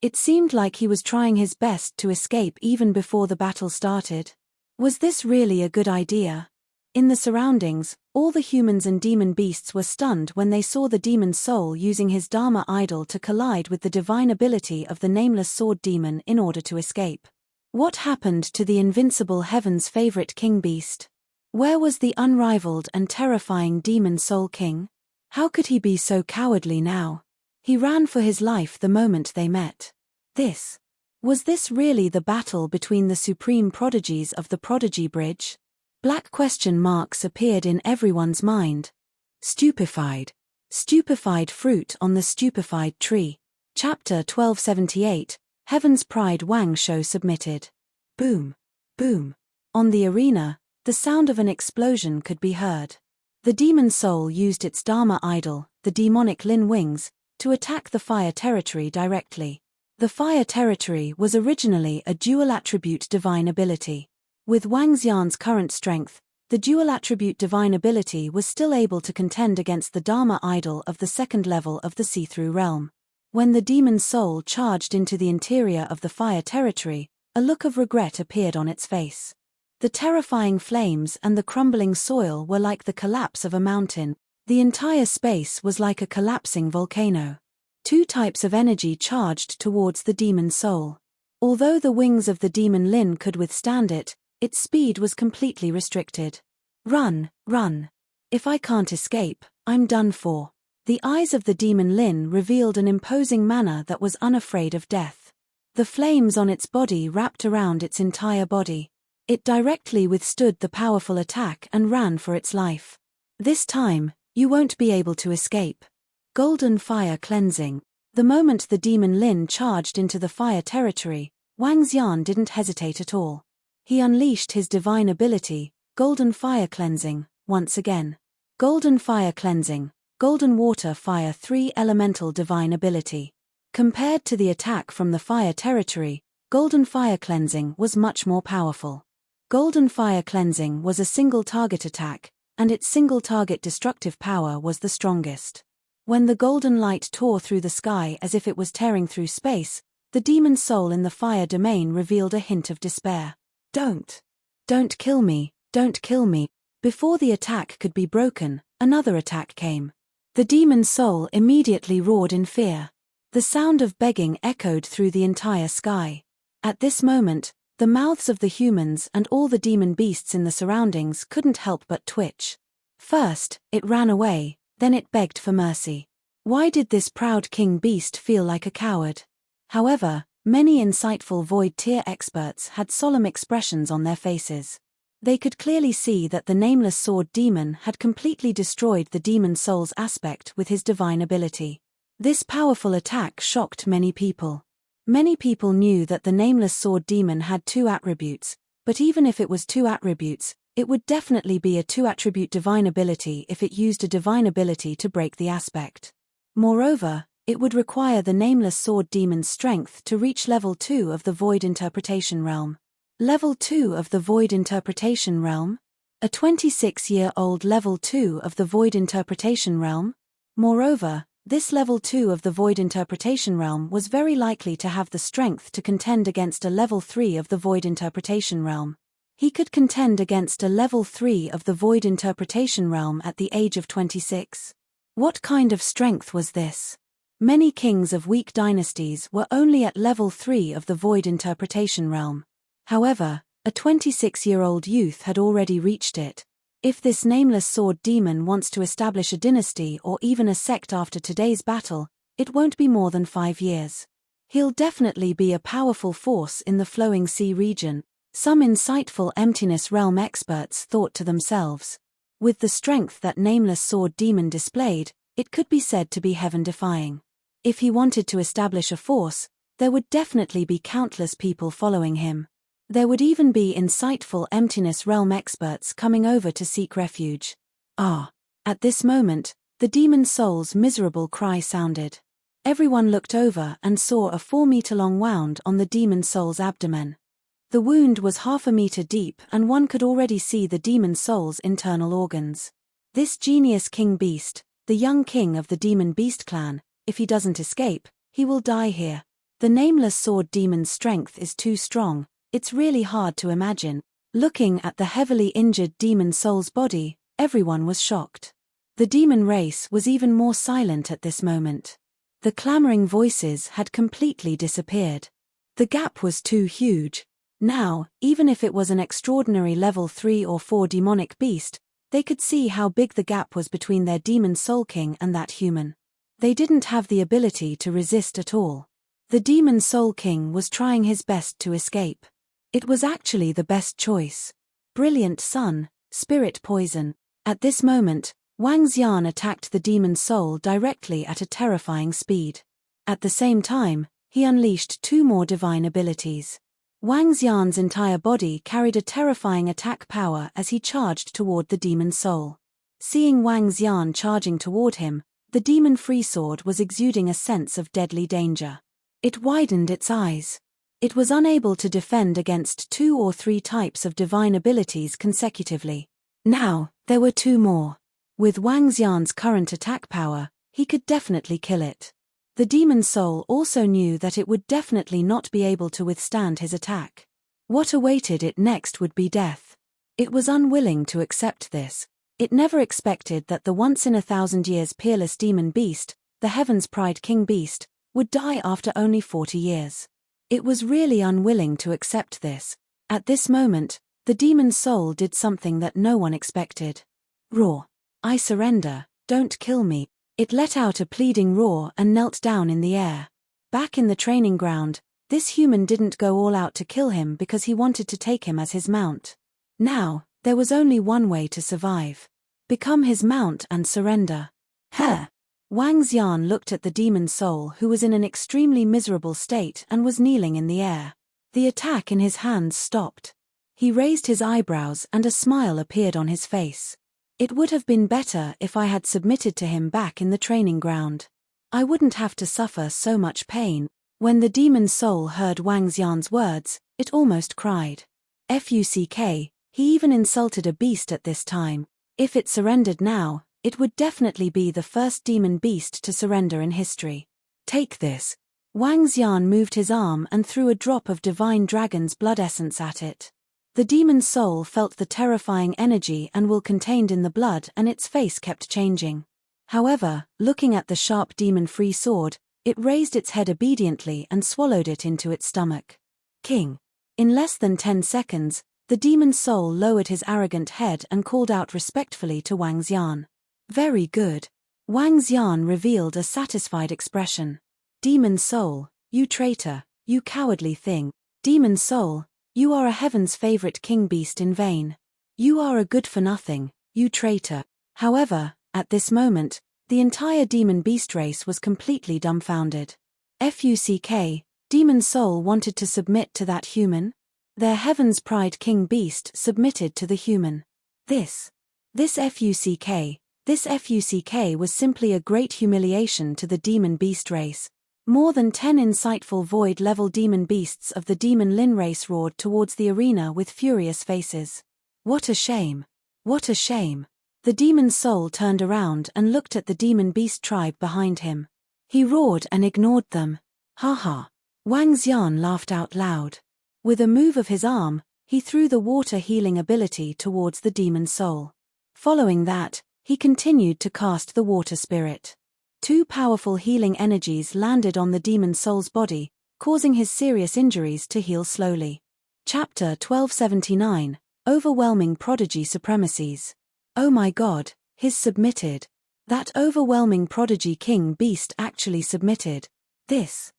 S1: It seemed like he was trying his best to escape even before the battle started. Was this really a good idea? In the surroundings, all the humans and demon beasts were stunned when they saw the demon soul using his Dharma idol to collide with the divine ability of the nameless sword demon in order to escape. What happened to the invincible heaven's favorite king beast? Where was the unrivaled and terrifying demon soul king? How could he be so cowardly now? He ran for his life the moment they met. Was this really the battle between the supreme prodigies of the Prodigy Bridge? Black question marks appeared in everyone's mind. Stupefied. Stupefied fruit on the stupefied tree. Chapter 1278, Heaven's Pride Wang Shou submitted. Boom. Boom. On the arena, the sound of an explosion could be heard. The demon soul used its Dharma idol, the demonic Lin wings, to attack the fire territory directly. The fire territory was originally a dual-attribute divine ability. With Wang Xian's current strength, the dual-attribute divine ability was still able to contend against the Dharma idol of the second level of the see-through realm. When the demon soul charged into the interior of the fire territory, a look of regret appeared on its face. The terrifying flames and the crumbling soil were like the collapse of a mountain. The entire space was like a collapsing volcano. Two types of energy charged towards the demon soul. Although the wings of the demon Lin could withstand it, its speed was completely restricted. Run, run. If I can't escape, I'm done for. The eyes of the demon Lin revealed an imposing manner that was unafraid of death. The flames on its body wrapped around its entire body. It directly withstood the powerful attack and ran for its life. This time, you won't be able to escape. Golden fire cleansing. The moment the demon Lin charged into the fire territory, Wang Xian didn't hesitate at all. He unleashed his divine ability, golden fire cleansing, once again. Golden fire cleansing, golden water fire 3 elemental divine ability. Compared to the attack from the fire territory, golden fire cleansing was much more powerful. Golden fire cleansing was a single target attack, and its single target destructive power was the strongest. When the golden light tore through the sky as if it was tearing through space, the demon soul in the fire domain revealed a hint of despair. Don't kill me, don't kill me. Before the attack could be broken, another attack came. The demon soul immediately roared in fear. The sound of begging echoed through the entire sky. At this moment, the mouths of the humans and all the demon beasts in the surroundings couldn't help but twitch. First, it ran away, then it begged for mercy. Why did this proud king beast feel like a coward? However, many insightful void tier experts had solemn expressions on their faces. They could clearly see that the nameless sword demon had completely destroyed the demon soul's aspect with his divine ability. This powerful attack shocked many people. Many people knew that the nameless sword demon had 2 attributes, but even if it was 2 attributes, it would definitely be a 2-attribute divine ability if it used a divine ability to break the aspect. Moreover, it would require the nameless sword demon's strength to reach level 2 of the void interpretation realm. Level 2 of the void interpretation realm? A 26-year-old level 2 of the void interpretation realm? Moreover, this level 2 of the void interpretation realm was very likely to have the strength to contend against a level 3 of the void interpretation realm. He could contend against a level 3 of the void interpretation realm at the age of 26. What kind of strength was this? Many kings of weak dynasties were only at level 3 of the void interpretation realm. However, a 26-year-old youth had already reached it. If this nameless sword demon wants to establish a dynasty or even a sect after today's battle, it won't be more than 5 years. He'll definitely be a powerful force in the Flowing Sea region. Some insightful emptiness realm experts thought to themselves. With the strength that nameless sword demon displayed, it could be said to be heaven-defying. If he wanted to establish a force, there would definitely be countless people following him. There would even be insightful emptiness realm experts coming over to seek refuge. Ah! At this moment, the demon soul's miserable cry sounded. Everyone looked over and saw a 4-meter-long wound on the demon soul's abdomen. The wound was half a meter deep and one could already see the demon soul's internal organs. This genius king beast, the young king of the demon beast clan, if he doesn't escape, he will die here. The nameless sword demon's strength is too strong, it's really hard to imagine. Looking at the heavily injured demon soul's body, everyone was shocked. The demon race was even more silent at this moment. The clamoring voices had completely disappeared. The gap was too huge. Now, even if it was an extraordinary level 3 or 4 demonic beast, they could see how big the gap was between their demon soul king and that human. They didn't have the ability to resist at all. The demon soul king was trying his best to escape. It was actually the best choice. Brilliant sun, spirit poison. At this moment, Wang Xian attacked the demon soul directly at a terrifying speed. At the same time, he unleashed 2 more divine abilities. Wang Xian's entire body carried a terrifying attack power as he charged toward the demon soul. Seeing Wang Xian charging toward him, the demon free sword was exuding a sense of deadly danger. It widened its eyes. It was unable to defend against 2 or 3 types of divine abilities consecutively. Now, there were 2 more. With Wang Xian's current attack power, he could definitely kill it. The demon soul also knew that it would definitely not be able to withstand his attack. What awaited it next would be death. It was unwilling to accept this. It never expected that the once-in-a-thousand-years peerless demon beast, the Heaven's Pride King Beast, would die after only 40 years. It was really unwilling to accept this. At this moment, the demon soul did something that no one expected. Roar. I surrender, don't kill me. It let out a pleading roar and knelt down in the air. Back in the training ground, this human didn't go all out to kill him because he wanted to take him as his mount. Now, there was only one way to survive. Become his mount and surrender. Huh! Wang Xian looked at the demon soul who was in an extremely miserable state and was kneeling in the air. The attack in his hands stopped. He raised his eyebrows and a smile appeared on his face. It would have been better if I had submitted to him back in the training ground. I wouldn't have to suffer so much pain. When the demon soul heard Wang Xian's words, it almost cried. Fuck, he even insulted a beast at this time. If it surrendered now, it would definitely be the first demon beast to surrender in history. Take this. Wang Xian moved his arm and threw a drop of divine dragon's blood essence at it. The demon soul felt the terrifying energy and will contained in the blood and its face kept changing. However, looking at the sharp demon-free sword, it raised its head obediently and swallowed it into its stomach. King. In less than 10 seconds, the demon soul lowered his arrogant head and called out respectfully to Wang Xian. Very good. Wang Xian revealed a satisfied expression. Demon soul, you traitor, you cowardly thing. Demon soul, you are a heaven's favorite king beast in vain. You are a good-for-nothing, you traitor. However, at this moment, the entire demon beast race was completely dumbfounded. Fuck, demon soul wanted to submit to that human? Their heaven's pride king beast submitted to the human. This fuck was simply a great humiliation to the demon beast race. More than 10 insightful void-level demon beasts of the demon Lin race roared towards the arena with furious faces. What a shame! What a shame! The demon soul turned around and looked at the demon beast tribe behind him. He roared and ignored them. Ha. Wang Xian laughed out loud. With a move of his arm, he threw the water healing ability towards the demon soul. Following that, he continued to cast the water spirit. 2 powerful healing energies landed on the demon soul's body, causing his serious injuries to heal slowly. Chapter 1279, Overwhelming Prodigy Supremacies. Oh my god, he's submitted. That overwhelming prodigy king beast actually submitted. This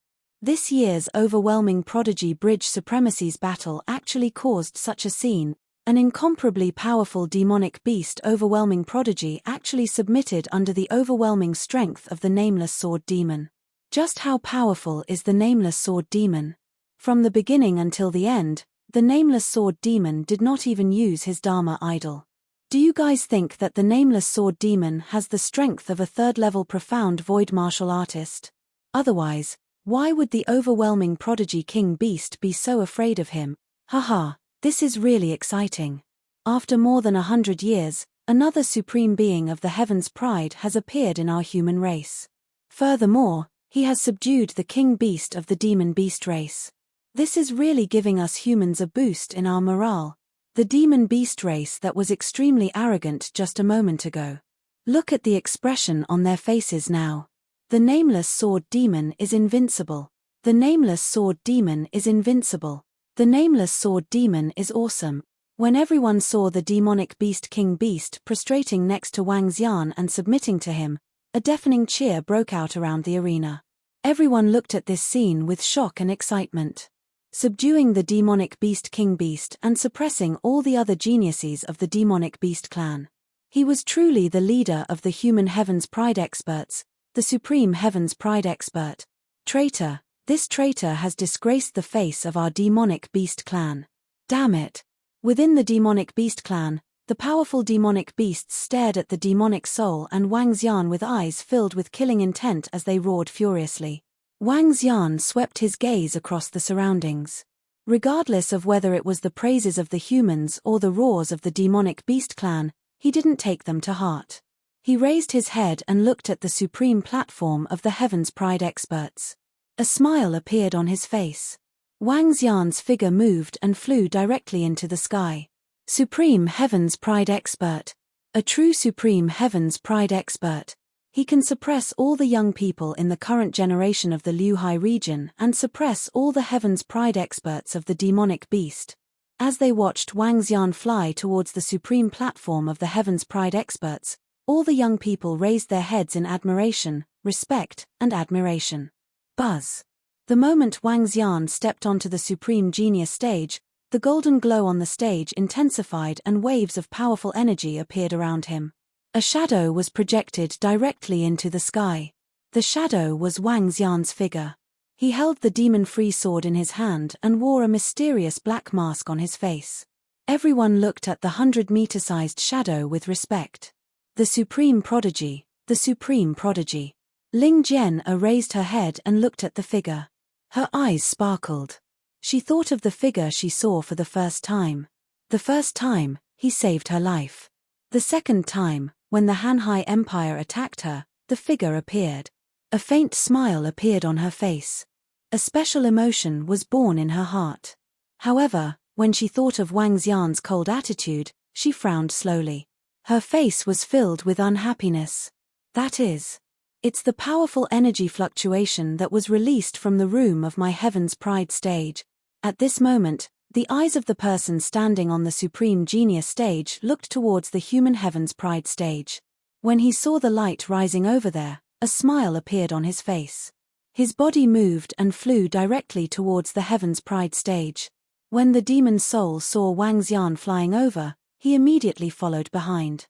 S1: year's overwhelming prodigy bridge supremacies battle actually caused such a scene. An incomparably powerful demonic beast overwhelming prodigy actually submitted under the overwhelming strength of the nameless sword demon. Just how powerful is the nameless sword demon? From the beginning until the end, the nameless sword demon did not even use his Dharma idol. Do you guys think that the nameless sword demon has the strength of a 3rd-level profound void martial artist? Otherwise, why would the overwhelming prodigy king beast be so afraid of him? Haha. This is really exciting. After more than 100 years, another supreme being of the heaven's pride has appeared in our human race. Furthermore, he has subdued the king beast of the demon beast race. This is really giving us humans a boost in our morale. The demon beast race that was extremely arrogant just a moment ago. Look at the expression on their faces now. The nameless sword demon is invincible. The nameless sword demon is invincible. The nameless sword demon is awesome. When everyone saw the demonic beast king beast prostrating next to Wang Xian and submitting to him, a deafening cheer broke out around the arena. Everyone looked at this scene with shock and excitement. Subduing the demonic beast king beast and suppressing all the other geniuses of the demonic beast clan. He was truly the leader of the human heaven's pride experts, the supreme heaven's pride expert. Traitor, this traitor has disgraced the face of our demonic beast clan. Damn it. Within the demonic beast clan, the powerful demonic beasts stared at the demonic soul and Wang Xian with eyes filled with killing intent as they roared furiously. Wang Xian swept his gaze across the surroundings. Regardless of whether it was the praises of the humans or the roars of the demonic beast clan, he didn't take them to heart. He raised his head and looked at the supreme platform of the Heaven's Pride experts. A smile appeared on his face. Wang Xian's figure moved and flew directly into the sky. Supreme Heaven's Pride expert. A true Supreme Heaven's Pride expert. He can suppress all the young people in the current generation of the Liuhai region and suppress all the Heaven's Pride experts of the demonic beast. As they watched Wang Xian fly towards the supreme platform of the Heaven's Pride experts, all the young people raised their heads in admiration, respect, and admiration. Buzz. The moment Wang Xian stepped onto the Supreme Genius stage, the golden glow on the stage intensified and waves of powerful energy appeared around him. A shadow was projected directly into the sky. The shadow was Wang Xian's figure. He held the demon-free sword in his hand and wore a mysterious black mask on his face. Everyone looked at the 100-meter-sized shadow with respect. The Supreme Prodigy, the Supreme Prodigy. Ling Jian raised her head and looked at the figure. Her eyes sparkled. She thought of the figure she saw for the first time. The first time, he saved her life. The second time, when the Hanhai Empire attacked her, the figure appeared. A faint smile appeared on her face. A special emotion was born in her heart. However, when she thought of Wang Xian's cold attitude, she frowned slowly. Her face was filled with unhappiness. That is, it's the powerful energy fluctuation that was released from the room of my Heaven's Pride stage. At this moment, the eyes of the person standing on the Supreme Genius stage looked towards the human Heaven's Pride stage. When he saw the light rising over there, a smile appeared on his face. His body moved and flew directly towards the Heaven's Pride stage. When the demon soul saw Wang Xian flying over, he immediately followed behind.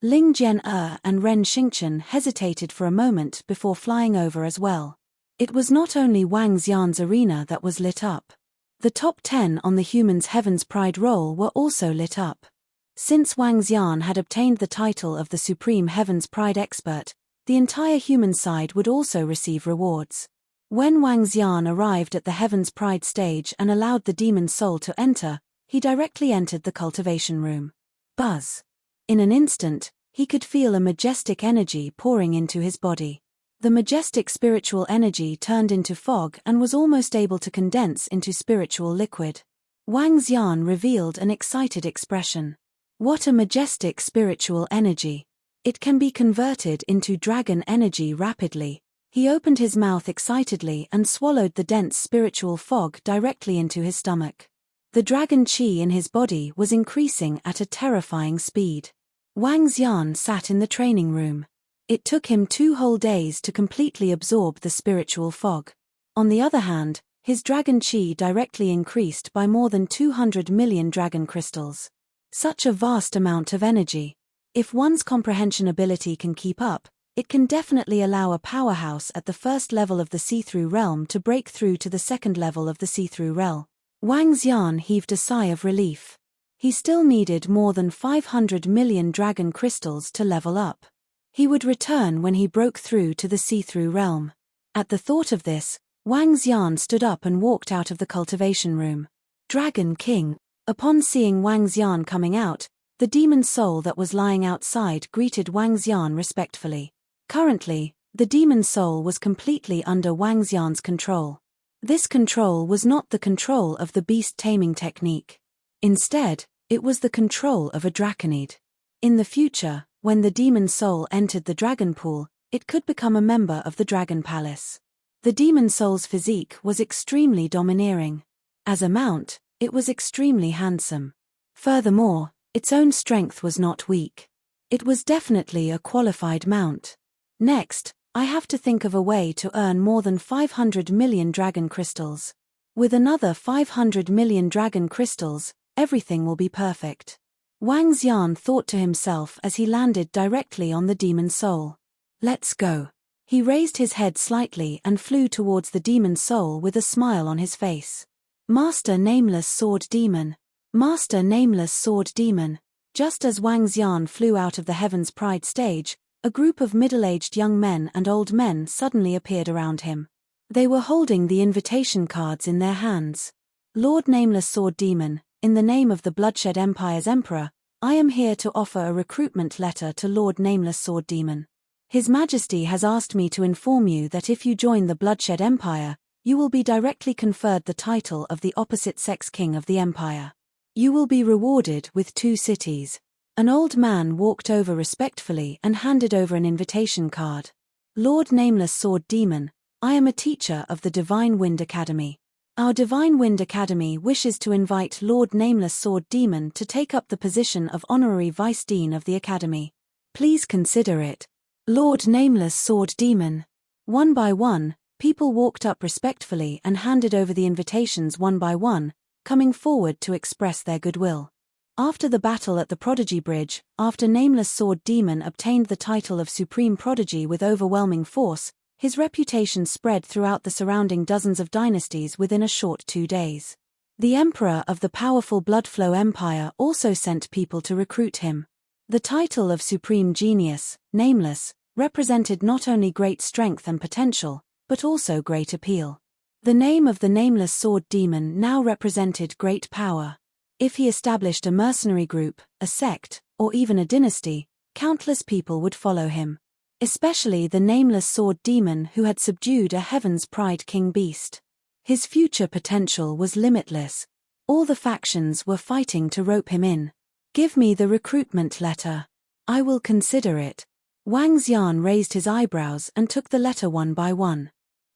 S1: Ling Jian and Ren Xingchen hesitated for a moment before flying over as well. It was not only Wang Xian's arena that was lit up. The top 10 on the Human's Heaven's Pride roll were also lit up. Since Wang Xian had obtained the title of the Supreme Heaven's Pride expert, the entire human side would also receive rewards. When Wang Xian arrived at the Heaven's Pride stage and allowed the demon soul to enter, he directly entered the cultivation room. Buzz. In an instant, he could feel a majestic energy pouring into his body. The majestic spiritual energy turned into fog and was almost able to condense into spiritual liquid. Wang Xian revealed an excited expression. What a majestic spiritual energy! It can be converted into dragon energy rapidly. He opened his mouth excitedly and swallowed the dense spiritual fog directly into his stomach. The dragon qi in his body was increasing at a terrifying speed. Wang Xian sat in the training room. It took him 2 whole days to completely absorb the spiritual fog. On the other hand, his dragon qi directly increased by more than 200 million dragon crystals. Such a vast amount of energy. If one's comprehension ability can keep up, it can definitely allow a powerhouse at the first level of the see-through realm to break through to the second level of the see-through realm. Wang Xian heaved a sigh of relief. He still needed more than 500 million dragon crystals to level up. He would return when he broke through to the see-through realm. At the thought of this, Wang Xian stood up and walked out of the cultivation room. Dragon King. Upon seeing Wang Xian coming out, the demon soul that was lying outside greeted Wang Xian respectfully. Currently, the demon soul was completely under Wang Xian's control. This control was not the control of the beast taming technique. Instead, it was the control of a draconid. In the future, when the demon soul entered the dragon pool, it could become a member of the dragon palace. The demon soul's physique was extremely domineering. As a mount, it was extremely handsome. Furthermore, its own strength was not weak. It was definitely a qualified mount. Next, I have to think of a way to earn more than 500 million dragon crystals. With another 500 million dragon crystals, everything will be perfect. Wang Xian thought to himself as he landed directly on the demon soul. Let's go. He raised his head slightly and flew towards the demon soul with a smile on his face. Master Nameless Sword Demon. Master Nameless Sword Demon. Just as Wang Xian flew out of the Heaven's Pride stage, a group of middle-aged young men and old men suddenly appeared around him. They were holding the invitation cards in their hands. Lord Nameless Sword Demon, in the name of the Bloodshed Empire's Emperor, I am here to offer a recruitment letter to Lord Nameless Sword Demon. His Majesty has asked me to inform you that if you join the Bloodshed Empire, you will be directly conferred the title of the opposite-sex king of the Empire. You will be rewarded with 2 cities. An old man walked over respectfully and handed over an invitation card. Lord Nameless Sword Demon, I am a teacher of the Divine Wind Academy. Our Divine Wind Academy wishes to invite Lord Nameless Sword Demon to take up the position of Honorary Vice Dean of the Academy. Please consider it. Lord Nameless Sword Demon. One by one, people walked up respectfully and handed over the invitations one by one, coming forward to express their goodwill. After the battle at the Prodigy Bridge, after Nameless Sword Demon obtained the title of Supreme Prodigy with overwhelming force, his reputation spread throughout the surrounding dozens of dynasties within a short 2 days. The Emperor of the powerful Bloodflow Empire also sent people to recruit him. The title of Supreme Genius, Nameless, represented not only great strength and potential, but also great appeal. The name of the Nameless Sword Demon now represented great power. If he established a mercenary group, a sect, or even a dynasty, countless people would follow him. Especially the Nameless Sword Demon who had subdued a Heaven's Pride king beast. His future potential was limitless. All the factions were fighting to rope him in. Give me the recruitment letter. I will consider it. Wang Xian raised his eyebrows and took the letter one by one.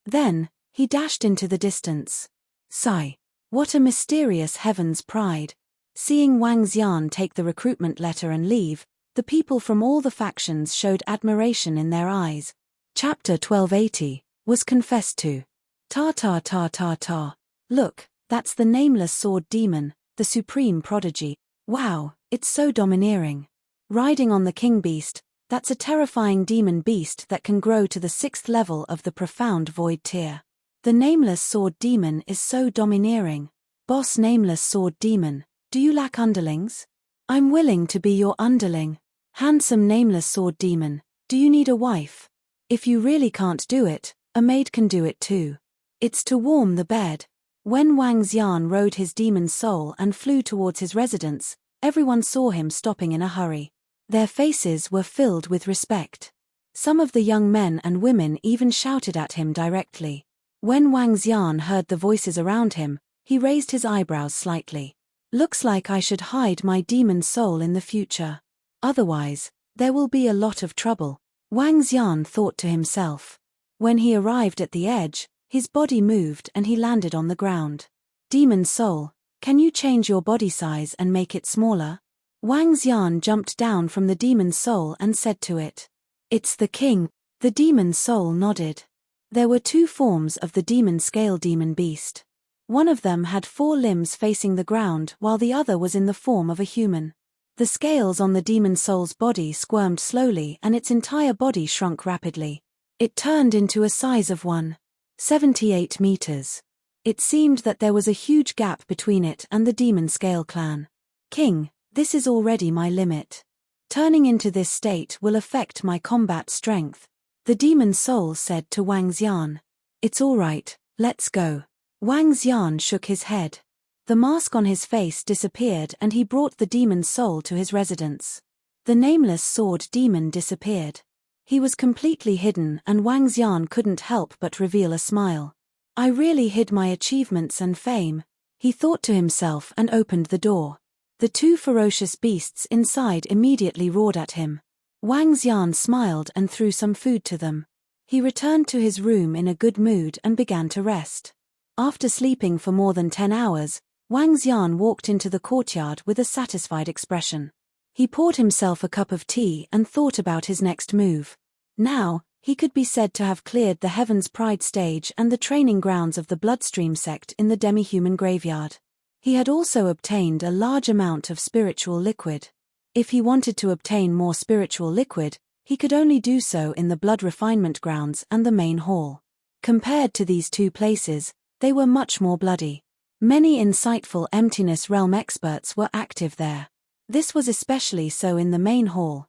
S1: Then, he dashed into the distance. Sigh. What a mysterious Heaven's Pride. Seeing Wang Xian take the recruitment letter and leave, the people from all the factions showed admiration in their eyes. Chapter 1280, was confessed to. Ta ta ta ta ta. Look, that's the Nameless Sword Demon, the Supreme Prodigy. Wow, it's so domineering. Riding on the King Beast, that's a terrifying demon beast that can grow to the 6th level of the Profound Void tier. The Nameless Sword Demon is so domineering. Boss Nameless Sword Demon, do you lack underlings? I'm willing to be your underling. Handsome Nameless Sword Demon, do you need a wife? If you really can't do it, a maid can do it too. It's to warm the bed. When Wang Xian rode his demon soul and flew towards his residence, everyone saw him stopping in a hurry. Their faces were filled with respect. Some of the young men and women even shouted at him directly. When Wang Xian heard the voices around him, he raised his eyebrows slightly. Looks like I should hide my demon soul in the future. Otherwise, there will be a lot of trouble, Wang Xian thought to himself. When he arrived at the edge, his body moved and he landed on the ground. Demon soul, can you change your body size and make it smaller? Wang Xian jumped down from the demon soul and said to it. It's the king. The demon soul nodded. There were 2 forms of the demon scale demon beast. One of them had 4 limbs facing the ground while the other was in the form of a human. The scales on the demon soul's body squirmed slowly and its entire body shrunk rapidly. It turned into a size of 1.78 meters. It seemed that there was a huge gap between it and the demon scale clan. King, this is already my limit. Turning into this state will affect my combat strength. The demon soul said to Wang Xian. It's all right, let's go. Wang Xian shook his head. The mask on his face disappeared and he brought the demon soul to his residence. The Nameless Sword Demon disappeared. He was completely hidden and Wang Xian couldn't help but reveal a smile. I really hid my achievements and fame, he thought to himself and opened the door. The 2 ferocious beasts inside immediately roared at him. Wang Xian smiled and threw some food to them. He returned to his room in a good mood and began to rest. After sleeping for more than 10 hours, Wang Xian walked into the courtyard with a satisfied expression. He poured himself a cup of tea and thought about his next move. Now, he could be said to have cleared the Heaven's Pride stage and the training grounds of the Bloodstream sect in the demi-human graveyard. He had also obtained a large amount of spiritual liquid. If he wanted to obtain more spiritual liquid, He could only do so in the blood refinement grounds and the main hall. Compared to these two places, they were much more bloody. Many insightful emptiness realm experts were active there. This was especially so in the main hall.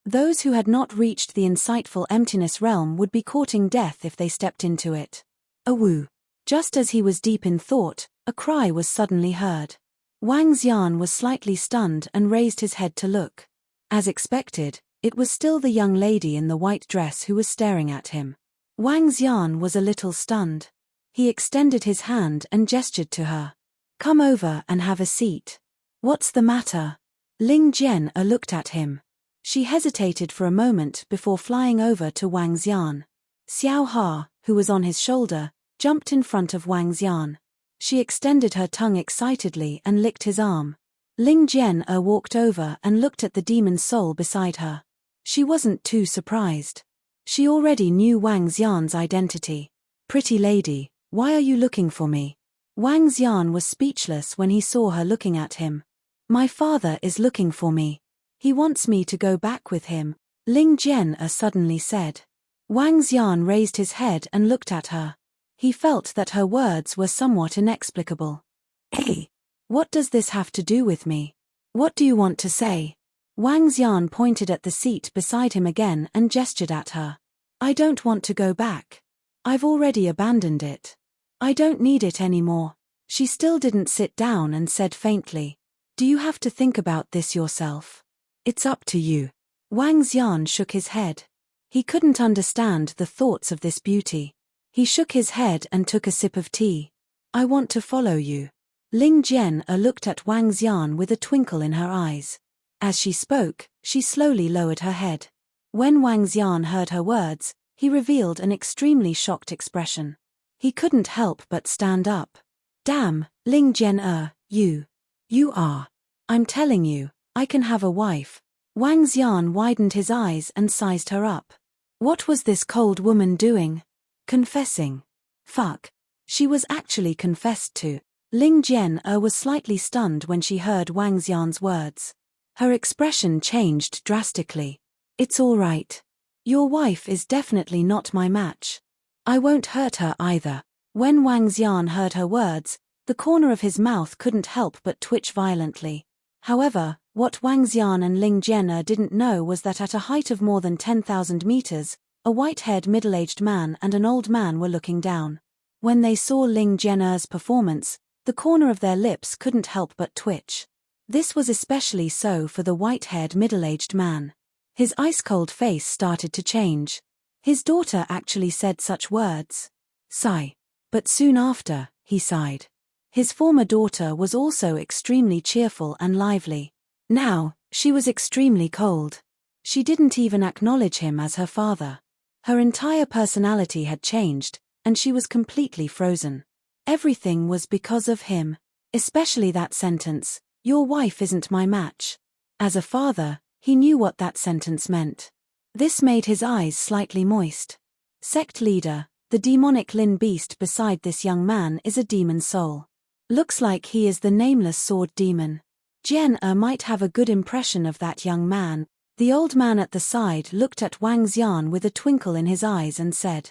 S1: Those who had not reached the insightful emptiness realm would be courting death if they stepped into it. A woo. Just as he was deep in thought, a cry was suddenly heard. Wang Xian was slightly stunned and raised his head to look. As expected, it was still the young lady in the white dress who was staring at him. Wang Xian was a little stunned. He extended his hand and gestured to her. "Come over and have a seat." "What's the matter?" Ling Jian looked at him. She hesitated for a moment before flying over to Wang Xian. Xiao Ha, who was on his shoulder, jumped in front of Wang Xian. She extended her tongue excitedly and licked his arm. Ling Jian walked over and looked at the demon soul beside her. She wasn't too surprised. She already knew Wang Xian's identity. "Pretty lady, why are you looking for me?" Wang Xian was speechless when he saw her looking at him. "My father is looking for me. He wants me to go back with him," Ling Jian suddenly said. Wang Xian raised his head and looked at her. He felt that her words were somewhat inexplicable. "Hey, what does this have to do with me? What do you want to say?" Wang Xian pointed at the seat beside him again and gestured at her. "I don't want to go back. I've already abandoned it. I don't need it anymore." She still didn't sit down and said faintly, "Do you have to think about this yourself? It's up to you." Wang Xian shook his head. He couldn't understand the thoughts of this beauty. He shook his head and took a sip of tea. "I want to follow you." Ling Jian looked at Wang Xian with a twinkle in her eyes. As she spoke, she slowly lowered her head. When Wang Xian heard her words, he revealed an extremely shocked expression. He couldn't help but stand up. "Damn, Ling Jian you are. I'm telling you, I can have a wife." Wang Xian widened his eyes and sized her up. What was this cold woman doing? Confessing. Fuck. She was actually confessed to. Ling Jian was slightly stunned when she heard Wang Xian's words. Her expression changed drastically. "It's all right. Your wife is definitely not my match. I won't hurt her either." When Wang Xian heard her words, the corner of his mouth couldn't help but twitch violently. However, what Wang Xian and Ling Jian didn't know was that at a height of more than 10,000 meters, a white-haired middle-aged man and an old man were looking down. When they saw Ling Jian's performance, the corner of their lips couldn't help but twitch. This was especially so for the white-haired middle-aged man. His ice-cold face started to change. His daughter actually said such words. Sigh. But soon after, he sighed. His former daughter was also extremely cheerful and lively. Now, she was extremely cold. She didn't even acknowledge him as her father. Her entire personality had changed, and she was completely frozen. Everything was because of him. Especially that sentence, "Your wife isn't my match." As a father, he knew what that sentence meant. This made his eyes slightly moist. Sect leader, the demonic Lin beast beside this young man is a demon soul. Looks like he is the nameless sword demon. Jian might have a good impression of that young man. The old man at the side looked at Wang Xian with a twinkle in his eyes and said,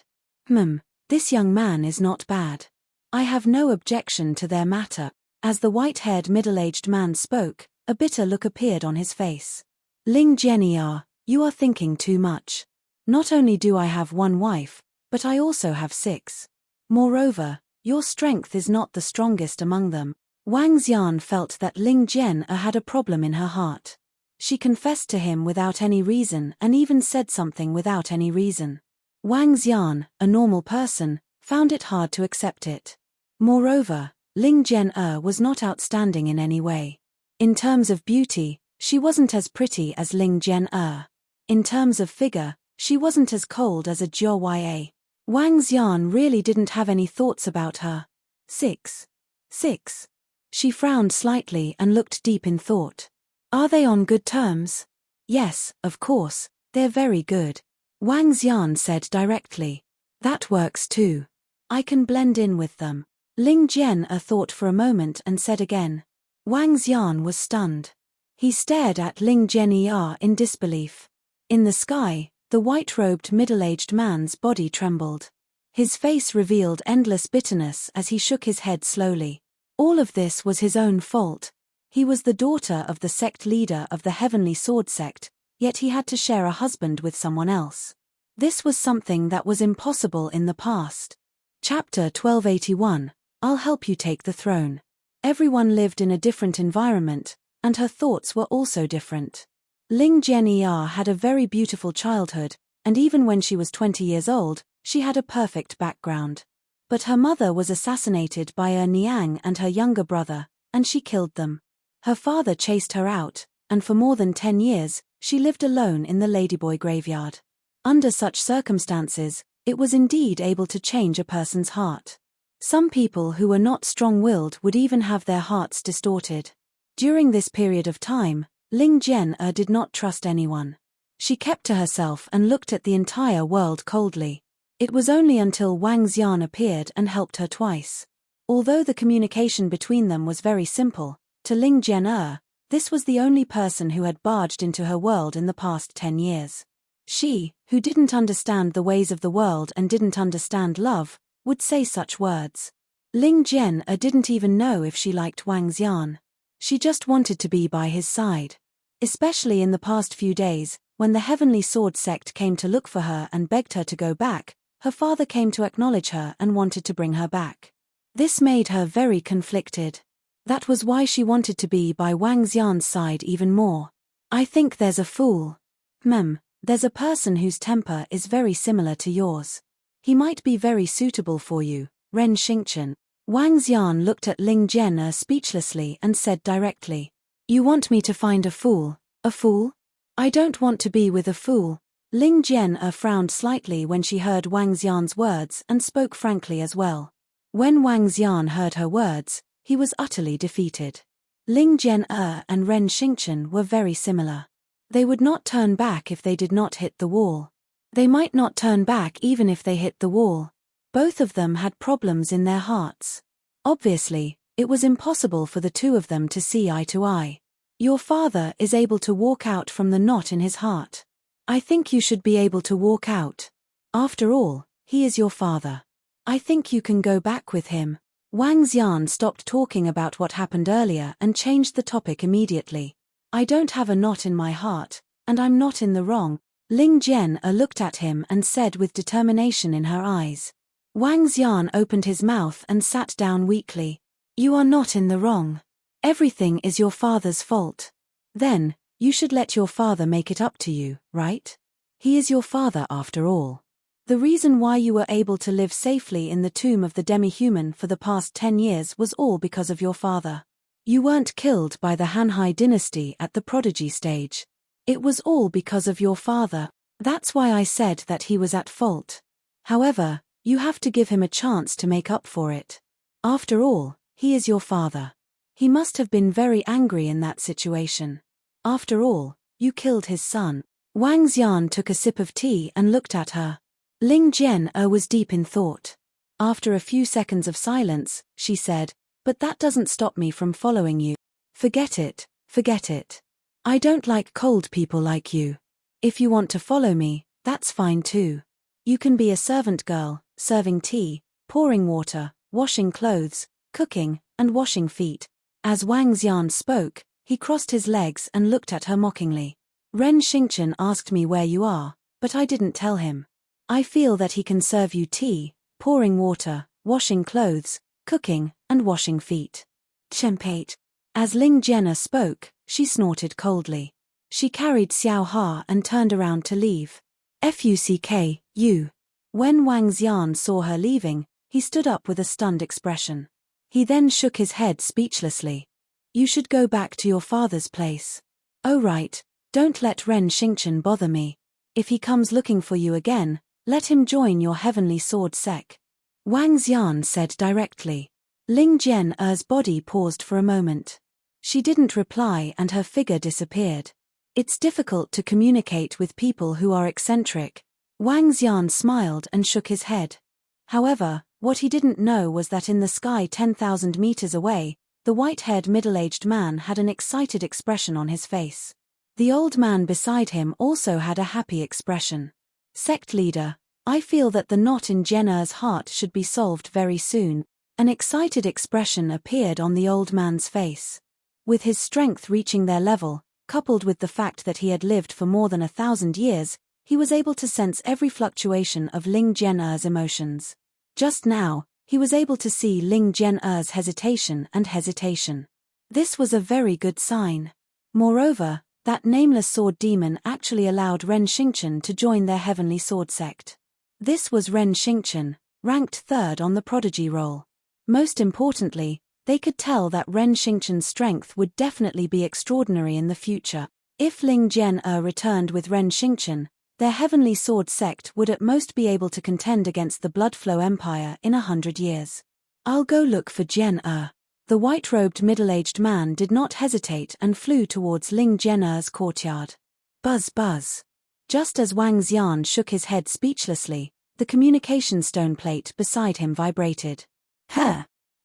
S1: This young man is not bad. I have no objection to their matter." As the white-haired middle-aged man spoke, a bitter look appeared on his face. "Ling Jian, you are thinking too much. Not only do I have one wife, but I also have 6. Moreover, your strength is not the strongest among them." Wang Xian felt that Ling Jian had a problem in her heart. She confessed to him without any reason and even said something without any reason. Wang Xian, a normal person, found it hard to accept it. Moreover, Ling Jian was not outstanding in any way. In terms of beauty, she wasn't as pretty as Ling Jian. In terms of figure, she wasn't as cold as a Jia. Wang Xian really didn't have any thoughts about her. 6. She frowned slightly and looked deep in thought. Are they on good terms? Yes, of course, they're very good. Wang Xian said directly. That works too. I can blend in with them. Ling Jian thought for a moment and said again. Wang Xian was stunned. He stared at Ling Jian in disbelief. In the sky, the white-robed middle-aged man's body trembled. His face revealed endless bitterness as he shook his head slowly. All of this was his own fault. He was the daughter of the sect leader of the Heavenly Sword sect, yet he had to share a husband with someone else. This was something that was impossible in the past. Chapter 1281, I'll help you take the throne. Everyone lived in a different environment, and her thoughts were also different. Ling Jian had a very beautiful childhood, and even when she was 20 years old, she had a perfect background. But her mother was assassinated by Niang and her younger brother, and she killed them. Her father chased her out, and for more than 10 years, she lived alone in the Ladyboy graveyard. Under such circumstances, it was indeed able to change a person's heart. Some people who were not strong-willed would even have their hearts distorted. During this period of time, Ling Jian did not trust anyone. She kept to herself and looked at the entire world coldly. It was only until Wang Xian appeared and helped her twice. Although the communication between them was very simple, to Ling Jian, this was the only person who had barged into her world in the past 10 years. She, who didn't understand the ways of the world and didn't understand love, would say such words. Ling Jian didn't even know if she liked Wang Xian. She just wanted to be by his side. Especially in the past few days, when the Heavenly Sword sect came to look for her and begged her to go back, her father came to acknowledge her and wanted to bring her back. This made her very conflicted. That was why she wanted to be by Wang Xian's side even more. I think there's a fool. There's a person whose temper is very similar to yours. He might be very suitable for you, Ren Xingchen. Wang Xian looked at Ling Jian speechlessly and said directly. You want me to find a fool? A fool? I don't want to be with a fool. Ling Jian frowned slightly when she heard Wang Xian's words and spoke frankly as well. When Wang Xian heard her words, he was utterly defeated. Ling Jian and Ren Xingchen were very similar. They would not turn back if they did not hit the wall. They might not turn back even if they hit the wall. Both of them had problems in their hearts. Obviously, it was impossible for the two of them to see eye to eye. Your father is able to walk out from the knot in his heart. I think you should be able to walk out. After all, he is your father. I think you can go back with him. Wang Xian stopped talking about what happened earlier and changed the topic immediately. I don't have a knot in my heart, and I'm not in the wrong. Ling Jian looked at him and said with determination in her eyes. Wang Xian opened his mouth and sat down weakly. You are not in the wrong. Everything is your father's fault. Then, you should let your father make it up to you, right? He is your father after all. The reason why you were able to live safely in the tomb of the demi-human for the past 10 years was all because of your father. You weren't killed by the Hanhai dynasty at the prodigy stage. It was all because of your father. That's why I said that he was at fault. However, you have to give him a chance to make up for it. After all, he is your father. He must have been very angry in that situation. After all, you killed his son. Wang Xian took a sip of tea and looked at her. Ling Jian was deep in thought. After a few seconds of silence, she said, But that doesn't stop me from following you. Forget it, forget it. I don't like cold people like you. If you want to follow me, that's fine too. You can be a servant girl, serving tea, pouring water, washing clothes, cooking, and washing feet. As Wang Xian spoke, he crossed his legs and looked at her mockingly. Ren Xingchen asked me where you are, but I didn't tell him. I feel that he can serve you tea, pouring water, washing clothes, cooking, and washing feet. Chempate. As Ling Jian spoke, she snorted coldly. She carried Xiao Ha and turned around to leave. Fuck, you. When Wang Xian saw her leaving, he stood up with a stunned expression. He then shook his head speechlessly. You should go back to your father's place. Oh right, don't let Ren Xingchen bother me. If he comes looking for you again, let him join your Heavenly Sword sect. Wang Xian said directly. Ling Jian's body paused for a moment. She didn't reply and her figure disappeared. It's difficult to communicate with people who are eccentric. Wang Xian smiled and shook his head. However, what he didn't know was that in the sky 10,000 meters away, the white-haired middle-aged man had an excited expression on his face. The old man beside him also had a happy expression. Sect leader, I feel that the knot in Jenner's heart should be solved very soon. An excited expression appeared on the old man's face. With his strength reaching their level, coupled with the fact that he had lived for more than 1,000 years, he was able to sense every fluctuation of Ling Jian'er's emotions. Just now, he was able to see Ling Jian'er's hesitation. This was a very good sign. Moreover, that nameless sword demon actually allowed Ren Xingchen to join their heavenly sword sect. This was Ren Xingchen, ranked 3rd on the prodigy roll. Most importantly, they could tell that Ren Xingchen's strength would definitely be extraordinary in the future. If Ling Jian'er returned with Ren Xingchen, their heavenly sword sect would at most be able to contend against the Bloodflow Empire in 100 years. I'll go look for Jian'er. The white-robed middle-aged man did not hesitate and flew towards Ling Jian'er's courtyard. Buzz buzz. Just as Wang Xian shook his head speechlessly, the communication stone plate beside him vibrated.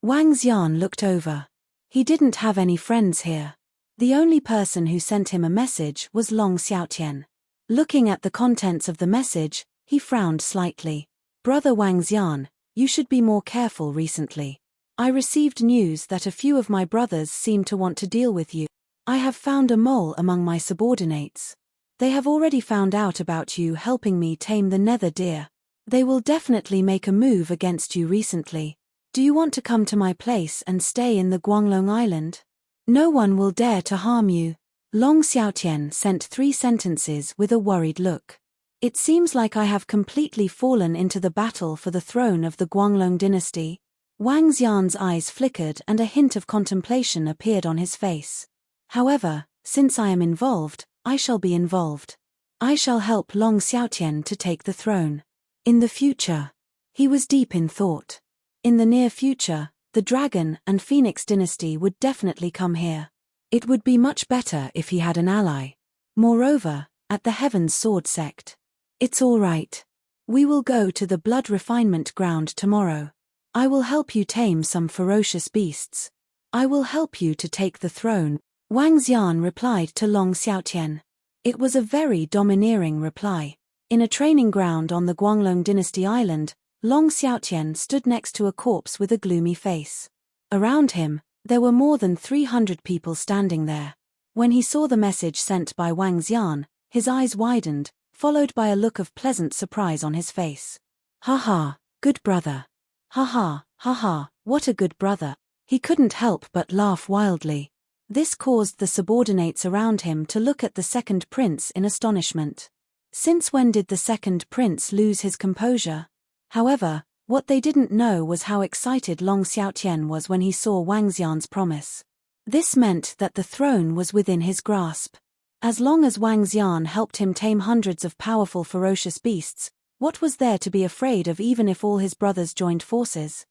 S1: Wang Xian looked over. He didn't have any friends here. The only person who sent him a message was Long Xiaotian. Looking at the contents of the message, he frowned slightly. Brother Wang Xian, you should be more careful recently. I received news that a few of my brothers seem to want to deal with you. I have found a mole among my subordinates. They have already found out about you helping me tame the nether deer. They will definitely make a move against you recently. Do you want to come to my place and stay in the Guanglong Island? No one will dare to harm you. Long Xiaotian sent 3 sentences with a worried look. It seems like I have completely fallen into the battle for the throne of the Guanglong dynasty. Wang Xian's eyes flickered and a hint of contemplation appeared on his face. However, since I am involved, I shall be involved. I shall help Long Xiaotian to take the throne. In the future. He was deep in thought. In the near future, the Dragon and Phoenix dynasty would definitely come here. It would be much better if he had an ally. Moreover, at the Heaven's Sword sect. It's all right. We will go to the blood refinement ground tomorrow. I will help you tame some ferocious beasts. I will help you to take the throne, Wang Xian replied to Long Xiaotian. It was a very domineering reply. In a training ground on the Guanglong dynasty island, Long Xiaotian stood next to a corpse with a gloomy face. Around him, there were more than 300 people standing there. When he saw the message sent by Wang Xian, his eyes widened, followed by a look of pleasant surprise on his face. Ha, good brother. Ha, what a good brother. He couldn't help but laugh wildly. This caused the subordinates around him to look at the second prince in astonishment. Since when did the second prince lose his composure? However, what they didn't know was how excited Long Xiaotian was when he saw Wang Xian's promise. This meant that the throne was within his grasp. As long as Wang Xian helped him tame hundreds of powerful ferocious beasts, what was there to be afraid of even if all his brothers joined forces?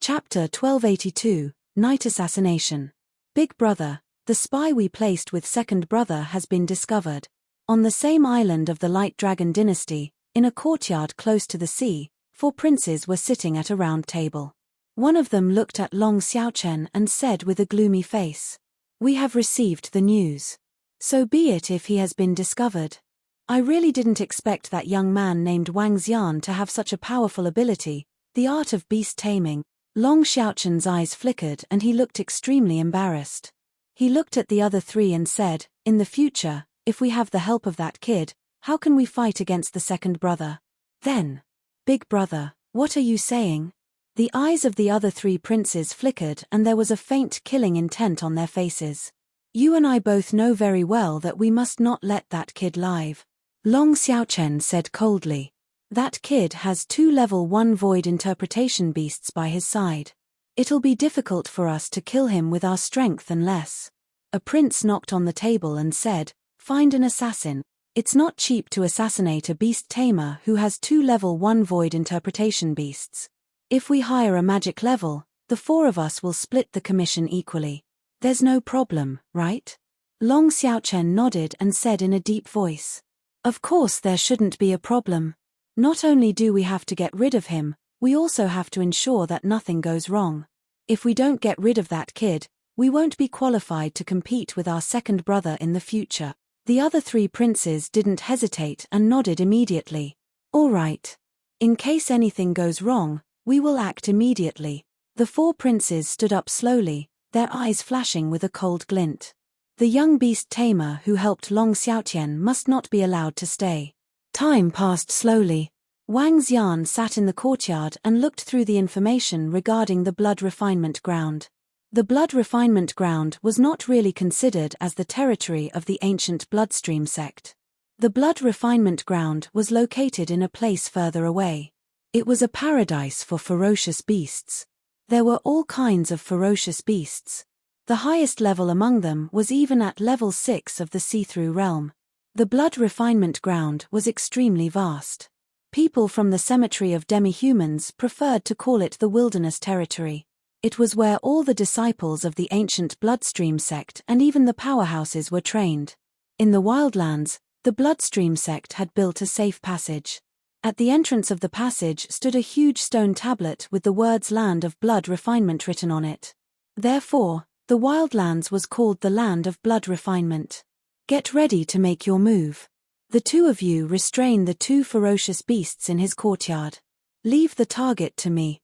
S1: Chapter 1282, Night Assassination. Big brother, the spy we placed with second brother has been discovered. On the same island of the Light Dragon dynasty, in a courtyard close to the sea, 4 princes were sitting at a round table. One of them looked at Long Xiaochen and said with a gloomy face, "We have received the news. So be it if he has been discovered. I really didn't expect that young man named Wang Xian to have such a powerful ability, the art of beast taming." Long Xiaochen's eyes flickered and he looked extremely embarrassed. He looked at the other 3 and said, "In the future, if we have the help of that kid, how can we fight against the second brother?" Then, "Big brother, what are you saying?" The eyes of the other 3 princes flickered and there was a faint killing intent on their faces. "You and I both know very well that we must not let that kid live," Long Xiaochen said coldly. "That kid has 2 level 1 void interpretation beasts by his side. It'll be difficult for us to kill him with our strength unless..." A prince knocked on the table and said, "Find an assassin. It's not cheap to assassinate a beast tamer who has 2 level 1 void interpretation beasts. If we hire a magic level, the 4 of us will split the commission equally. There's no problem, right?" Long Xiaochen nodded and said in a deep voice, "Of course there shouldn't be a problem. Not only do we have to get rid of him, we also have to ensure that nothing goes wrong. If we don't get rid of that kid, we won't be qualified to compete with our second brother in the future." The other 3 princes didn't hesitate and nodded immediately. All right. In case anything goes wrong, we will act immediately. The 4 princes stood up slowly, their eyes flashing with a cold glint. The young beast tamer who helped Long Xiaotian must not be allowed to stay. Time passed slowly. Wang Xian sat in the courtyard and looked through the information regarding the blood refinement ground. The blood refinement ground was not really considered as the territory of the ancient bloodstream sect. The blood refinement ground was located in a place further away. It was a paradise for ferocious beasts. There were all kinds of ferocious beasts. The highest level among them was even at level 6 of the see-through realm. The blood refinement ground was extremely vast. People from the cemetery of demi-humans preferred to call it the wilderness territory. It was where all the disciples of the ancient bloodstream sect and even the powerhouses were trained. In the wildlands, the bloodstream sect had built a safe passage. At the entrance of the passage stood a huge stone tablet with the words Land of Blood Refinement written on it. Therefore, the wildlands was called the Land of Blood Refinement. Get ready to make your move. The 2 of you restrain the 2 ferocious beasts in his courtyard. Leave the target to me.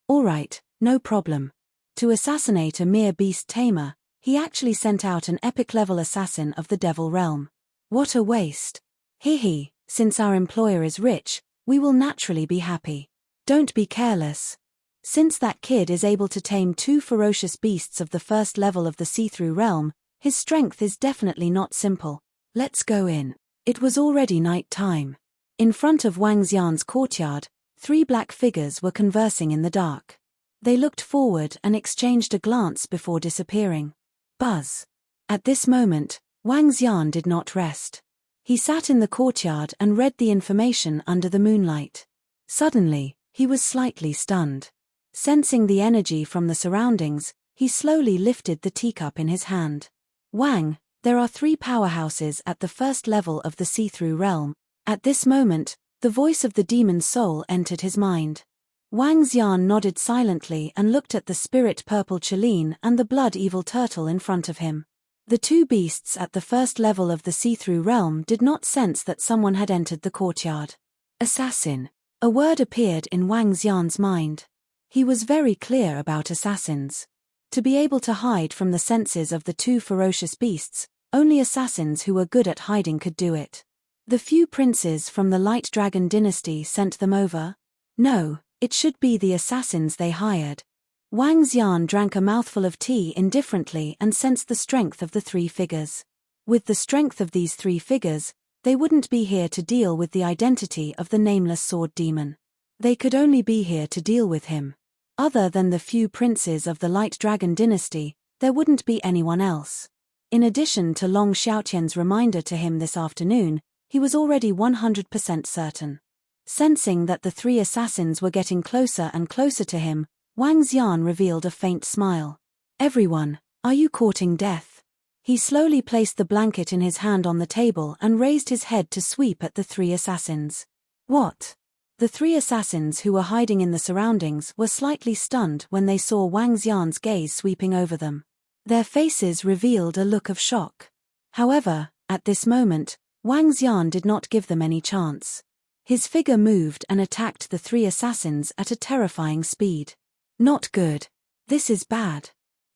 S1: All right, no problem. To assassinate a mere beast tamer, he actually sent out an epic-level assassin of the devil realm. What a waste. Since our employer is rich, we will naturally be happy. Don't be careless. Since that kid is able to tame 2 ferocious beasts of the first level of the see-through realm, his strength is definitely not simple. Let's go in. It was already night time. In front of Wang Xian's courtyard, 3 black figures were conversing in the dark. They looked forward and exchanged a glance before disappearing. Buzz. At this moment, Wang Xian did not rest. He sat in the courtyard and read the information under the moonlight. Suddenly, he was slightly stunned. Sensing the energy from the surroundings, he slowly lifted the teacup in his hand. Wang, there are 3 powerhouses at the first level of the see-through realm. At this moment, the voice of the demon soul entered his mind. Wang Xian nodded silently and looked at the spirit purple Cheline and the blood evil turtle in front of him. The 2 beasts at the first level of the see-through realm did not sense that someone had entered the courtyard. Assassin. A word appeared in Wang Xian's mind. He was very clear about assassins. To be able to hide from the senses of the 2 ferocious beasts, only assassins who were good at hiding could do it. The few princes from the Light Dragon dynasty sent them over? No, it should be the assassins they hired. Wang Xian drank a mouthful of tea indifferently and sensed the strength of the 3 figures. With the strength of these 3 figures, they wouldn't be here to deal with the identity of the nameless sword demon. They could only be here to deal with him. Other than the few princes of the Light Dragon dynasty, there wouldn't be anyone else. In addition to Long Xiaotian's reminder to him this afternoon, he was already 100% certain. Sensing that the 3 assassins were getting closer and closer to him, Wang Xian revealed a faint smile. Everyone, are you courting death? He slowly placed the blanket in his hand on the table and raised his head to sweep at the 3 assassins. What? The 3 assassins who were hiding in the surroundings were slightly stunned when they saw Wang Xian's gaze sweeping over them. Their faces revealed a look of shock. However, at this moment, Wang Xian did not give them any chance. His figure moved and attacked the 3 assassins at a terrifying speed. Not good. This is bad.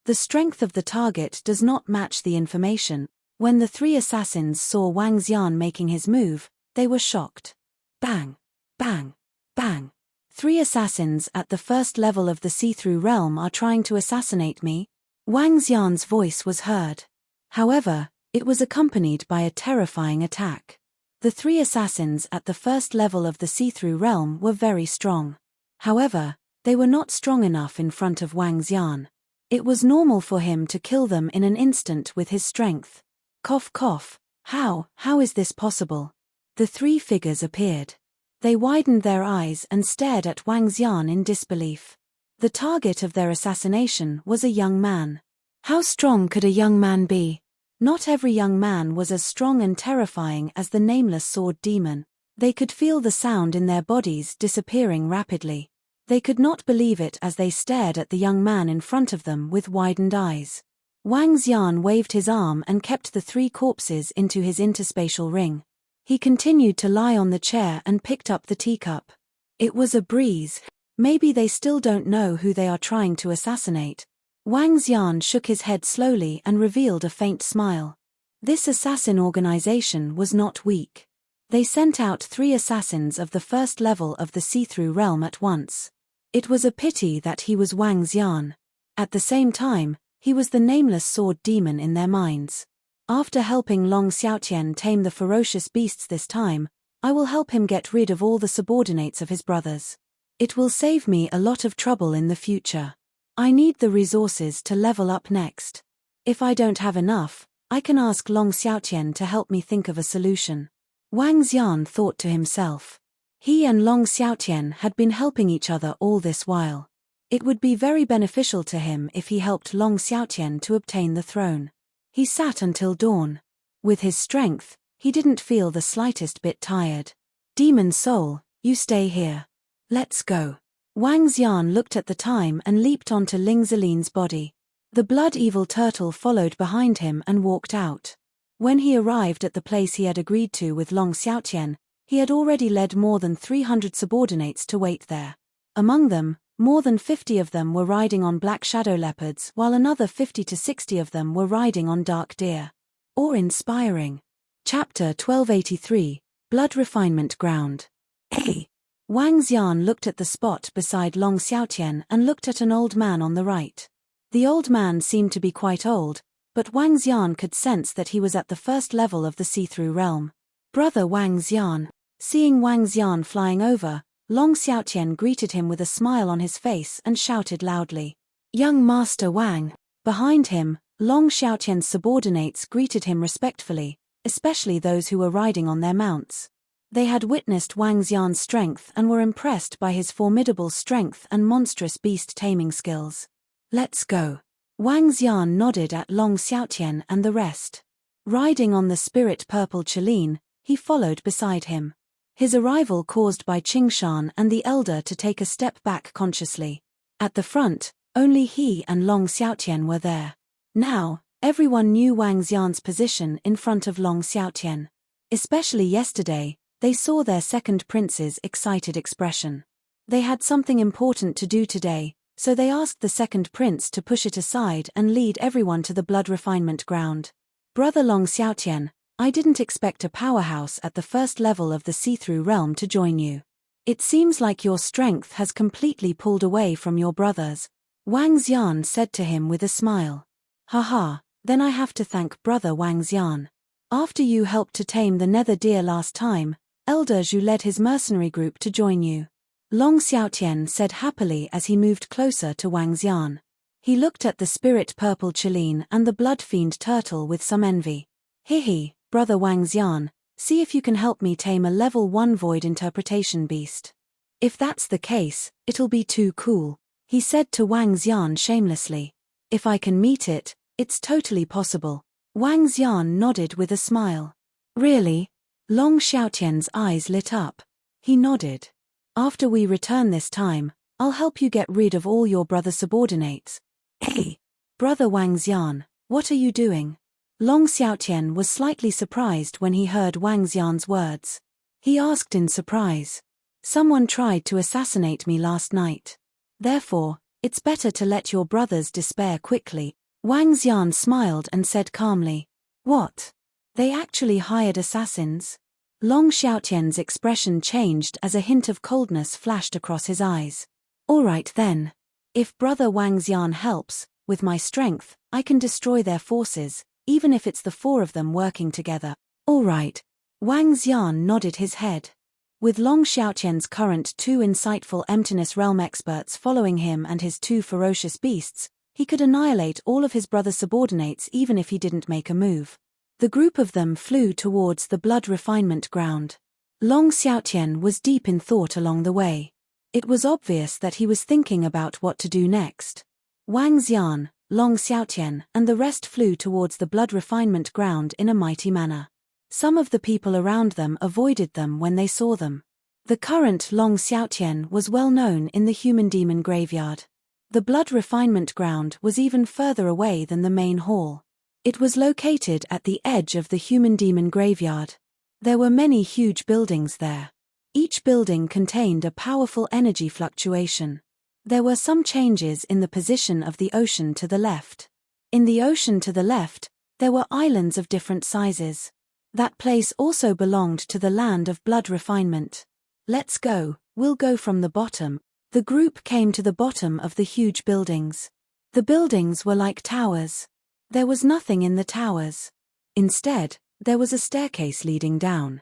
S1: The strength of the target does not match the information. When the 3 assassins saw Wang Xian making his move, they were shocked. Bang! Bang! Bang! 3 assassins at the first level of the see-through realm are trying to assassinate me. Wang Xian's voice was heard. However, it was accompanied by a terrifying attack. The 3 assassins at the first level of the see-through realm were very strong. However, they were not strong enough in front of Wang Xian. It was normal for him to kill them in an instant with his strength. Cough cough. How is this possible? The 3 figures appeared. They widened their eyes and stared at Wang Xian in disbelief. The target of their assassination was a young man. How strong could a young man be? Not every young man was as strong and terrifying as the nameless sword demon. They could feel the sound in their bodies disappearing rapidly. They could not believe it as they stared at the young man in front of them with widened eyes. Wang Xian waved his arm and kept the 3 corpses into his interspatial ring. He continued to lie on the chair and picked up the teacup. It was a breeze. Maybe they still don't know who they are trying to assassinate. Wang Xian shook his head slowly and revealed a faint smile. This assassin organization was not weak. They sent out 3 assassins of the first level of the see-through realm at once. It was a pity that he was Wang Xian. At the same time, he was the nameless sword demon in their minds. After helping Long Xiaotian tame the ferocious beasts this time, I will help him get rid of all the subordinates of his brothers. It will save me a lot of trouble in the future. I need the resources to level up next. If I don't have enough, I can ask Long Xiaotian to help me think of a solution. Wang Xian thought to himself. He and Long Xiaotian had been helping each other all this while. It would be very beneficial to him if he helped Long Xiaotian to obtain the throne. He sat until dawn. With his strength, he didn't feel the slightest bit tired. Demon soul, you stay here. Let's go. Wang Xian looked at the time and leaped onto Ling Ziline's body. The blood-evil turtle followed behind him and walked out. When he arrived at the place he had agreed to with Long Xiaotian, he had already led more than 300 subordinates to wait there. Among them, more than 50 of them were riding on black shadow leopards, while another 50 to 60 of them were riding on dark deer. Awe-inspiring. Chapter 1283, Blood Refinement Ground. Hey! Wang Xian looked at the spot beside Long Xiaotian and looked at an old man on the right. The old man seemed to be quite old, but Wang Xian could sense that he was at the first level of the see-through realm. Brother Wang Xian. Seeing Wang Xian flying over, Long Xiaotian greeted him with a smile on his face and shouted loudly, "Young Master Wang." Behind him, Long Xiaotian's subordinates greeted him respectfully, especially those who were riding on their mounts. They had witnessed Wang Xian's strength and were impressed by his formidable strength and monstrous beast-taming skills. Let's go. Wang Xian nodded at Long Xiaotian and the rest. Riding on the spirit-purple Cheline, he followed beside him. His arrival caused by Qingshan and the elder to take a step back consciously. At the front, only he and Long Xiaotian were there. Now, everyone knew Wang Xian's position in front of Long Xiaotian. Especially yesterday, they saw their second prince's excited expression. They had something important to do today, so they asked the second prince to push it aside and lead everyone to the blood refinement ground. Brother Long Xiaotian, I didn't expect a powerhouse at the first level of the see-through realm to join you. It seems like your strength has completely pulled away from your brothers, Wang Xian said to him with a smile. Haha, then I have to thank Brother Wang Xian. After you helped to tame the nether deer last time, Elder Zhu led his mercenary group to join you. Long Xiaotian said happily as he moved closer to Wang Xian. He looked at the spirit-purple Cheline and the blood-fiend turtle with some envy. Hihi, Brother Wang Xian, see if you can help me tame a level 1 void interpretation beast. If that's the case, it'll be too cool, he said to Wang Xian shamelessly. If I can meet it, it's totally possible. Wang Xian nodded with a smile. Really? Long Xiaotian's eyes lit up. He nodded. After we return this time, I'll help you get rid of all your brother subordinates. Hey! Brother Wang Xian, what are you doing? Long Xiaotian was slightly surprised when he heard Wang Xian's words. He asked in surprise. Someone tried to assassinate me last night. Therefore, it's better to let your brothers despair quickly. Wang Xian smiled and said calmly. What? They actually hired assassins? Long Xiaotian's expression changed as a hint of coldness flashed across his eyes. All right then. If Brother Wang Xian helps, with my strength, I can destroy their forces, even if it's the 4 of them working together. All right. Wang Xian nodded his head. With Long Xiaotian's current 2 insightful emptiness realm experts following him and his 2 ferocious beasts, he could annihilate all of his brother subordinates even if he didn't make a move. The group of them flew towards the blood refinement ground. Long Xiaotian was deep in thought along the way. It was obvious that he was thinking about what to do next. Wang Xian, Long Xiaotian, and the rest flew towards the blood refinement ground in a mighty manner. Some of the people around them avoided them when they saw them. The current Long Xiaotian was well known in the human demon graveyard. The blood refinement ground was even further away than the main hall. It was located at the edge of the human-demon graveyard. There were many huge buildings there. Each building contained a powerful energy fluctuation. There were some changes in the position of the ocean to the left. In the ocean to the left, there were islands of different sizes. That place also belonged to the land of blood refinement. Let's go, we'll go from the bottom. The group came to the bottom of the huge buildings. The buildings were like towers. There was nothing in the towers. Instead, there was a staircase leading down.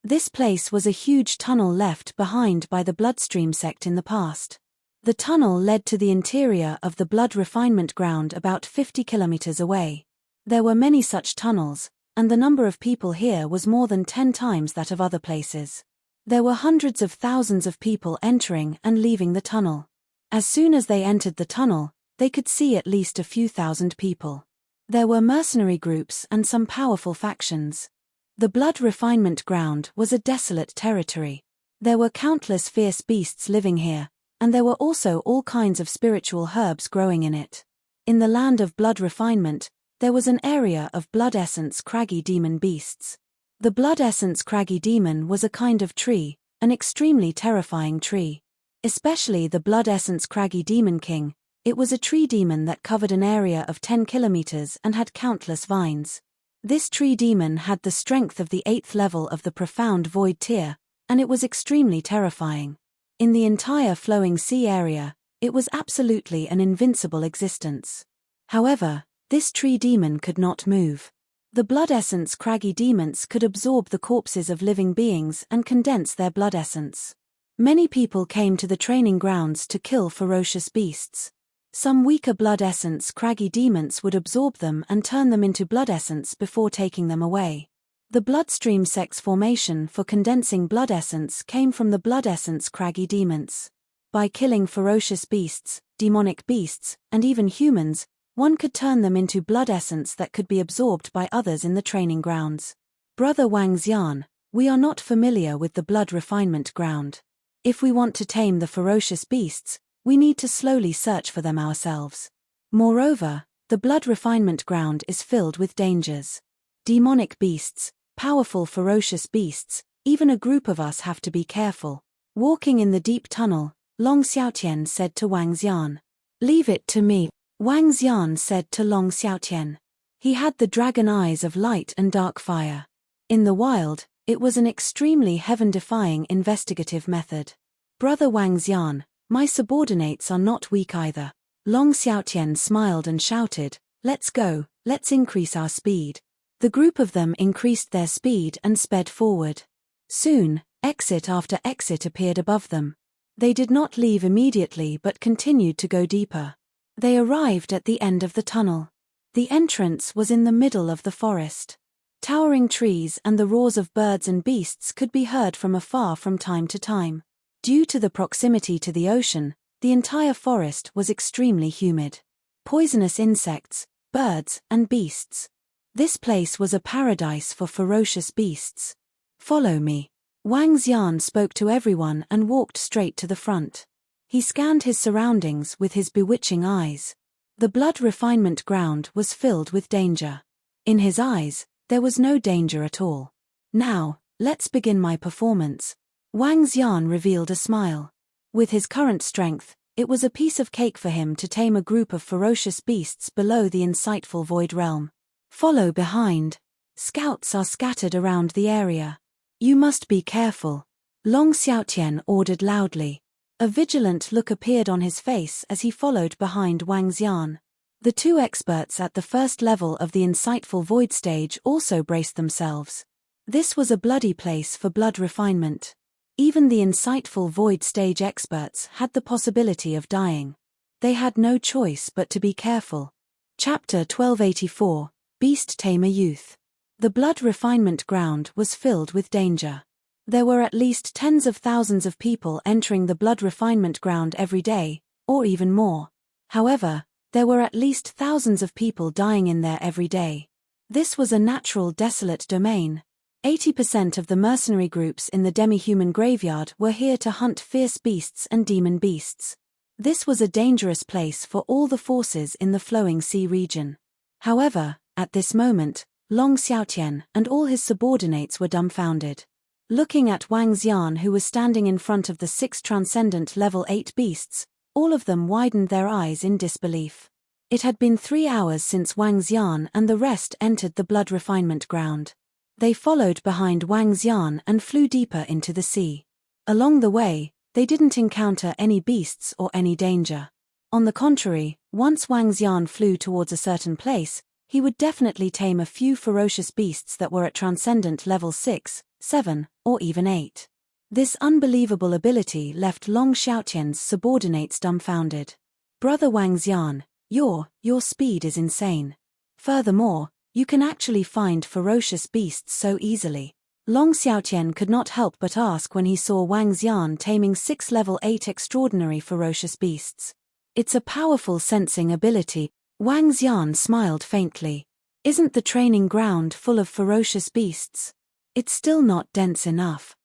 S1: This place was a huge tunnel left behind by the bloodstream sect in the past. The tunnel led to the interior of the blood refinement ground about 50 kilometers away. There were many such tunnels, and the number of people here was more than 10 times that of other places. There were hundreds of thousands of people entering and leaving the tunnel. As soon as they entered the tunnel, they could see at least a few thousand people. There were mercenary groups and some powerful factions. The blood refinement ground was a desolate territory. There were countless fierce beasts living here, and there were also all kinds of spiritual herbs growing in it. In the land of blood refinement, there was an area of blood essence craggy demon beasts. The blood essence craggy demon was a kind of tree, an extremely terrifying tree. Especially the blood essence craggy demon king. It was a tree demon that covered an area of 10 kilometers and had countless vines. This tree demon had the strength of the 8th level of the profound void tier, and it was extremely terrifying. In the entire flowing sea area, it was absolutely an invincible existence. However, this tree demon could not move. The blood essence craggy demons could absorb the corpses of living beings and condense their blood essence. Many people came to the training grounds to kill ferocious beasts. Some weaker blood essence craggy demons would absorb them and turn them into blood essence before taking them away. The bloodstream sect's formation for condensing blood essence came from the blood essence craggy demons. By killing ferocious beasts, demonic beasts, and even humans, one could turn them into blood essence that could be absorbed by others in the training grounds. Brother Wang Xian, we are not familiar with the blood refinement ground. If we want to tame the ferocious beasts, we need to slowly search for them ourselves. Moreover, the blood refinement ground is filled with dangers. Demonic beasts, powerful ferocious beasts, even a group of us have to be careful. Walking in the deep tunnel, Long Xiaotian said to Wang Xian. Leave it to me. Wang Xian said to Long Xiaotian. He had the dragon eyes of light and dark fire. In the wild, it was an extremely heaven-defying investigative method. Brother Wang Xian, my subordinates are not weak either. Long Xiaotian smiled and shouted, let's go, let's increase our speed. The group of them increased their speed and sped forward. Soon, exit after exit appeared above them. They did not leave immediately but continued to go deeper. They arrived at the end of the tunnel. The entrance was in the middle of the forest. Towering trees and the roars of birds and beasts could be heard from afar from time to time. Due to the proximity to the ocean, the entire forest was extremely humid. Poisonous insects, birds, and beasts. This place was a paradise for ferocious beasts. Follow me. Wang Xian spoke to everyone and walked straight to the front. He scanned his surroundings with his bewitching eyes. The blood refinement ground was filled with danger. In his eyes, there was no danger at all. Now, let's begin my performance. Wang Xian revealed a smile. With his current strength, it was a piece of cake for him to tame a group of ferocious beasts below the insightful void realm. Follow behind. Scouts are scattered around the area. You must be careful. Long Xiaotian ordered loudly. A vigilant look appeared on his face as he followed behind Wang Xian. The two experts at the first level of the insightful void stage also braced themselves. This was a bloody place for blood refinement. Even the insightful void stage experts had the possibility of dying. They had no choice but to be careful. Chapter 1284, Beast Tamer Youth. The blood refinement ground was filled with danger. There were at least tens of thousands of people entering the blood refinement ground every day, or even more. However, there were at least thousands of people dying in there every day. This was a natural desolate domain. 80% of the mercenary groups in the demi-human graveyard were here to hunt fierce beasts and demon beasts. This was a dangerous place for all the forces in the flowing sea region. However, at this moment, Long Xiaotian and all his subordinates were dumbfounded. Looking at Wang Xian, who was standing in front of the 6 transcendent level 8 beasts, all of them widened their eyes in disbelief. It had been 3 hours since Wang Xian and the rest entered the blood refinement ground. They followed behind Wang Xian and flew deeper into the sea. Along the way, they didn't encounter any beasts or any danger. On the contrary, once Wang Xian flew towards a certain place, he would definitely tame a few ferocious beasts that were at transcendent level 6, 7, or even 8. This unbelievable ability left Long Xiaotian's subordinates dumbfounded. Brother Wang Xian, your speed is insane. Furthermore, you can actually find ferocious beasts so easily. Long Xiaotian could not help but ask when he saw Wang Xian taming 6 level 8 extraordinary ferocious beasts. It's a powerful sensing ability. Wang Xian smiled faintly. Isn't the training ground full of ferocious beasts? It's still not dense enough.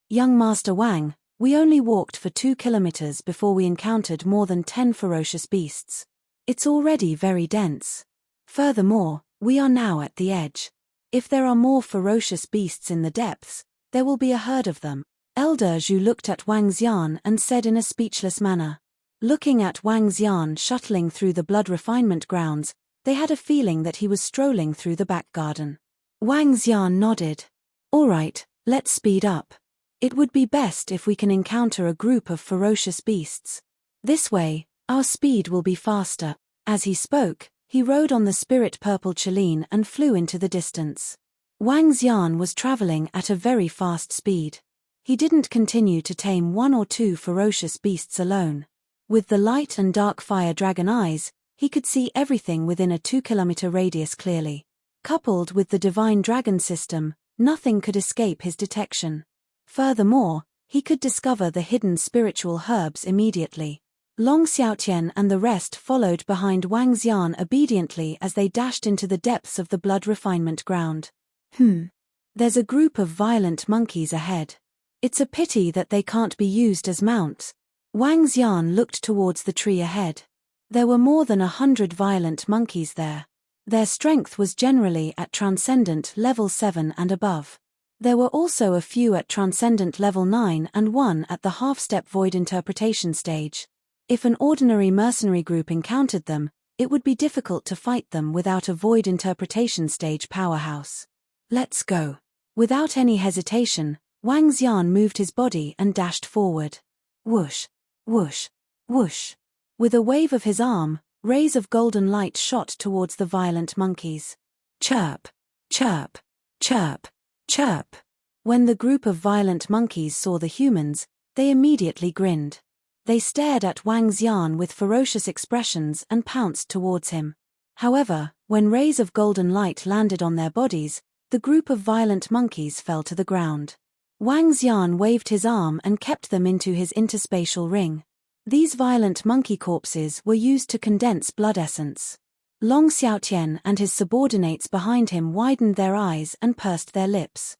S1: Young Master Wang, we only walked for 2 kilometers before we encountered more than 10 ferocious beasts. It's already very dense. Furthermore, we are now at the edge. If there are more ferocious beasts in the depths, there will be a herd of them. Elder Zhu looked at Wang Xian and said in a speechless manner. Looking at Wang Xian shuttling through the blood refinement grounds, they had a feeling that he was strolling through the back garden. Wang Xian nodded. All right, let's speed up. It would be best if we can encounter a group of ferocious beasts. This way, our speed will be faster. As he spoke, he rode on the spirit purple Cheline and flew into the distance. Wang Xian was traveling at a very fast speed. He didn't continue to tame 1 or 2 ferocious beasts alone. With the light and dark fire dragon eyes, he could see everything within a 2-kilometer radius clearly. Coupled with the divine dragon system, nothing could escape his detection. Furthermore, he could discover the hidden spiritual herbs immediately. Long Xiaotian and the rest followed behind Wang Xian obediently as they dashed into the depths of the blood refinement ground. There's a group of violent monkeys ahead. It's a pity that they can't be used as mounts. Wang Xian looked towards the tree ahead. There were more than 100 violent monkeys there. Their strength was generally at transcendent level 7 and above. There were also a few at transcendent level 9 and one at the half-step void interpretation stage. If an ordinary mercenary group encountered them, it would be difficult to fight them without a void interpretation stage powerhouse. Let's go. Without any hesitation, Wang Xian moved his body and dashed forward. Whoosh, whoosh, whoosh. With a wave of his arm, rays of golden light shot towards the violent monkeys. Chirp, chirp, chirp, chirp. When the group of violent monkeys saw the humans, they immediately grinned. They stared at Wang Xian with ferocious expressions and pounced towards him. However, when rays of golden light landed on their bodies, the group of violent monkeys fell to the ground. Wang Xian waved his arm and kept them into his interspatial ring. These violent monkey corpses were used to condense blood essence. Long Xiaotian and his subordinates behind him widened their eyes and pursed their lips.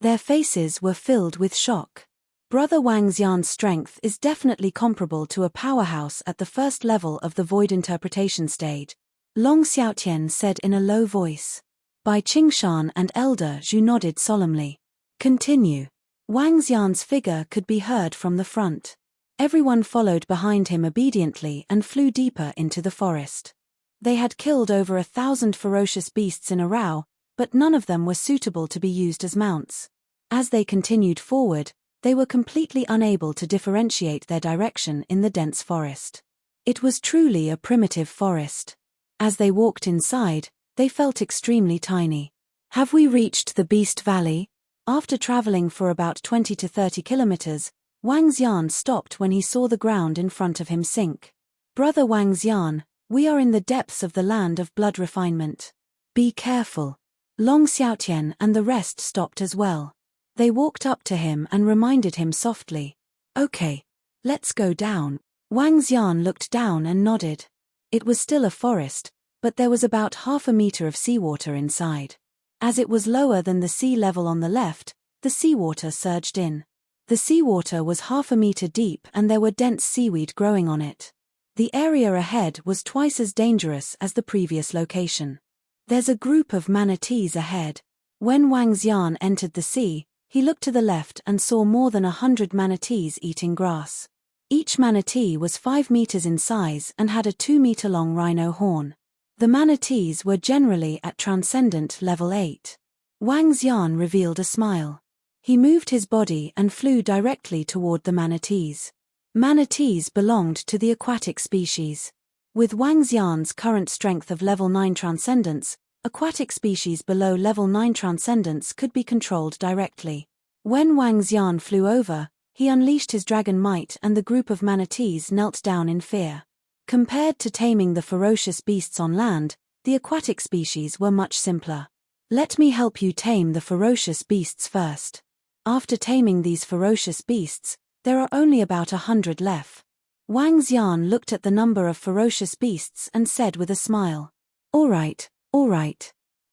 S1: Their faces were filled with shock. Brother Wang Xian's strength is definitely comparable to a powerhouse at the first level of the void interpretation stage, Long Xiaotian said in a low voice. Bai Qingshan and Elder Zhu nodded solemnly. Continue. Wang Xian's figure could be heard from the front. Everyone followed behind him obediently and flew deeper into the forest. They had killed over 1,000 ferocious beasts in a row, but none of them were suitable to be used as mounts. As they continued forward, they were completely unable to differentiate their direction in the dense forest. It was truly a primitive forest. As they walked inside, they felt extremely tiny. Have we reached the Beast Valley? After traveling for about 20 to 30 kilometers, Wang Xian stopped when he saw the ground in front of him sink. Brother Wang Xian, we are in the depths of the land of blood refinement. Be careful. Long Xiaotian and the rest stopped as well. They walked up to him and reminded him softly. Okay, let's go down. Wang Xian looked down and nodded. It was still a forest, but there was about half a meter of seawater inside. As it was lower than the sea level on the left, the seawater surged in. The seawater was 1/2 meter deep and there were dense seaweed growing on it. The area ahead was twice as dangerous as the previous location. There's a group of manatees ahead. When Wang Xian entered the sea, he looked to the left and saw more than 100 manatees eating grass. Each manatee was 5 meters in size and had a 2-meter-long rhino horn. The manatees were generally at transcendent level 8. Wang Xian revealed a smile. He moved his body and flew directly toward the manatees. Manatees belonged to the aquatic species. With Wang Xian's current strength of level 9 transcendence, aquatic species below level 9 transcendence could be controlled directly. When Wang Xian flew over, he unleashed his dragon might and the group of manatees knelt down in fear. Compared to taming the ferocious beasts on land, the aquatic species were much simpler. Let me help you tame the ferocious beasts first. After taming these ferocious beasts, there are only about 100 left. Wang Xian looked at the number of ferocious beasts and said with a smile. All right.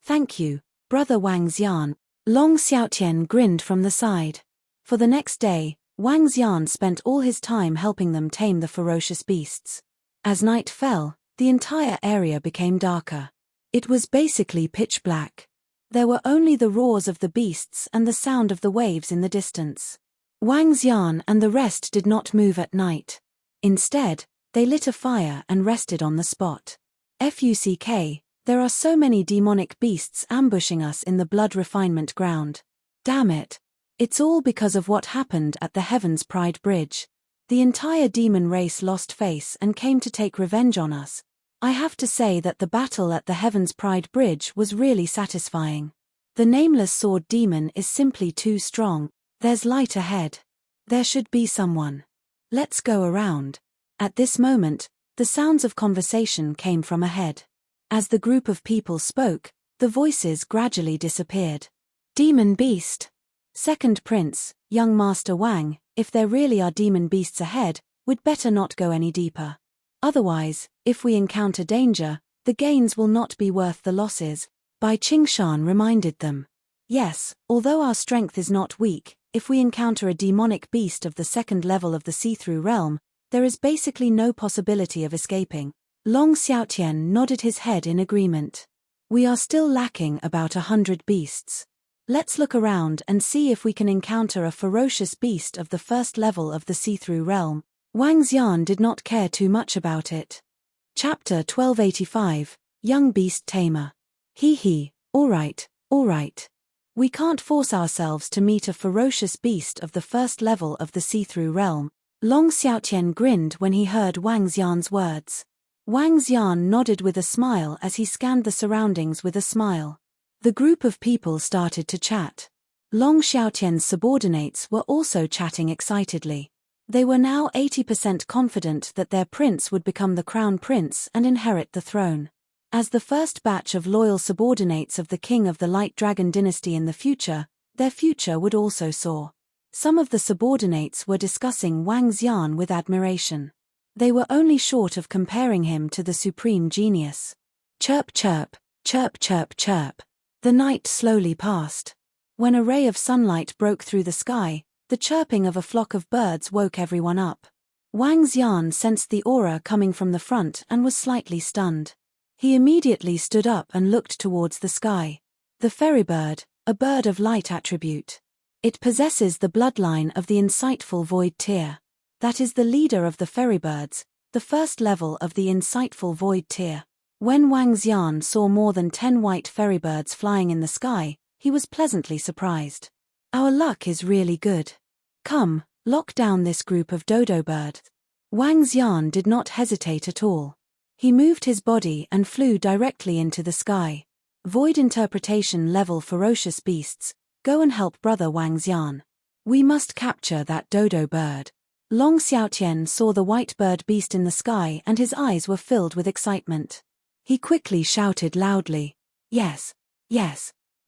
S1: Thank you, brother Wang Xian. Long Xiaotian grinned from the side. For the next day, Wang Xian spent all his time helping them tame the ferocious beasts. As night fell, the entire area became darker. It was basically pitch black. There were only the roars of the beasts and the sound of the waves in the distance. Wang Xian and the rest did not move at night. Instead, they lit a fire and rested on the spot. Fuck, there are so many demonic beasts ambushing us in the blood refinement ground. Damn it. It's all because of what happened at the Heaven's Pride Bridge. The entire demon race lost face and came to take revenge on us. I have to say that the battle at the Heaven's Pride Bridge was really satisfying. The nameless sword demon is simply too strong. There's light ahead. There should be someone. Let's go around. At this moment, the sounds of conversation came from ahead. As the group of people spoke, the voices gradually disappeared. Demon beast. Second prince, young Master Wang, if there really are demon beasts ahead, we'd better not go any deeper. Otherwise, if we encounter danger, the gains will not be worth the losses, Bai Qingshan reminded them. Yes, although our strength is not weak, if we encounter a demonic beast of the second level of the see-through realm, there is basically no possibility of escaping. Long Xiaotian nodded his head in agreement. We are still lacking about 100 beasts. Let's look around and see if we can encounter a ferocious beast of the first level of the see-through realm. Wang Xian did not care too much about it. Chapter 1285, Young Beast Tamer. All right. We can't force ourselves to meet a ferocious beast of the first level of the see-through realm. Long Xiaotian grinned when he heard Wang Xian's words. Wang Xian nodded with a smile as he scanned the surroundings with a smile. The group of people started to chat. Long Xiaotian's subordinates were also chatting excitedly. They were now 80% confident that their prince would become the crown prince and inherit the throne. As the first batch of loyal subordinates of the king of the Light Dragon dynasty in the future, their future would also soar. Some of the subordinates were discussing Wang Xian with admiration. They were only short of comparing him to the supreme genius. Chirp chirp, chirp chirp chirp. The night slowly passed. When a ray of sunlight broke through the sky, the chirping of a flock of birds woke everyone up. Wang Xian sensed the aura coming from the front and was slightly stunned. He immediately stood up and looked towards the sky. The ferrybird, a bird of light attribute. It possesses the bloodline of the insightful void tier. That is the leader of the ferrybirds, the first level of the insightful void tier. When Wang Xian saw more than 10 white ferrybirds flying in the sky, he was pleasantly surprised. Our luck is really good. Come, lock down this group of dodo birds. Wang Xian did not hesitate at all. He moved his body and flew directly into the sky. Void interpretation level ferocious beasts, go and help brother Wang Xian. We must capture that dodo bird. Long Xiaotian saw the white bird beast in the sky and his eyes were filled with excitement. He quickly shouted loudly, Yes.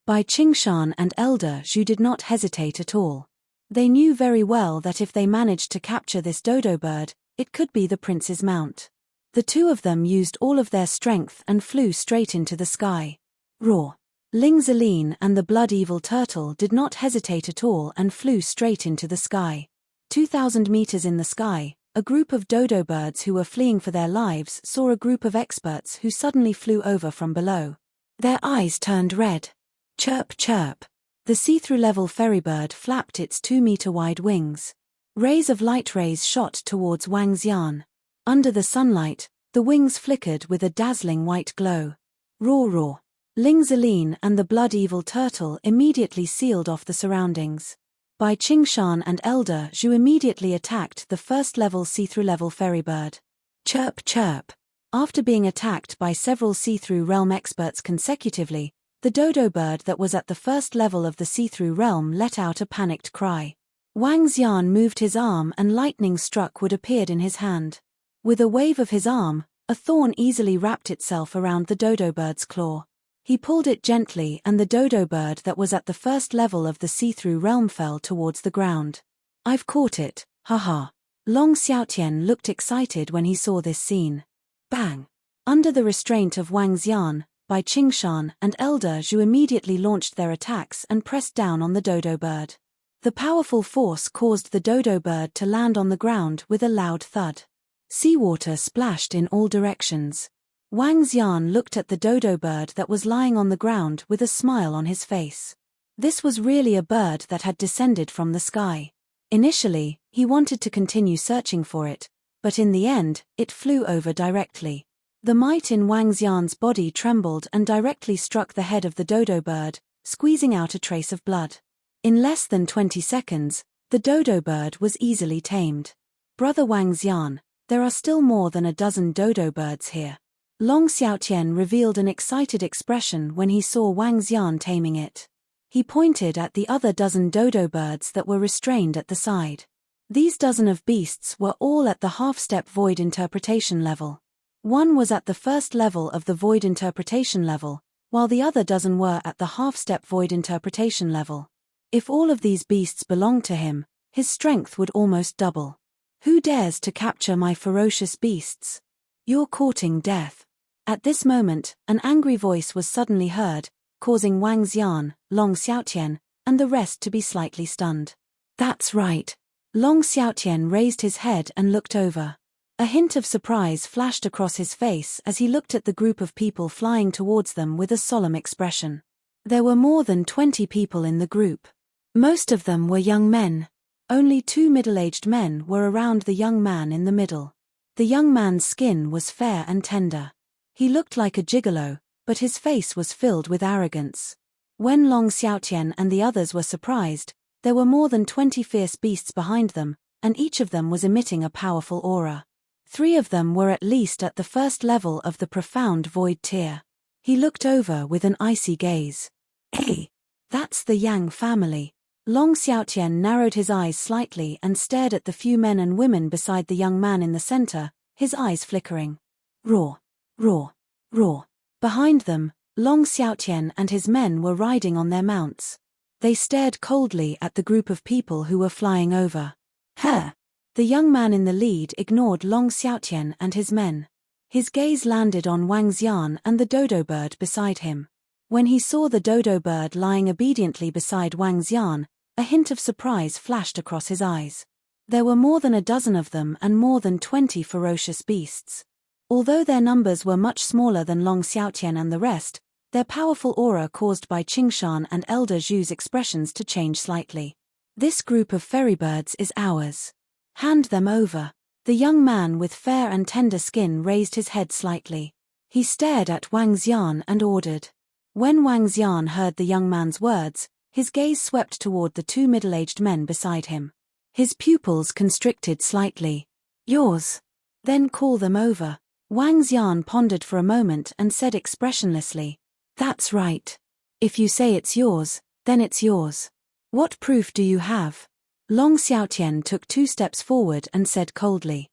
S1: Bai Qingshan and Elder Zhu did not hesitate at all. They knew very well that if they managed to capture this dodo bird, it could be the prince's mount. The two of them used all of their strength and flew straight into the sky. Roar. Ling Zeline and the blood-evil turtle did not hesitate at all and flew straight into the sky. 2,000 meters in the sky, a group of dodo birds who were fleeing for their lives saw a group of experts who suddenly flew over from below. Their eyes turned red. Chirp, chirp. The see-through level ferrybird flapped its 2-meter-wide wings. Rays of light shot towards Wang Xian. Under the sunlight, the wings flickered with a dazzling white glow. Roar, roar. Ling Zeline and the blood-evil turtle immediately sealed off the surroundings. Bai Qingshan and Elder Zhu immediately attacked the first-level see-through level ferrybird. Chirp, chirp. After being attacked by several see-through realm experts consecutively, the dodo bird that was at the first level of the see-through realm let out a panicked cry. Wang Xian moved his arm and lightning-struck wood appeared in his hand. With a wave of his arm, a thorn easily wrapped itself around the dodo bird's claw. He pulled it gently and the dodo bird that was at the first level of the see-through realm fell towards the ground. I've caught it, haha. Long Xiaotian looked excited when he saw this scene. Bang! Under the restraint of Wang Xian, Bai Qingshan and Elder Zhu immediately launched their attacks and pressed down on the dodo bird. The powerful force caused the dodo bird to land on the ground with a loud thud. Seawater splashed in all directions. Wang Xian looked at the dodo bird that was lying on the ground with a smile on his face. This was really a bird that had descended from the sky. Initially, he wanted to continue searching for it, but in the end, it flew over directly. The might in Wang Xian's body trembled and directly struck the head of the dodo bird, squeezing out a trace of blood. In less than 20 seconds, the dodo bird was easily tamed. Brother Wang Xian, there are still more than a dozen dodo birds here. Long Xiaotian revealed an excited expression when he saw Wang Xian taming it. He pointed at the other dozen dodo birds that were restrained at the side. These dozen of beasts were all at the half-step void interpretation level. One was at the first level of the void interpretation level, while the other dozen were at the half-step void interpretation level. If all of these beasts belonged to him, his strength would almost double. Who dares to capture my ferocious beasts? You're courting death. At this moment, an angry voice was suddenly heard, causing Wang Xian, Long Xiaotian, and the rest to be slightly stunned. That's right. Long Xiaotian raised his head and looked over. A hint of surprise flashed across his face as he looked at the group of people flying towards them with a solemn expression. There were more than 20 people in the group. Most of them were young men. Only 2 middle-aged men were around the young man in the middle. The young man's skin was fair and tender. He looked like a gigolo, but his face was filled with arrogance. When Long Xiaotian and the others were surprised, there were more than 20 fierce beasts behind them, and each of them was emitting a powerful aura. 3 of them were at least at the first level of the profound void tier. He looked over with an icy gaze. Hey! That's the Yang family. Long Xiaotian narrowed his eyes slightly and stared at the few men and women beside the young man in the center, his eyes flickering. Roar! Roar! Roar! Behind them, Long Xiaotian and his men were riding on their mounts. They stared coldly at the group of people who were flying over. Huh! The young man in the lead ignored Long Xiaotian and his men. His gaze landed on Wang Xian and the dodo bird beside him. When he saw the dodo bird lying obediently beside Wang Xian, a hint of surprise flashed across his eyes. There were more than a dozen of them and more than 20 ferocious beasts. Although their numbers were much smaller than Long Xiaotian and the rest, their powerful aura caused Bai Qingshan and Elder Zhu's expressions to change slightly. This group of ferrybirds is ours. Hand them over. The young man with fair and tender skin raised his head slightly. He stared at Wang Xian and ordered. When Wang Xian heard the young man's words, his gaze swept toward the 2 middle-aged men beside him. His pupils constricted slightly. Yours. Then call them over. Wang Xian pondered for a moment and said expressionlessly, That's right. If you say it's yours, then it's yours. What proof do you have? Long Xiaotian took 2 steps forward and said coldly,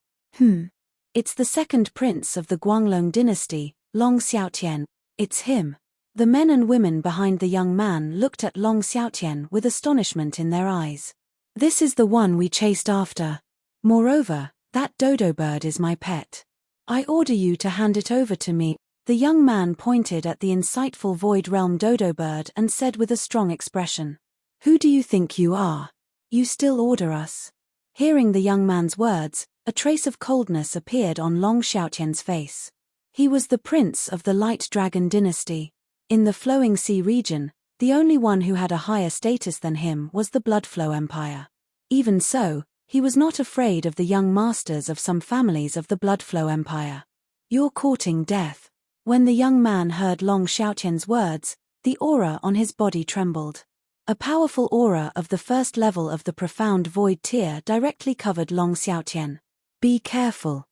S1: It's the second prince of the Guanglong dynasty, Long Xiaotian. It's him. The men and women behind the young man looked at Long Xiaotian with astonishment in their eyes. This is the one we chased after. Moreover, that dodo bird is my pet. I order you to hand it over to me. The young man pointed at the insightful Void Realm dodo bird and said with a strong expression, "Who do you think you are? You still order us?" Hearing the young man's words, a trace of coldness appeared on Long Xiaotian's face. He was the prince of the Light Dragon dynasty. In the Flowing Sea region, the only one who had a higher status than him was the Bloodflow Empire. Even so, he was not afraid of the young masters of some families of the Bloodflow Empire. "You're courting death." When the young man heard Long Xiaotian's words, the aura on his body trembled. A powerful aura of the first level of the profound void tier directly covered Long Xiaotian. Be careful,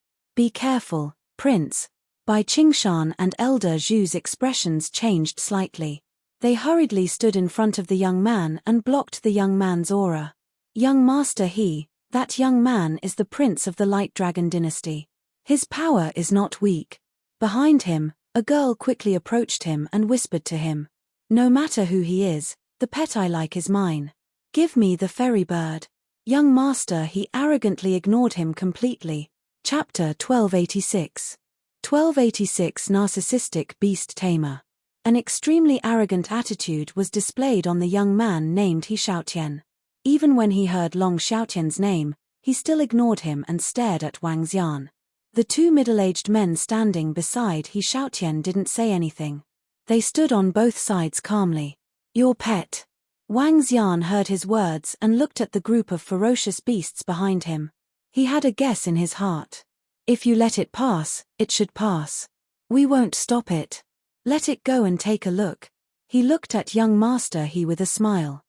S1: Prince." Bai Qingshan and Elder Zhu's expressions changed slightly. They hurriedly stood in front of the young man and blocked the young man's aura. "Young master, that young man is the prince of the Light Dragon dynasty. His power is not weak." Behind him, a girl quickly approached him and whispered to him, "No matter who he is, the pet I like is mine. Give me the fairy bird." Young master, he arrogantly ignored him completely. Chapter 1286. 1286 Narcissistic Beast Tamer. An extremely arrogant attitude was displayed on the young man named He Xiaotian. Even when he heard Long Xiaotian's name, he still ignored him and stared at Wang Xian. The two middle-aged men standing beside He Xiaotian didn't say anything. They stood on both sides calmly. "Your pet." Wang Xian heard his words and looked at the group of ferocious beasts behind him. He had a guess in his heart. "If you let it pass, it should pass. We won't stop it. Let it go and take a look." He looked at young master He with a smile.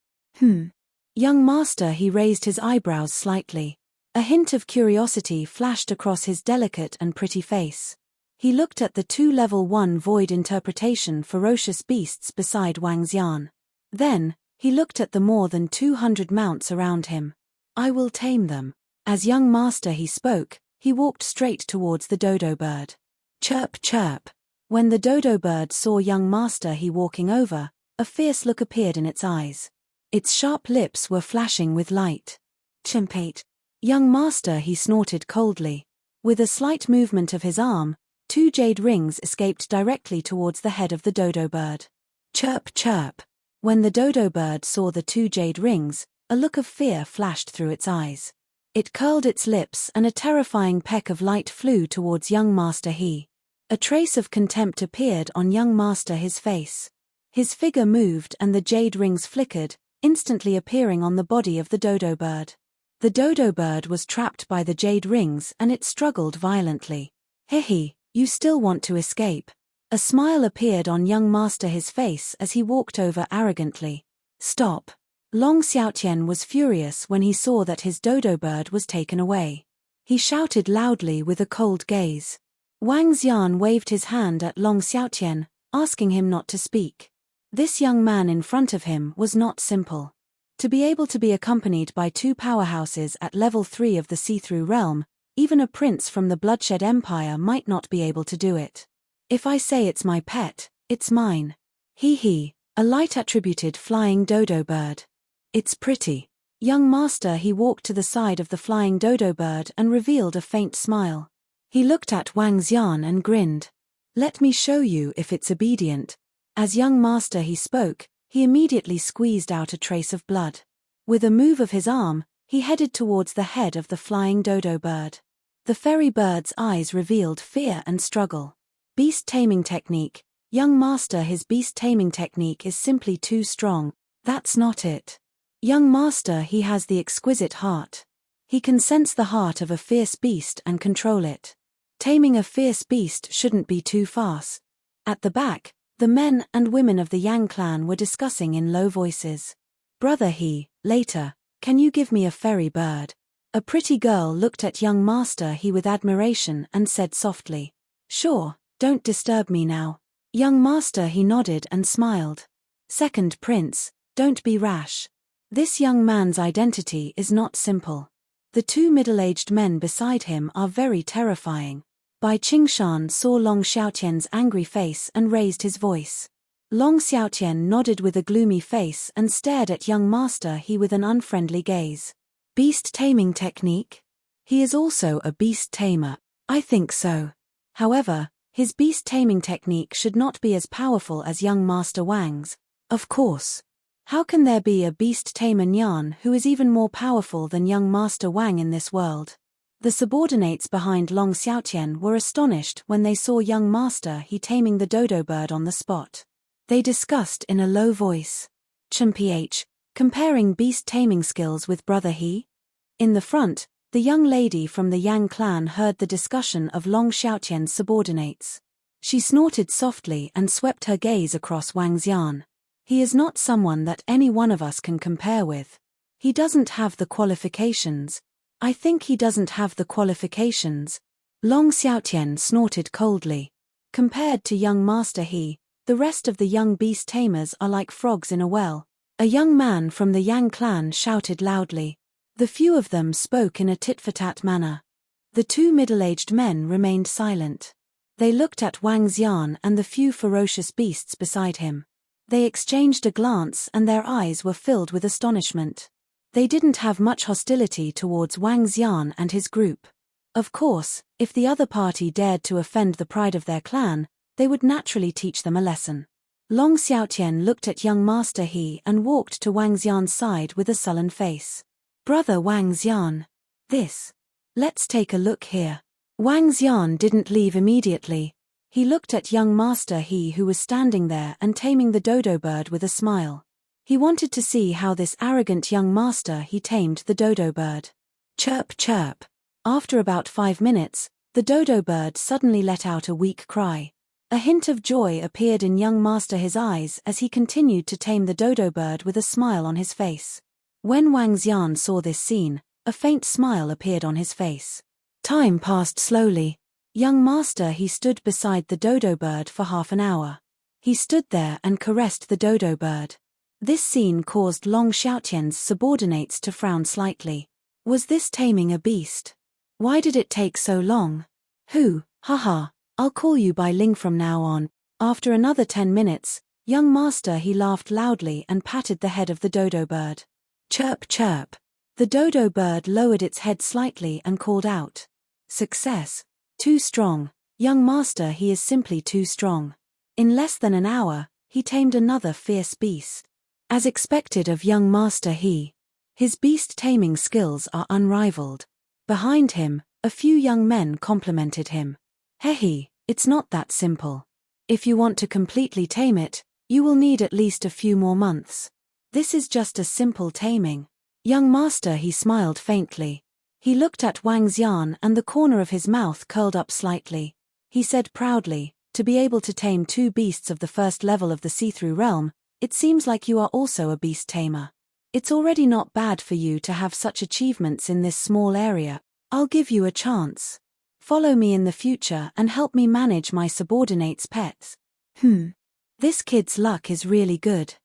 S1: Young master He raised his eyebrows slightly. A hint of curiosity flashed across his delicate and pretty face. He looked at the two level 1 void interpretation ferocious beasts beside Wang Xian. Then, he looked at the more than 200 mounts around him. "I will tame them." As young master He spoke, he walked straight towards the dodo bird. Chirp chirp. When the dodo bird saw young master He walking over, a fierce look appeared in its eyes. Its sharp lips were flashing with light. "Chimpate." Young master He snorted coldly. With a slight movement of his arm, 2 jade rings escaped directly towards the head of the dodo bird. Chirp chirp. When the dodo bird saw the 2 jade rings, a look of fear flashed through its eyes. It curled its lips and a terrifying peck of light flew towards young master He. A trace of contempt appeared on young master His face. His figure moved and the jade rings flickered, instantly appearing on the body of the dodo bird. The dodo bird was trapped by the jade rings and it struggled violently. "Hehe, you still want to escape." A smile appeared on young master His face as he walked over arrogantly. "Stop." Long Xiaotian was furious when he saw that his dodo bird was taken away. He shouted loudly with a cold gaze. Wang Xian waved his hand at Long Xiaotian, asking him not to speak. This young man in front of him was not simple. To be able to be accompanied by 2 powerhouses at level 3 of the see-through realm, even a prince from the Bloodshed Empire might not be able to do it. "If I say it's my pet, it's mine." A light attributed flying dodo bird. "It's pretty." Young master He walked to the side of the flying dodo bird and revealed a faint smile. He looked at Wang Xian and grinned. "Let me show you if it's obedient." As young master He spoke, he immediately squeezed out a trace of blood. With a move of his arm, he headed towards the head of the flying dodo bird. The fairy bird's eyes revealed fear and struggle. Beast taming technique. Young master His beast taming technique is simply too strong. That's not it. Young master He has the exquisite heart. He can sense the heart of a fierce beast and control it. Taming a fierce beast shouldn't be too fast. At the back, the men and women of the Yang clan were discussing in low voices. "Brother He, later, can you give me a fairy bird?" A pretty girl looked at young master He with admiration and said softly, "Sure, don't disturb me now." Young master He nodded and smiled. "Second prince, don't be rash. This young man's identity is not simple. The 2 middle-aged men beside him are very terrifying." Bai Qingshan saw Long Xiaotian's angry face and raised his voice. Long Xiaotian nodded with a gloomy face and stared at young master He with an unfriendly gaze. "Beast taming technique? He is also a beast tamer." "I think so. However, His beast taming technique should not be as powerful as young Master Wang's. Of course. How can there be a beast tamer Nyan who is even more powerful than young Master Wang in this world? The subordinates behind Long Xiaotian were astonished when they saw young Master He taming the dodo bird on the spot. They discussed in a low voice. Chen Ph, comparing beast taming skills with Brother He? In the front, the young lady from the Yang clan heard the discussion of Long Xiaotian's subordinates. She snorted softly and swept her gaze across Wang Xian. He is not someone that any one of us can compare with. He doesn't have the qualifications. I think he doesn't have the qualifications. Long Xiaotian snorted coldly. Compared to young Master He, the rest of the young beast tamers are like frogs in a well. A young man from the Yang clan shouted loudly. The few of them spoke in a tit-for-tat manner. The two middle-aged men remained silent. They looked at Wang Xian and the few ferocious beasts beside him. They exchanged a glance and their eyes were filled with astonishment. They didn't have much hostility towards Wang Xian and his group. Of course, if the other party dared to offend the pride of their clan, they would naturally teach them a lesson. Long Xiaotian looked at young Master He and walked to Wang Xian's side with a sullen face. Brother Wang Xian. Let's take a look here. Wang Xian didn't leave immediately. He looked at young Master He who was standing there and taming the dodo bird with a smile. He wanted to see how this arrogant young Master He tamed the dodo bird. Chirp chirp. After about 5 minutes, the dodo bird suddenly let out a weak cry. A hint of joy appeared in young Master He's eyes as he continued to tame the dodo bird with a smile on his face. When Wang Xian saw this scene, a faint smile appeared on his face. Time passed slowly. Young Master He stood beside the dodo bird for half an hour. He stood there and caressed the dodo bird. This scene caused Long Xiaotian's subordinates to frown slightly. Was this taming a beast? Why did it take so long? Haha, I'll call you by Ling from now on. After another 10 minutes, young Master He laughed loudly and patted the head of the dodo bird. Chirp chirp. The dodo bird lowered its head slightly and called out. Success. Too strong. Young Master He is simply too strong. In less than an hour, he tamed another fierce beast. As expected of young Master He, his beast taming skills are unrivaled. Behind him, a few young men complimented him. Hehe, it's not that simple. If you want to completely tame it, you will need at least a few more months. This is just a simple taming. Young Master He smiled faintly. He looked at Wang Xian and the corner of his mouth curled up slightly. He said proudly, to be able to tame 2 beasts of the first level of the see-through realm, it seems like you are also a beast tamer. It's already not bad for you to have such achievements in this small area. I'll give you a chance. Follow me in the future and help me manage my subordinates' pets. This kid's luck is really good.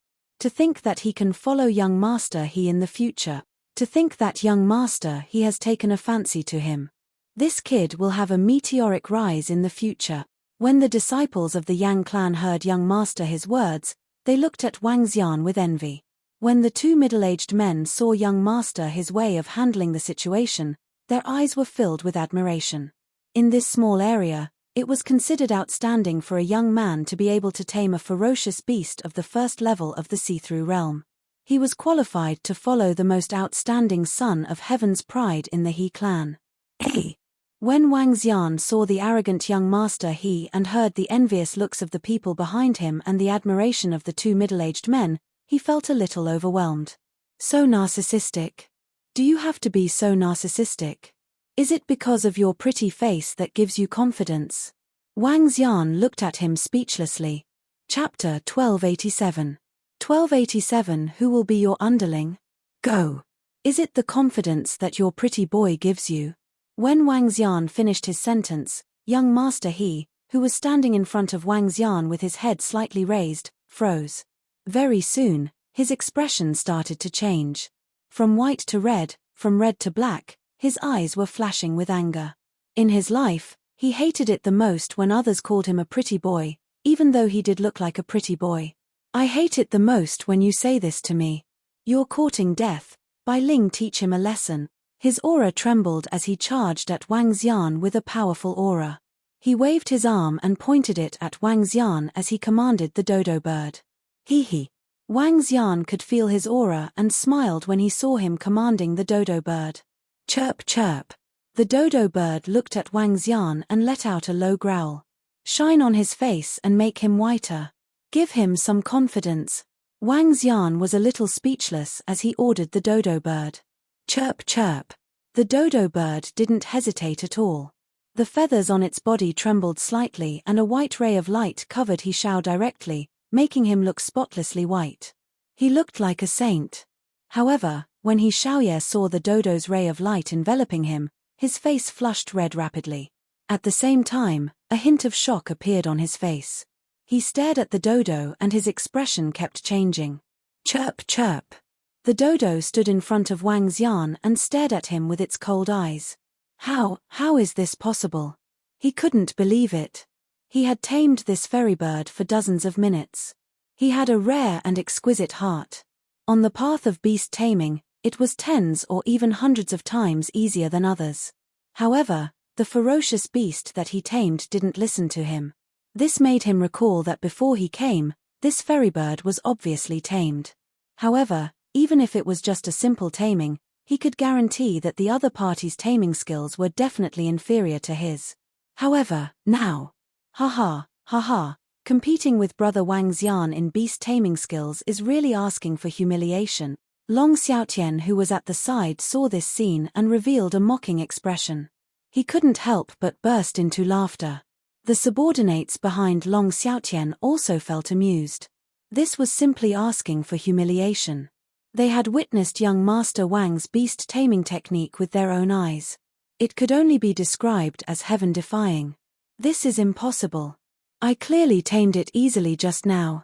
S1: To think that he can follow young Master He in the future. To think that young Master He has taken a fancy to him. This kid will have a meteoric rise in the future. When the disciples of the Yang clan heard young Master He's words, they looked at Wang Xian with envy. When the 2 middle-aged men saw young Master He's way of handling the situation, their eyes were filled with admiration. In this small area, it was considered outstanding for a young man to be able to tame a ferocious beast of the first level of the see-through realm. He was qualified to follow the most outstanding son of Heaven's pride in the He clan. When Wang Xian saw the arrogant young Master He and heard the envious looks of the people behind him and the admiration of the 2 middle-aged men, he felt a little overwhelmed. So narcissistic. Do you have to be so narcissistic? Is it because of your pretty face that gives you confidence? Wang Xian looked at him speechlessly. Chapter 1287. 1287 Who will be your underling? Go. Is it the confidence that your pretty boy gives you? When Wang Xian finished his sentence, young Master He, who was standing in front of Wang Xian with his head slightly raised, froze. Very soon, his expression started to change. From white to red, from red to black, his eyes were flashing with anger. In his life, he hated it the most when others called him a pretty boy, even though he did look like a pretty boy. I hate it the most when you say this to me. You're courting death. Bai Ling teach him a lesson. His aura trembled as he charged at Wang Xian with a powerful aura. He waved his arm and pointed it at Wang Xian as he commanded the dodo bird. Hee. Wang Xian could feel his aura and smiled when he saw him commanding the dodo bird. Chirp chirp. The dodo bird looked at Wang Xian and let out a low growl. Shine on his face and make him whiter. Give him some confidence. Wang Xian was a little speechless as he ordered the dodo bird. Chirp chirp. The dodo bird didn't hesitate at all. The feathers on its body trembled slightly and a white ray of light covered He Xiao directly, making him look spotlessly white. He looked like a saint. However, when He Xiaoye saw the dodo's ray of light enveloping him, his face flushed red rapidly. At the same time, a hint of shock appeared on his face. He stared at the dodo and his expression kept changing. Chirp chirp. The dodo stood in front of Wang Xian and stared at him with its cold eyes. How is this possible? He couldn't believe it. He had tamed this fairy bird for dozens of minutes. He had a rare and exquisite heart. On the path of beast taming, it was tens or even hundreds of times easier than others. However, the ferocious beast that he tamed didn't listen to him. This made him recall that before he came, this fairy bird was obviously tamed. However, even if it was just a simple taming, he could guarantee that the other party's taming skills were definitely inferior to his. However, now, haha, competing with brother Wang Xian in beast taming skills is really asking for humiliation. Long Xiaotian, who was at the side, saw this scene and revealed a mocking expression. He couldn't help but burst into laughter. The subordinates behind Long Xiaotian also felt amused. This was simply asking for humiliation. They had witnessed young Master Wang's beast taming technique with their own eyes. It could only be described as heaven-defying. This is impossible. I clearly tamed it easily just now.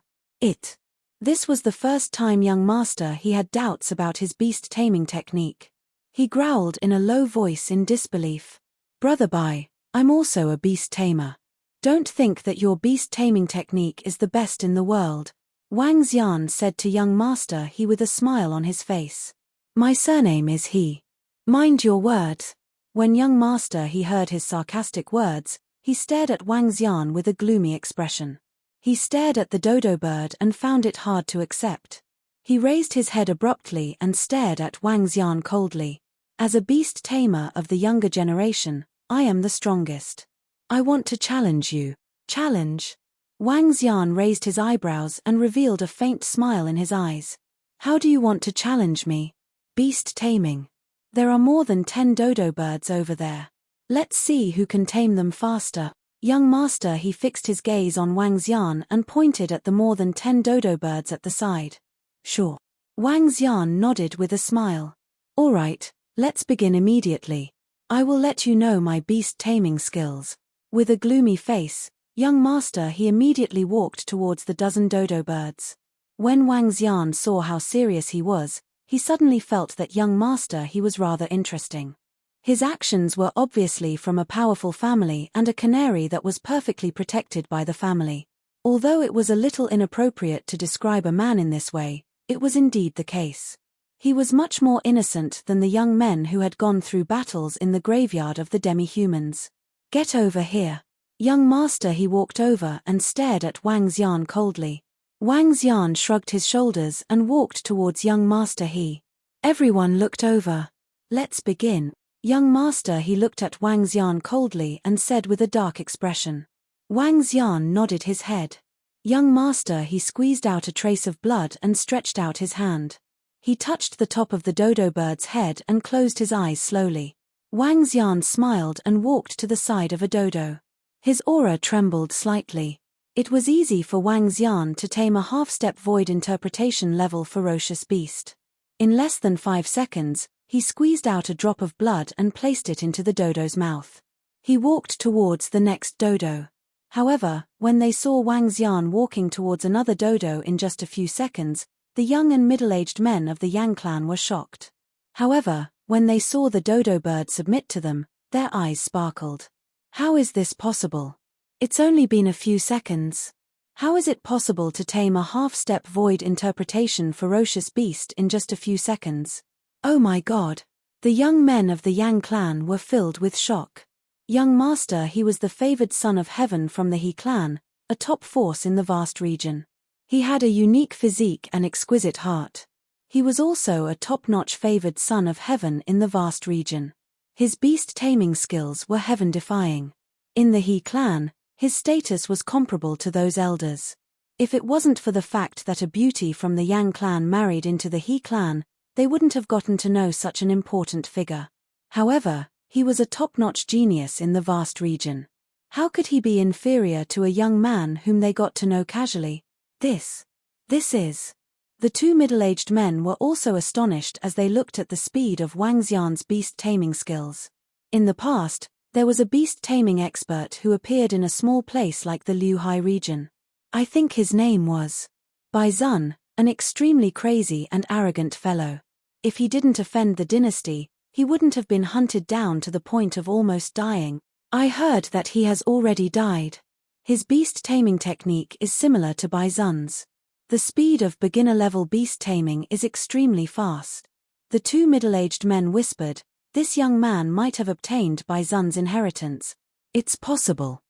S1: This was the first time young Master he had doubts about his beast taming technique. He growled in a low voice in disbelief. Brother Bai, I'm also a beast tamer. Don't think that your beast taming technique is the best in the world. Wang Xian said to young Master He with a smile on his face. My surname is He. Mind your words. When young Master He heard his sarcastic words, he stared at Wang Xian with a gloomy expression. He stared at the dodo bird and found it hard to accept. He raised his head abruptly and stared at Wang Xian coldly. As a beast tamer of the younger generation, I am the strongest. I want to challenge you. Challenge? Wang Xian raised his eyebrows and revealed a faint smile in his eyes. How do you want to challenge me? Beast taming. There are more than 10 dodo birds over there. Let's see who can tame them faster. Young Master He fixed his gaze on Wang Xian and pointed at the more than 10 dodo birds at the side. Sure. Wang Xian nodded with a smile. All right, let's begin immediately. I will let you know my beast taming skills. With a gloomy face, young Master He immediately walked towards the dozen dodo birds. When Wang Xian saw how serious he was, he suddenly felt that young Master He was rather interesting. His actions were obviously from a powerful family and a canary that was perfectly protected by the family. Although it was a little inappropriate to describe a man in this way, it was indeed the case. He was much more innocent than the young men who had gone through battles in the graveyard of the demi-humans. Get over here. Young Master He walked over and stared at Wang Xian coldly. Wang Xian shrugged his shoulders and walked towards young Master He. Everyone looked over. Let's begin. Young Master He looked at Wang Xian coldly and said with a dark expression. Wang Xian nodded his head. Young Master He squeezed out a trace of blood and stretched out his hand. He touched the top of the dodo bird's head and closed his eyes slowly. Wang Xian smiled and walked to the side of a dodo. His aura trembled slightly. It was easy for Wang Xian to tame a half-step void interpretation level ferocious beast. In less than 5 seconds, he squeezed out a drop of blood and placed it into the dodo's mouth. He walked towards the next dodo. However, when they saw Wang Xian walking towards another dodo in just a few seconds, the young and middle-aged men of the Yang clan were shocked. However, when they saw the dodo bird submit to them, their eyes sparkled. How is this possible? It's only been a few seconds. How is it possible to tame a half-step void interpretation ferocious beast in just a few seconds? Oh my God! The young men of the Yang clan were filled with shock. Young master, he was the favored son of heaven from the He clan, a top force in the vast region. He had a unique physique and exquisite heart. He was also a top-notch favored son of heaven in the vast region. His beast-taming skills were heaven-defying. In the He clan, his status was comparable to those elders. If it wasn't for the fact that a beauty from the Yang clan married into the He clan, they wouldn't have gotten to know such an important figure. However, he was a top-notch genius in the vast region. How could he be inferior to a young man whom they got to know casually? This is. The two middle-aged men were also astonished as they looked at the speed of Wang Xian's beast-taming skills. In the past, there was a beast-taming expert who appeared in a small place like the Liuhai region. I think his name was Bai Zun, an extremely crazy and arrogant fellow. If he didn't offend the dynasty, he wouldn't have been hunted down to the point of almost dying. I heard that he has already died. His beast-taming technique is similar to Bai Zun's. The speed of beginner-level beast-taming is extremely fast. The two middle-aged men whispered, this young man might have obtained Bai Zun's inheritance. It's possible.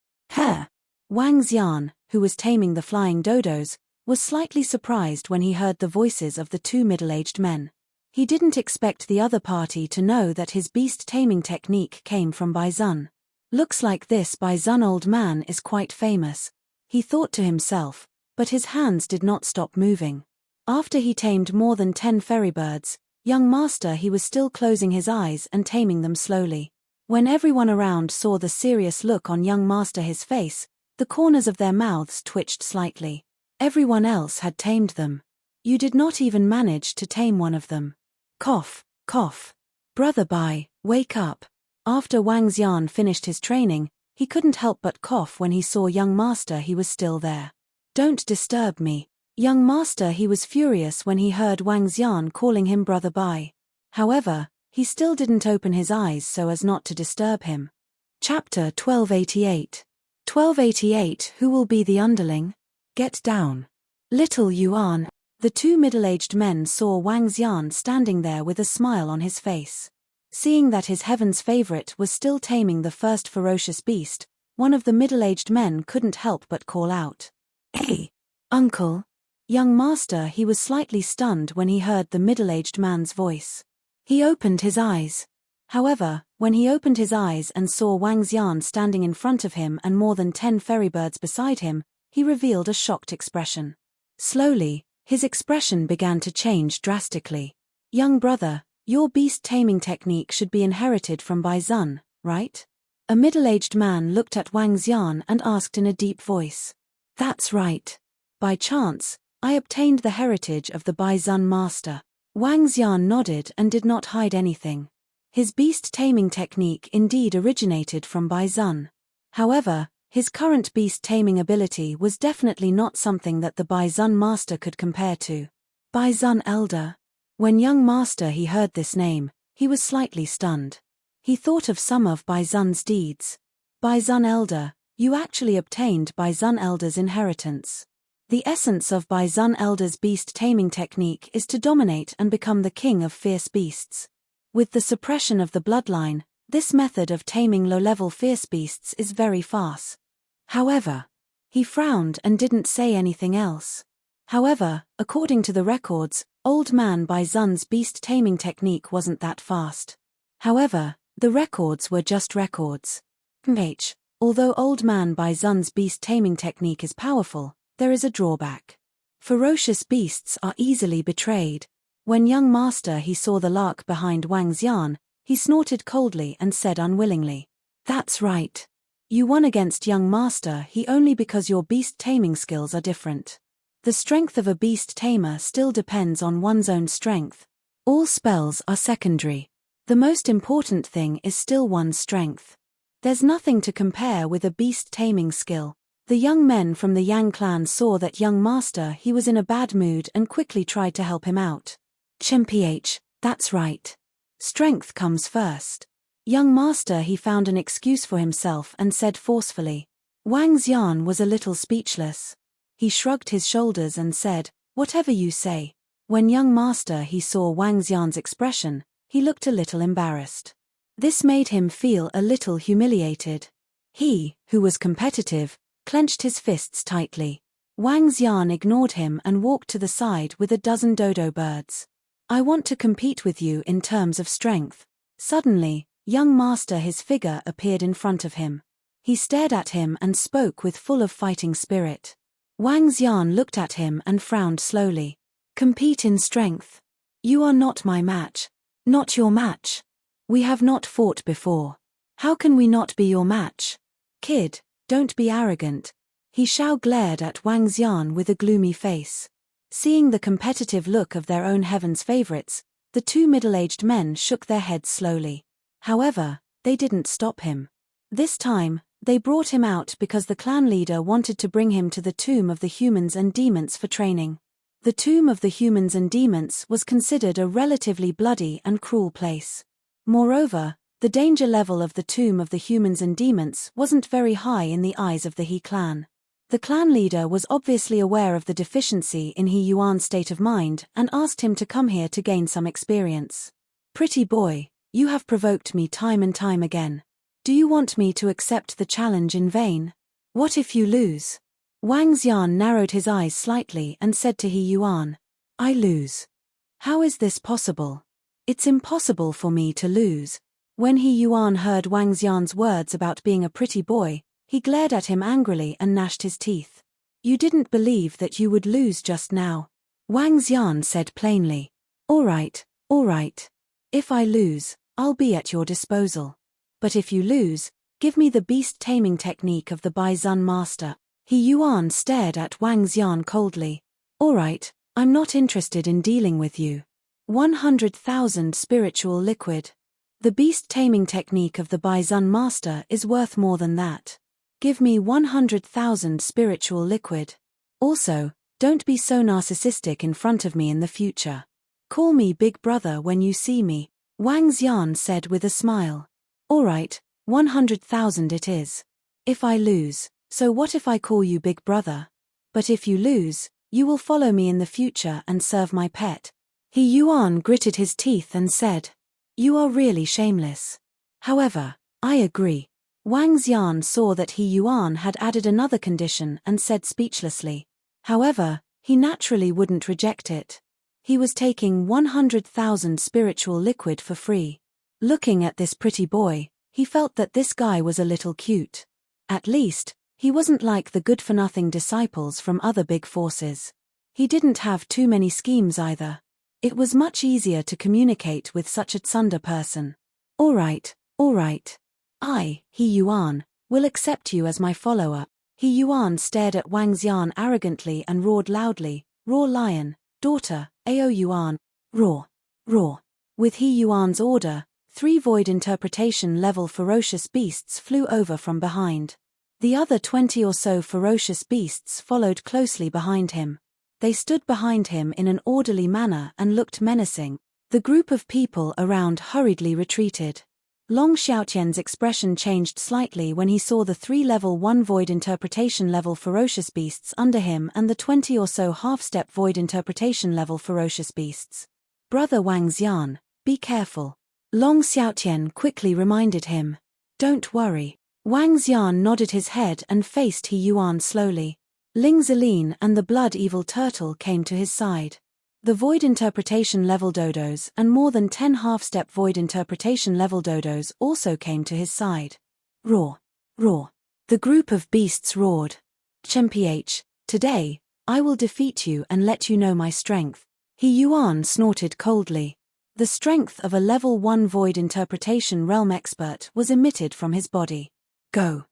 S1: Wang Xian, who was taming the flying dodos, was slightly surprised when he heard the voices of the two middle-aged men. He didn't expect the other party to know that his beast-taming technique came from Bai Zun. Looks like this Bai Zun old man is quite famous. He thought to himself, but his hands did not stop moving. After he tamed more than 10 ferrybirds, young master he was still closing his eyes and taming them slowly. When everyone around saw the serious look on young master his face, the corners of their mouths twitched slightly. Everyone else had tamed them. You did not even manage to tame one of them. Cough, cough. Brother Bai, wake up. After Wang Xian finished his training, he couldn't help but cough when he saw young master he was still there. Don't disturb me. Young master he was furious when he heard Wang Xian calling him Brother Bai. However, he still didn't open his eyes so as not to disturb him. Chapter 1288. 1288 Who will be the underling? Get down. Little Yuan. The two middle-aged men saw Wang Xian standing there with a smile on his face. Seeing that his heaven's favorite was still taming the first ferocious beast, one of the middle-aged men couldn't help but call out. Hey, uncle. Young master he was slightly stunned when he heard the middle-aged man's voice. He opened his eyes. However, when he opened his eyes and saw Wang Xian standing in front of him and more than 10 ferrybirds beside him, he revealed a shocked expression. Slowly, his expression began to change drastically. Young brother, your beast-taming technique should be inherited from Bai Zun, right? A middle-aged man looked at Wang Xian and asked in a deep voice. That's right. By chance, I obtained the heritage of the Bai Zun master. Wang Xian nodded and did not hide anything. His beast-taming technique indeed originated from Bai Zun. However, his current beast-taming ability was definitely not something that the Bai Zun master could compare to. Bai Zun elder. When young master he heard this name, he was slightly stunned. He thought of some of Bai Zun's deeds. Bai Zun elder, you actually obtained Bai Zun elder's inheritance. The essence of Bai Zun elder's beast-taming technique is to dominate and become the king of fierce beasts. With the suppression of the bloodline, this method of taming low-level fierce beasts is very fast. However, he frowned and didn't say anything else. However, according to the records, old man Bai Zun's beast-taming technique wasn't that fast. However, the records were just records. Although old man Bai Zun's beast-taming technique is powerful, there is a drawback. Ferocious beasts are easily betrayed. When young master he saw the lark behind Wang Xian, he snorted coldly and said unwillingly, "That's right. You won against young master he only because your beast-taming skills are different. The strength of a beast-tamer still depends on one's own strength. All spells are secondary. The most important thing is still one's strength. There's nothing to compare with a beast-taming skill." The young men from the Yang clan saw that young master he was in a bad mood and quickly tried to help him out. "Chimph, that's right. Strength comes first." Young master he found an excuse for himself and said forcefully. Wang Xian was a little speechless. He shrugged his shoulders and said, "Whatever you say." When young master he saw Wang Xian's expression, he looked a little embarrassed. This made him feel a little humiliated. He, who was competitive, clenched his fists tightly. Wang Xian ignored him and walked to the side with a dozen dodo birds. I want to compete with you in terms of strength. Suddenly, young master his figure appeared in front of him. He stared at him and spoke with full of fighting spirit. Wang Xian looked at him and frowned slowly. Compete in strength. You are not my match. Not your match. We have not fought before. How can we not be your match? Kid, don't be arrogant. He Xiao glared at Wang Xian with a gloomy face. Seeing the competitive look of their own heaven's favorites, the two middle-aged men shook their heads slowly. However, they didn't stop him. This time, they brought him out because the clan leader wanted to bring him to the tomb of the humans and demons for training. The tomb of the humans and demons was considered a relatively bloody and cruel place. Moreover, the danger level of the tomb of the humans and demons wasn't very high in the eyes of the He clan. The clan leader was obviously aware of the deficiency in He Yuan's state of mind and asked him to come here to gain some experience. Pretty boy, you have provoked me time and time again. Do you want me to accept the challenge in vain? What if you lose? Wang Xian narrowed his eyes slightly and said to He Yuan, I lose. How is this possible? It's impossible for me to lose. When He Yuan heard Wang Xian's words about being a pretty boy, he glared at him angrily and gnashed his teeth. You didn't believe that you would lose just now. Wang Xian said plainly. All right. If I lose, I'll be at your disposal. But if you lose, give me the beast taming technique of the Bai Zun master. He Yuan stared at Wang Xian coldly. All right, I'm not interested in dealing with you. 100,000 spiritual liquid. The beast taming technique of the Bai Zun master is worth more than that. Give me 100,000 spiritual liquid. Also, don't be so narcissistic in front of me in the future. Call me big brother when you see me, Wang Xian said with a smile. All right, 100,000 it is. If I lose, so what if I call you big brother? But if you lose, you will follow me in the future and serve my pet. He Yuan gritted his teeth and said, You are really shameless. However, I agree. Wang Xian saw that He Yuan had added another condition and said speechlessly. However, he naturally wouldn't reject it. He was taking 100,000 spiritual liquid for free. Looking at this pretty boy, he felt that this guy was a little cute. At least, he wasn't like the good-for-nothing disciples from other big forces. He didn't have too many schemes either. It was much easier to communicate with such a tsunda person. All right. I, He Yuan, will accept you as my follower. He Yuan stared at Wang Xian arrogantly and roared loudly, Roar lion, daughter, Ao Yuan, roar. With He Yuan's order, 3 void interpretation level ferocious beasts flew over from behind. The other 20 or so ferocious beasts followed closely behind him. They stood behind him in an orderly manner and looked menacing. The group of people around hurriedly retreated. Long Xiaotian's expression changed slightly when he saw the 3 level 1 void interpretation level ferocious beasts under him and the 20 or so half-step void interpretation level ferocious beasts. Brother Wang Xian, be careful. Long Xiaotian quickly reminded him. Don't worry. Wang Xian nodded his head and faced He Yuan slowly. Ling Zeline and the Blood Evil Turtle came to his side. The void interpretation level dodos and more than 10 half-step void interpretation level dodos also came to his side. Roar. The group of beasts roared. Chemph, today, I will defeat you and let you know my strength. He Yuan snorted coldly. The strength of a level 1 void interpretation realm expert was emitted from his body. Go.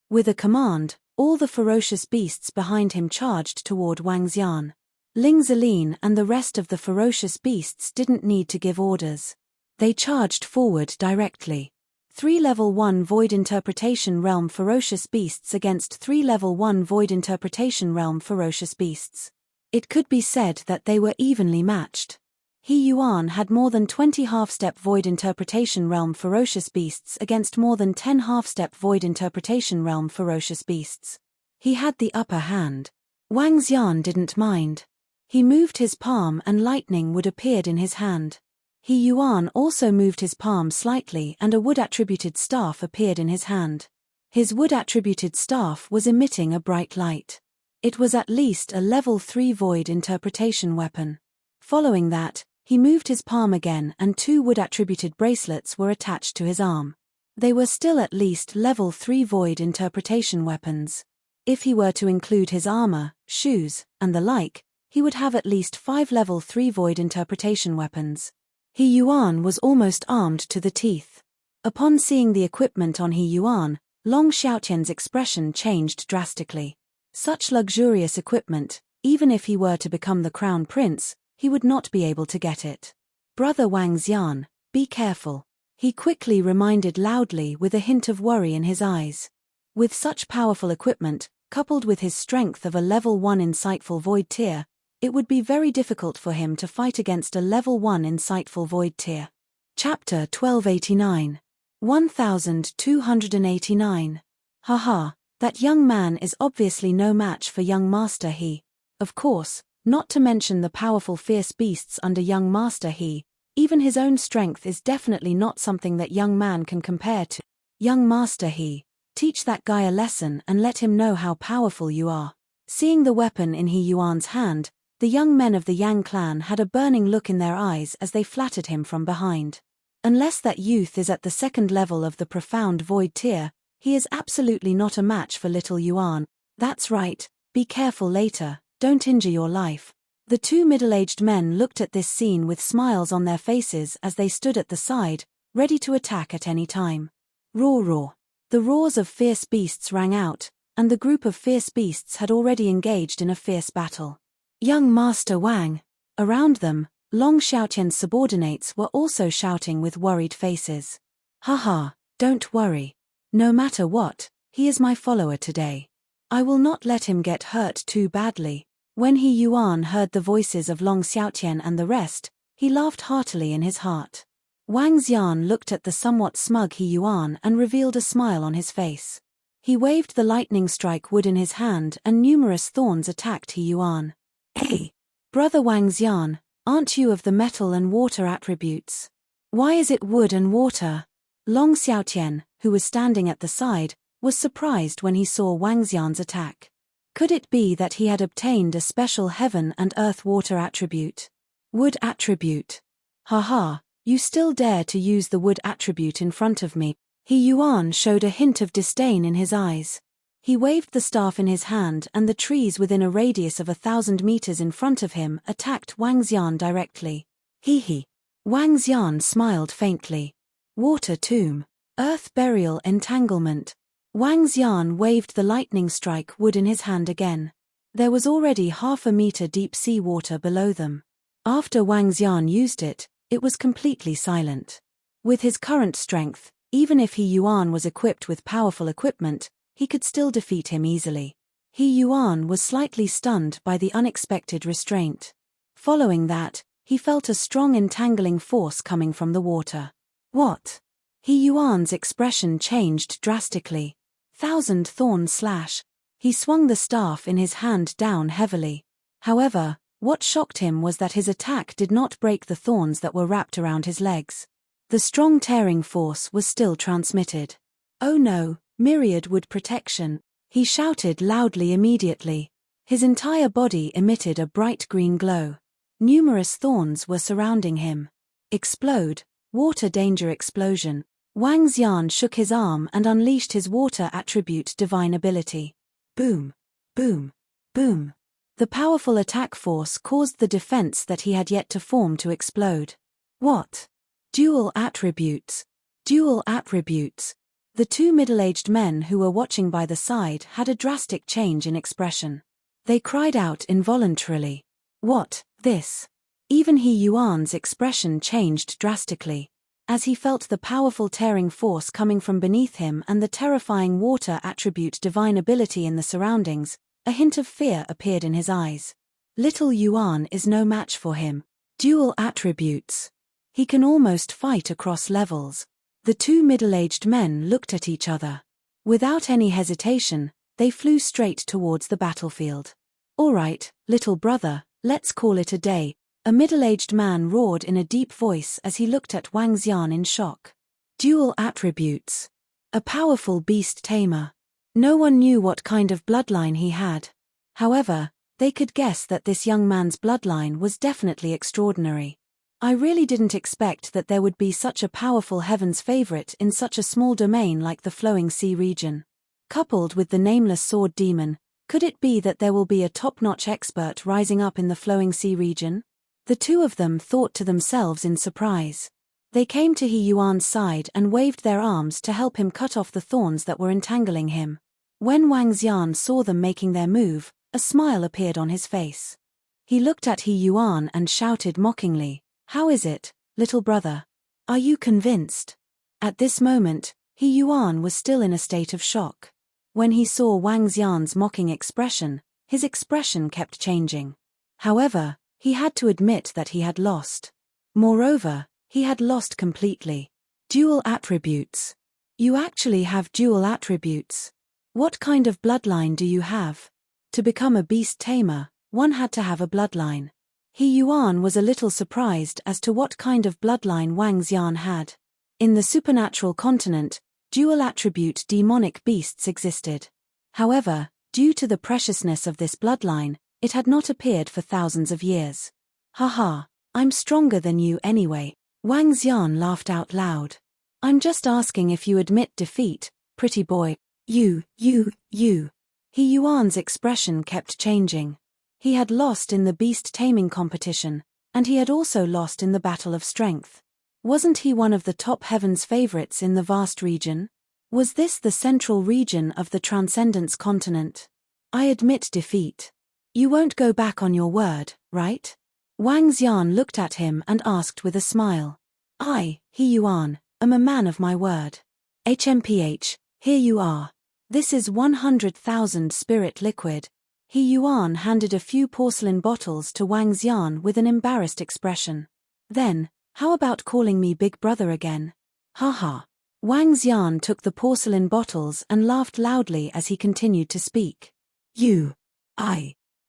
S1: With a command, all the ferocious beasts behind him charged toward Wang Xian. Ling Zeline and the rest of the ferocious beasts didn't need to give orders. They charged forward directly. 3 level 1 void interpretation realm ferocious beasts against 3 level 1 void interpretation realm ferocious beasts. It could be said that they were evenly matched. He Yuan had more than 20 half-step void interpretation realm ferocious beasts against more than 10 half-step void interpretation realm ferocious beasts. He had the upper hand. Wang Xian didn't mind. He moved his palm and lightning would appeared in his hand. He Yuan also moved his palm slightly and a wood-attributed staff appeared in his hand. His wood-attributed staff was emitting a bright light. It was at least a level 3 void interpretation weapon. Following that, he moved his palm again and 2 wood-attributed bracelets were attached to his arm. They were still at least level 3 void interpretation weapons. If he were to include his armor, shoes, and the like, he would have at least 5 level 3 void interpretation weapons. He Yuan was almost armed to the teeth. Upon seeing the equipment on He Yuan, Long Xiaotian's expression changed drastically. Such luxurious equipment, even if he were to become the crown prince, he would not be able to get it. Brother Wang Xian, be careful. He quickly reminded loudly with a hint of worry in his eyes. With such powerful equipment, coupled with his strength of a level 1 insightful void tier, it would be very difficult for him to fight against a level 1 insightful void tier. Chapter 1289. 1289. Haha, that young man is obviously no match for young Master He. Of course, not to mention the powerful fierce beasts under young Master He, even his own strength is definitely not something that young man can compare to. Young Master He, teach that guy a lesson and let him know how powerful you are. Seeing the weapon in He Yuan's hand, the young men of the Yang clan had a burning look in their eyes as they flattered him from behind. Unless that youth is at the second level of the profound void tier, he is absolutely not a match for little Yuan. That's right, be careful later, don't injure your life. The 2 middle-aged men looked at this scene with smiles on their faces as they stood at the side, ready to attack at any time. Roar roar. The roars of fierce beasts rang out, and the group of fierce beasts had already engaged in a fierce battle. Young Master Wang. Around them, Long Xiaotian's subordinates were also shouting with worried faces. Haha, don't worry. No matter what, he is my follower today. I will not let him get hurt too badly. When He Yuan heard the voices of Long Xiaotian and the rest, he laughed heartily in his heart. Wang Xian looked at the somewhat smug He Yuan and revealed a smile on his face. He waved the lightning strike wood in his hand and numerous thorns attacked He Yuan. Hey! Brother Wang Xian, aren't you of the metal and water attributes? Why is it wood and water? Long Xiaotian, who was standing at the side, was surprised when he saw Wang Xian's attack. Could it be that he had obtained a special heaven and earth water attribute? Wood attribute. Haha, you still dare to use the wood attribute in front of me. He Yuan showed a hint of disdain in his eyes. He waved the staff in his hand and the trees within a radius of 1,000 meters in front of him attacked Wang Xian directly. Hee. Wang Xian smiled faintly. Water tomb. Earth burial entanglement. Wang Xian waved the lightning strike wood in his hand again. There was already half a meter deep sea water below them. After Wang Xian used it, it was completely silent. With his current strength, even if He Yuan was equipped with powerful equipment, he could still defeat him easily. He Yuan was slightly stunned by the unexpected restraint. Following that, he felt a strong entangling force coming from the water. What? He Yuan's expression changed drastically. 1,000 thorn slash. He swung the staff in his hand down heavily. However, what shocked him was that his attack did not break the thorns that were wrapped around his legs. The strong tearing force was still transmitted. Oh no, myriad wood protection. He shouted loudly immediately. His entire body emitted a bright green glow. Numerous thorns were surrounding him. Explode. Water danger explosion. Wang Xian shook his arm and unleashed his water attribute divine ability. Boom. Boom. Boom. The powerful attack force caused the defense that he had yet to form to explode. What? Dual attributes. Dual attributes. The 2 middle-aged men who were watching by the side had a drastic change in expression. They cried out involuntarily. What, this? Even He Yuan's expression changed drastically. As he felt the powerful tearing force coming from beneath him and the terrifying water attribute divine ability in the surroundings, a hint of fear appeared in his eyes. Little Yuan is no match for him. Dual attributes. He can almost fight across levels. The 2 middle-aged men looked at each other. Without any hesitation, they flew straight towards the battlefield. All right, little brother, let's call it a day. A middle-aged man roared in a deep voice as he looked at Wang Xian in shock. Dual attributes. A powerful beast tamer. No one knew what kind of bloodline he had. However, they could guess that this young man's bloodline was definitely extraordinary. I really didn't expect that there would be such a powerful heaven's favorite in such a small domain like the Flowing Sea region. Coupled with the nameless sword demon, could it be that there will be a top-notch expert rising up in the Flowing Sea region? The two of them thought to themselves in surprise. They came to He Yuan's side and waved their arms to help him cut off the thorns that were entangling him. When Wang Xian saw them making their move, a smile appeared on his face. He looked at He Yuan and shouted mockingly, "How is it, little brother? Are you convinced?" At this moment, He Yuan was still in a state of shock. When he saw Wang Xian's mocking expression, his expression kept changing. However, he had to admit that he had lost. Moreover, he had lost completely. Dual attributes. You actually have dual attributes. What kind of bloodline do you have? To become a beast tamer, one had to have a bloodline. He Yuan was a little surprised as to what kind of bloodline Wang Xian had. In the supernatural continent, dual attribute demonic beasts existed. However, due to the preciousness of this bloodline, it had not appeared for thousands of years. Haha, I'm stronger than you anyway. Wang Xian laughed out loud. I'm just asking if you admit defeat, pretty boy. You. He Yuan's expression kept changing. He had lost in the beast taming competition, and he had also lost in the battle of strength. Wasn't he one of the top heaven's favorites in the vast region? Was this the central region of the Transcendence continent? I admit defeat. You won't go back on your word, right? Wang Xian looked at him and asked with a smile. I, He Yuan, am a man of my word. HMPH, here you are. This is 100,000 spirit liquid. He Yuan handed a few porcelain bottles to Wang Xian with an embarrassed expression. Then, how about calling me big brother again? Haha. Wang Xian took the porcelain bottles and laughed loudly as he continued to speak.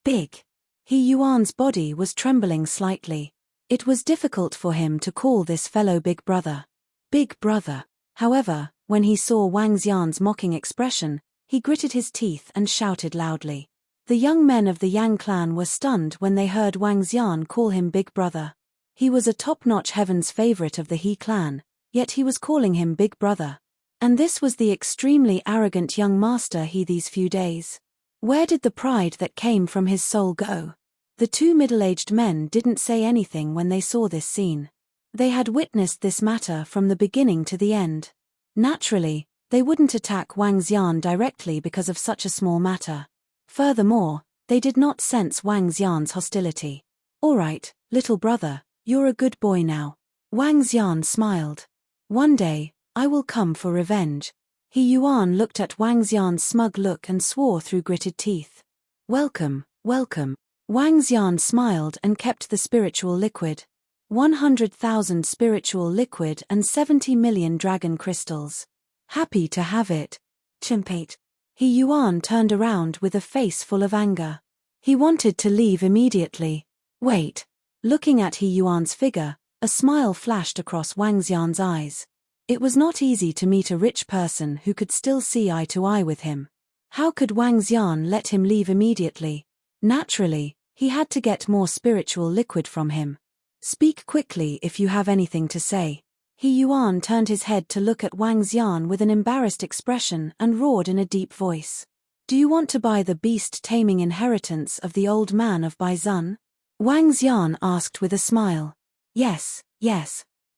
S1: Big. He Yuan's body was trembling slightly. It was difficult for him to call this fellow big brother. Big brother. However, when he saw Wang Xian's mocking expression, he gritted his teeth and shouted loudly. The young men of the Yang clan were stunned when they heard Wang Xian call him big brother. He was a top-notch heaven's favorite of the He clan, yet he was calling him big brother. And this was the extremely arrogant young master he these few days. Where did the pride that came from his soul go? The two middle-aged men didn't say anything when they saw this scene. They had witnessed this matter from the beginning to the end. Naturally, they wouldn't attack Wang Xian directly because of such a small matter. Furthermore, they did not sense Wang Xian's hostility. All right, little brother, you're a good boy now. Wang Xian smiled. One day, I will come for revenge. He Yuan looked at Wang Xian's smug look and swore through gritted teeth. Welcome. Wang Xian smiled and kept the spiritual liquid. 100,000 spiritual liquid and 70 million dragon crystals. Happy to have it. Chimpate. He Yuan turned around with a face full of anger. He wanted to leave immediately. Wait. Looking at He Yuan's figure, a smile flashed across Wang Xian's eyes. It was not easy to meet a rich person who could still see eye to eye with him. How could Wang Xian let him leave immediately? Naturally, he had to get more spiritual liquid from him. Speak quickly if you have anything to say. He Yuan turned his head to look at Wang Xian with an embarrassed expression and roared in a deep voice. Do you want to buy the beast-taming inheritance of the old man of Baizun? Wang Xian asked with a smile. Yes.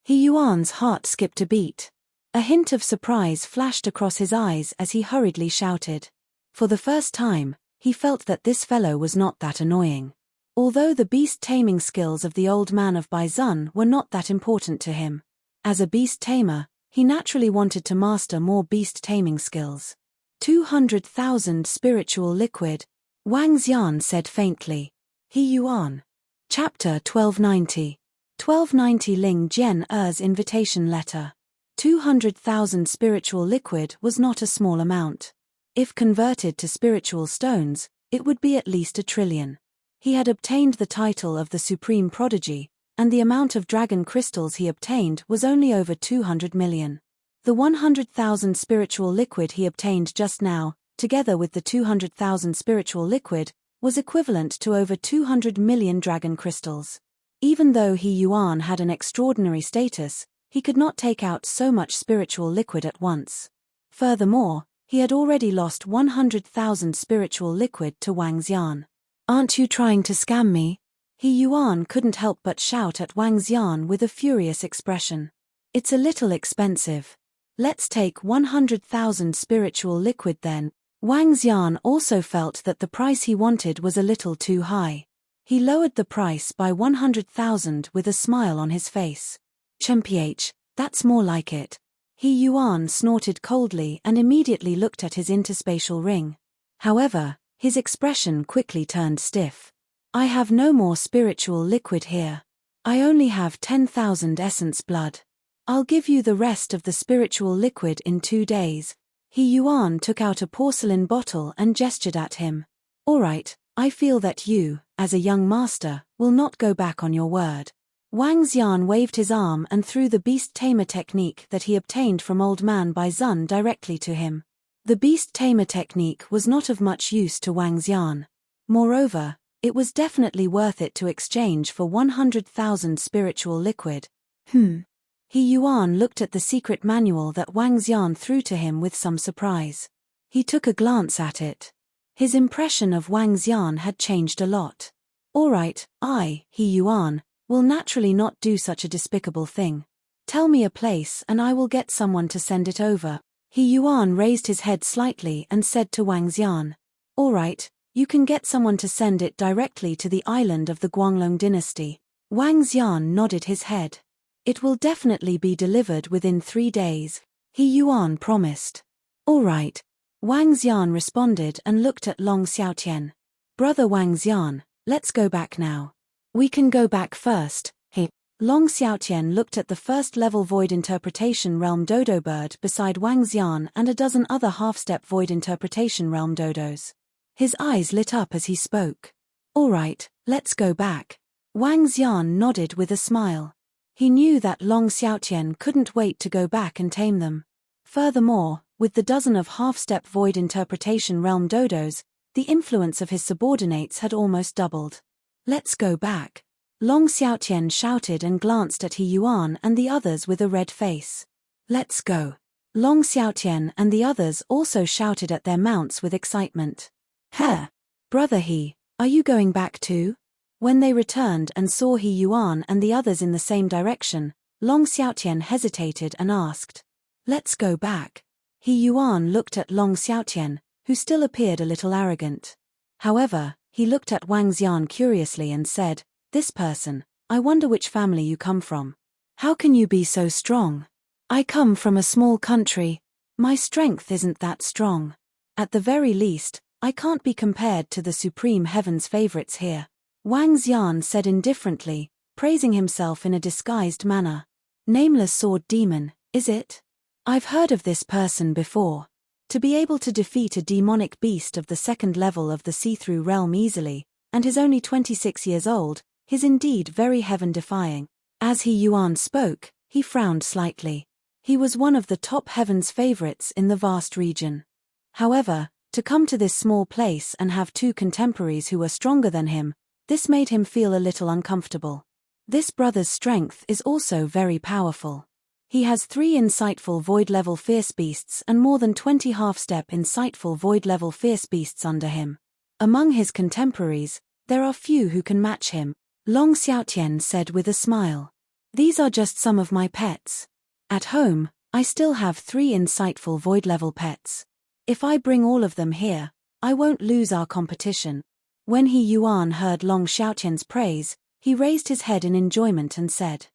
S1: He Yuan's heart skipped a beat. A hint of surprise flashed across his eyes as he hurriedly shouted. For the first time, he felt that this fellow was not that annoying. Although the beast-taming skills of the old man of Baizun were not that important to him. As a beast-tamer, he naturally wanted to master more beast-taming skills. 200,000 spiritual liquid, Wang Xian said faintly. He Yuan. Chapter 1290. 1290 Ling Jian Er's invitation letter. 200,000 spiritual liquid was not a small amount. If converted to spiritual stones, it would be at least 1 trillion. He had obtained the title of the Supreme Prodigy, and the amount of dragon crystals he obtained was only over 200 million. The 100,000 spiritual liquid he obtained just now, together with the 200,000 spiritual liquid, was equivalent to over 200 million dragon crystals. Even though He Yuan had an extraordinary status, he could not take out so much spiritual liquid at once. Furthermore, he had already lost 100,000 spiritual liquid to Wang Xian. "Aren't you trying to scam me?" He Yuan couldn't help but shout at Wang Xian with a furious expression. "It's a little expensive. Let's take 100,000 spiritual liquid then." Wang Xian also felt that the price he wanted was a little too high. He lowered the price by 100,000 with a smile on his face. "Chmph, that's more like it." He Yuan snorted coldly and immediately looked at his interspatial ring. However, his expression quickly turned stiff. "I have no more spiritual liquid here. I only have 10,000 essence blood. I'll give you the rest of the spiritual liquid in 2 days. He Yuan took out a porcelain bottle and gestured at him. "All right, I feel that you, as a young master, will not go back on your word." Wang Xian waved his arm and threw the beast tamer technique that he obtained from Old Man Bai Zun directly to him. The beast tamer technique was not of much use to Wang Xian. Moreover, it was definitely worth it to exchange for 100,000 spiritual liquid. He Yuan looked at the secret manual that Wang Xian threw to him with some surprise. He took a glance at it. His impression of Wang Xian had changed a lot. "All right, He Yuan, will naturally not do such a despicable thing. Tell me a place and I will get someone to send it over." He Yuan raised his head slightly and said to Wang Xian, "All right, you can get someone to send it directly to the island of the Guanglong dynasty." Wang Xian nodded his head. "It will definitely be delivered within 3 days," He Yuan promised. "All right." Wang Xian responded and looked at Long Xiaotian. "Brother Wang Xian, let's go back now." "We can go back first." Long Xiaotian looked at the first-level void interpretation realm dodo bird beside Wang Xian and a dozen other half-step void interpretation realm dodos. His eyes lit up as he spoke. "All right, let's go back." Wang Xian nodded with a smile. He knew that Long Xiaotian couldn't wait to go back and tame them. Furthermore, with the dozen of half-step void interpretation realm dodos, the influence of his subordinates had almost doubled. "Let's go back." Long Xiaotian shouted and glanced at He Yuan and the others with a red face. "Let's go." Long Xiaotian and the others also shouted at their mounts with excitement. Brother He, are you going back too?" When they returned and saw He Yuan and the others in the same direction, Long Xiaotian hesitated and asked, "Let's go back." He Yuan looked at Long Xiaotian, who still appeared a little arrogant. However, he looked at Wang Xian curiously and said, "This person, I wonder which family you come from. How can you be so strong?" "I come from a small country. My strength isn't that strong. At the very least, I can't be compared to the Supreme Heaven's favorites here," Wang Xian said indifferently, praising himself in a disguised manner. "Nameless Sword Demon, is it? I've heard of this person before. To be able to defeat a demonic beast of the second level of the see-through realm easily, and is only 26 years old, is indeed very heaven-defying." As He Yuan spoke, he frowned slightly. He was one of the top heaven's favorites in the vast region. However, to come to this small place and have 2 contemporaries who were stronger than him, this made him feel a little uncomfortable. This brother's strength is also very powerful. He has 3 insightful void-level fierce beasts and more than 20 half-step insightful void-level fierce beasts under him. Among his contemporaries, there are few who can match him, Long Xiaotian said with a smile. "These are just some of my pets. At home, I still have 3 insightful void-level pets. If I bring all of them here, I won't lose our competition." When He Yuan heard Long Xiaotian's praise, he raised his head in enjoyment and said,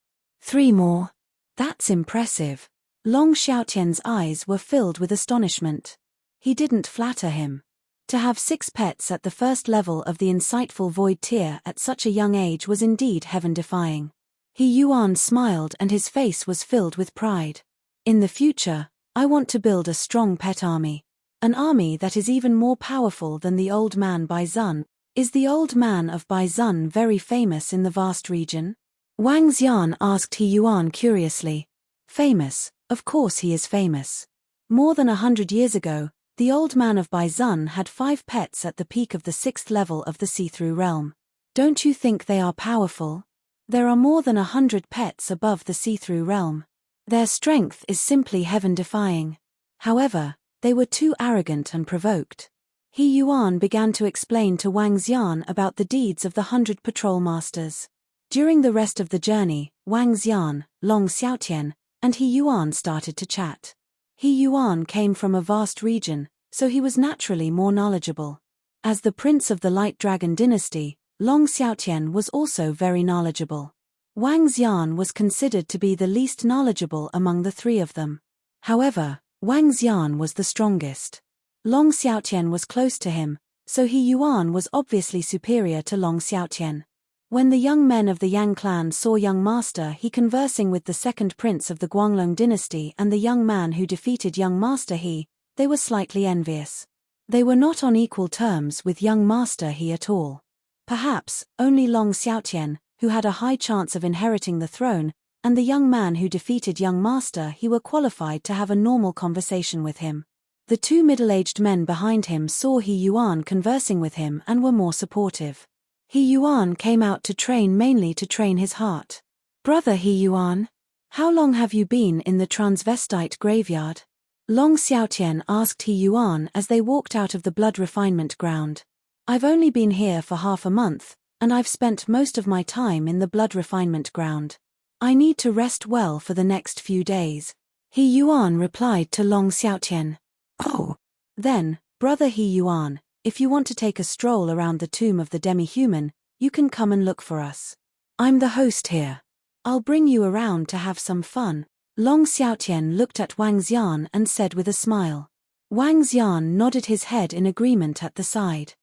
S1: "3 more? That's impressive." Long Xiaotian's eyes were filled with astonishment. He didn't flatter him. To have 6 pets at the first level of the insightful void tier at such a young age was indeed heaven-defying. He Yuan smiled and his face was filled with pride. "In the future, I want to build a strong pet army. An army that is even more powerful than the Old Man Bai Zun. Is the old man of Baizun very famous in the vast region? Wang Xian asked He Yuan curiously. Famous, of course he is famous. More than 100 years ago, the old man of Baizun had 5 pets at the peak of the 6th level of the see-through realm. Don't you think they are powerful? There are more than 100 pets above the see-through realm. Their strength is simply heaven-defying. However, they were too arrogant and provoked. He Yuan began to explain to Wang Xian about the deeds of the 100 patrol masters. During the rest of the journey, Wang Xian, Long Xiaotian, and He Yuan started to chat. He Yuan came from a vast region, so he was naturally more knowledgeable. As the prince of the Light Dragon dynasty, Long Xiaotian was also very knowledgeable. Wang Xian was considered to be the least knowledgeable among the 3 of them. However, Wang Xian was the strongest. Long Xiaotian was close to him, so He Yuan was obviously superior to Long Xiaotian. When the young men of the Yang clan saw young Master He conversing with the second prince of the Guanglong dynasty and the young man who defeated young Master He, they were slightly envious. They were not on equal terms with young Master He at all. Perhaps, only Long Xiaotian, who had a high chance of inheriting the throne, and the young man who defeated young Master He were qualified to have a normal conversation with him. The 2 middle-aged men behind him saw He Yuan conversing with him and were more supportive. He Yuan came out to train mainly to train his heart. Brother He Yuan, how long have you been in the transvestite graveyard? Long Xiaotian asked He Yuan as they walked out of the blood refinement ground. I've only been here for half a month, and I've spent most of my time in the blood refinement ground. I need to rest well for the next few days. He Yuan replied to Long Xiaotian. Oh. Then, brother He Yuan, if you want to take a stroll around the tomb of the demi-human, you can come and look for us. I'm the host here. I'll bring you around to have some fun. Long Xiaotian looked at Wang Xian and said with a smile. Wang Xian nodded his head in agreement at the side.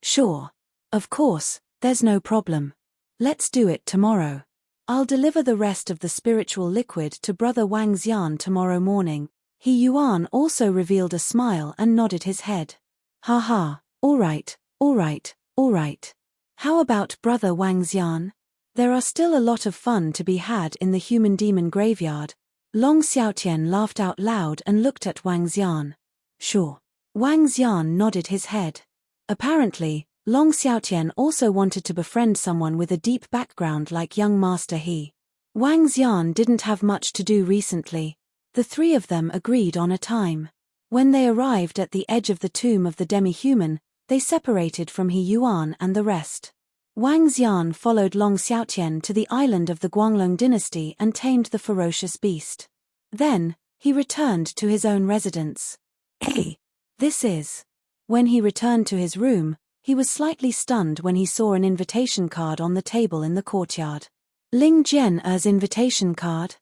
S1: Sure. Of course, there's no problem. Let's do it tomorrow. I'll deliver the rest of the spiritual liquid to brother Wang Xian tomorrow morning. He Yuan also revealed a smile and nodded his head. Haha, all right. How about brother Wang Xian? There are still a lot of fun to be had in the human demon graveyard. Long Xiaotian laughed out loud and looked at Wang Xian. Sure. Wang Xian nodded his head. Apparently, Long Xiaotian also wanted to befriend someone with a deep background like young Master He. Wang Xian didn't have much to do recently. The 3 of them agreed on a time. When they arrived at the edge of the tomb of the demi-human, they separated from He Yuan and the rest. Wang Xian followed Long Xiaotian to the island of the Guanglong dynasty and tamed the ferocious beast. Then, he returned to his own residence. Hey! This is. When he returned to his room, he was slightly stunned when he saw an invitation card on the table in the courtyard. Ling Jian'er's invitation card?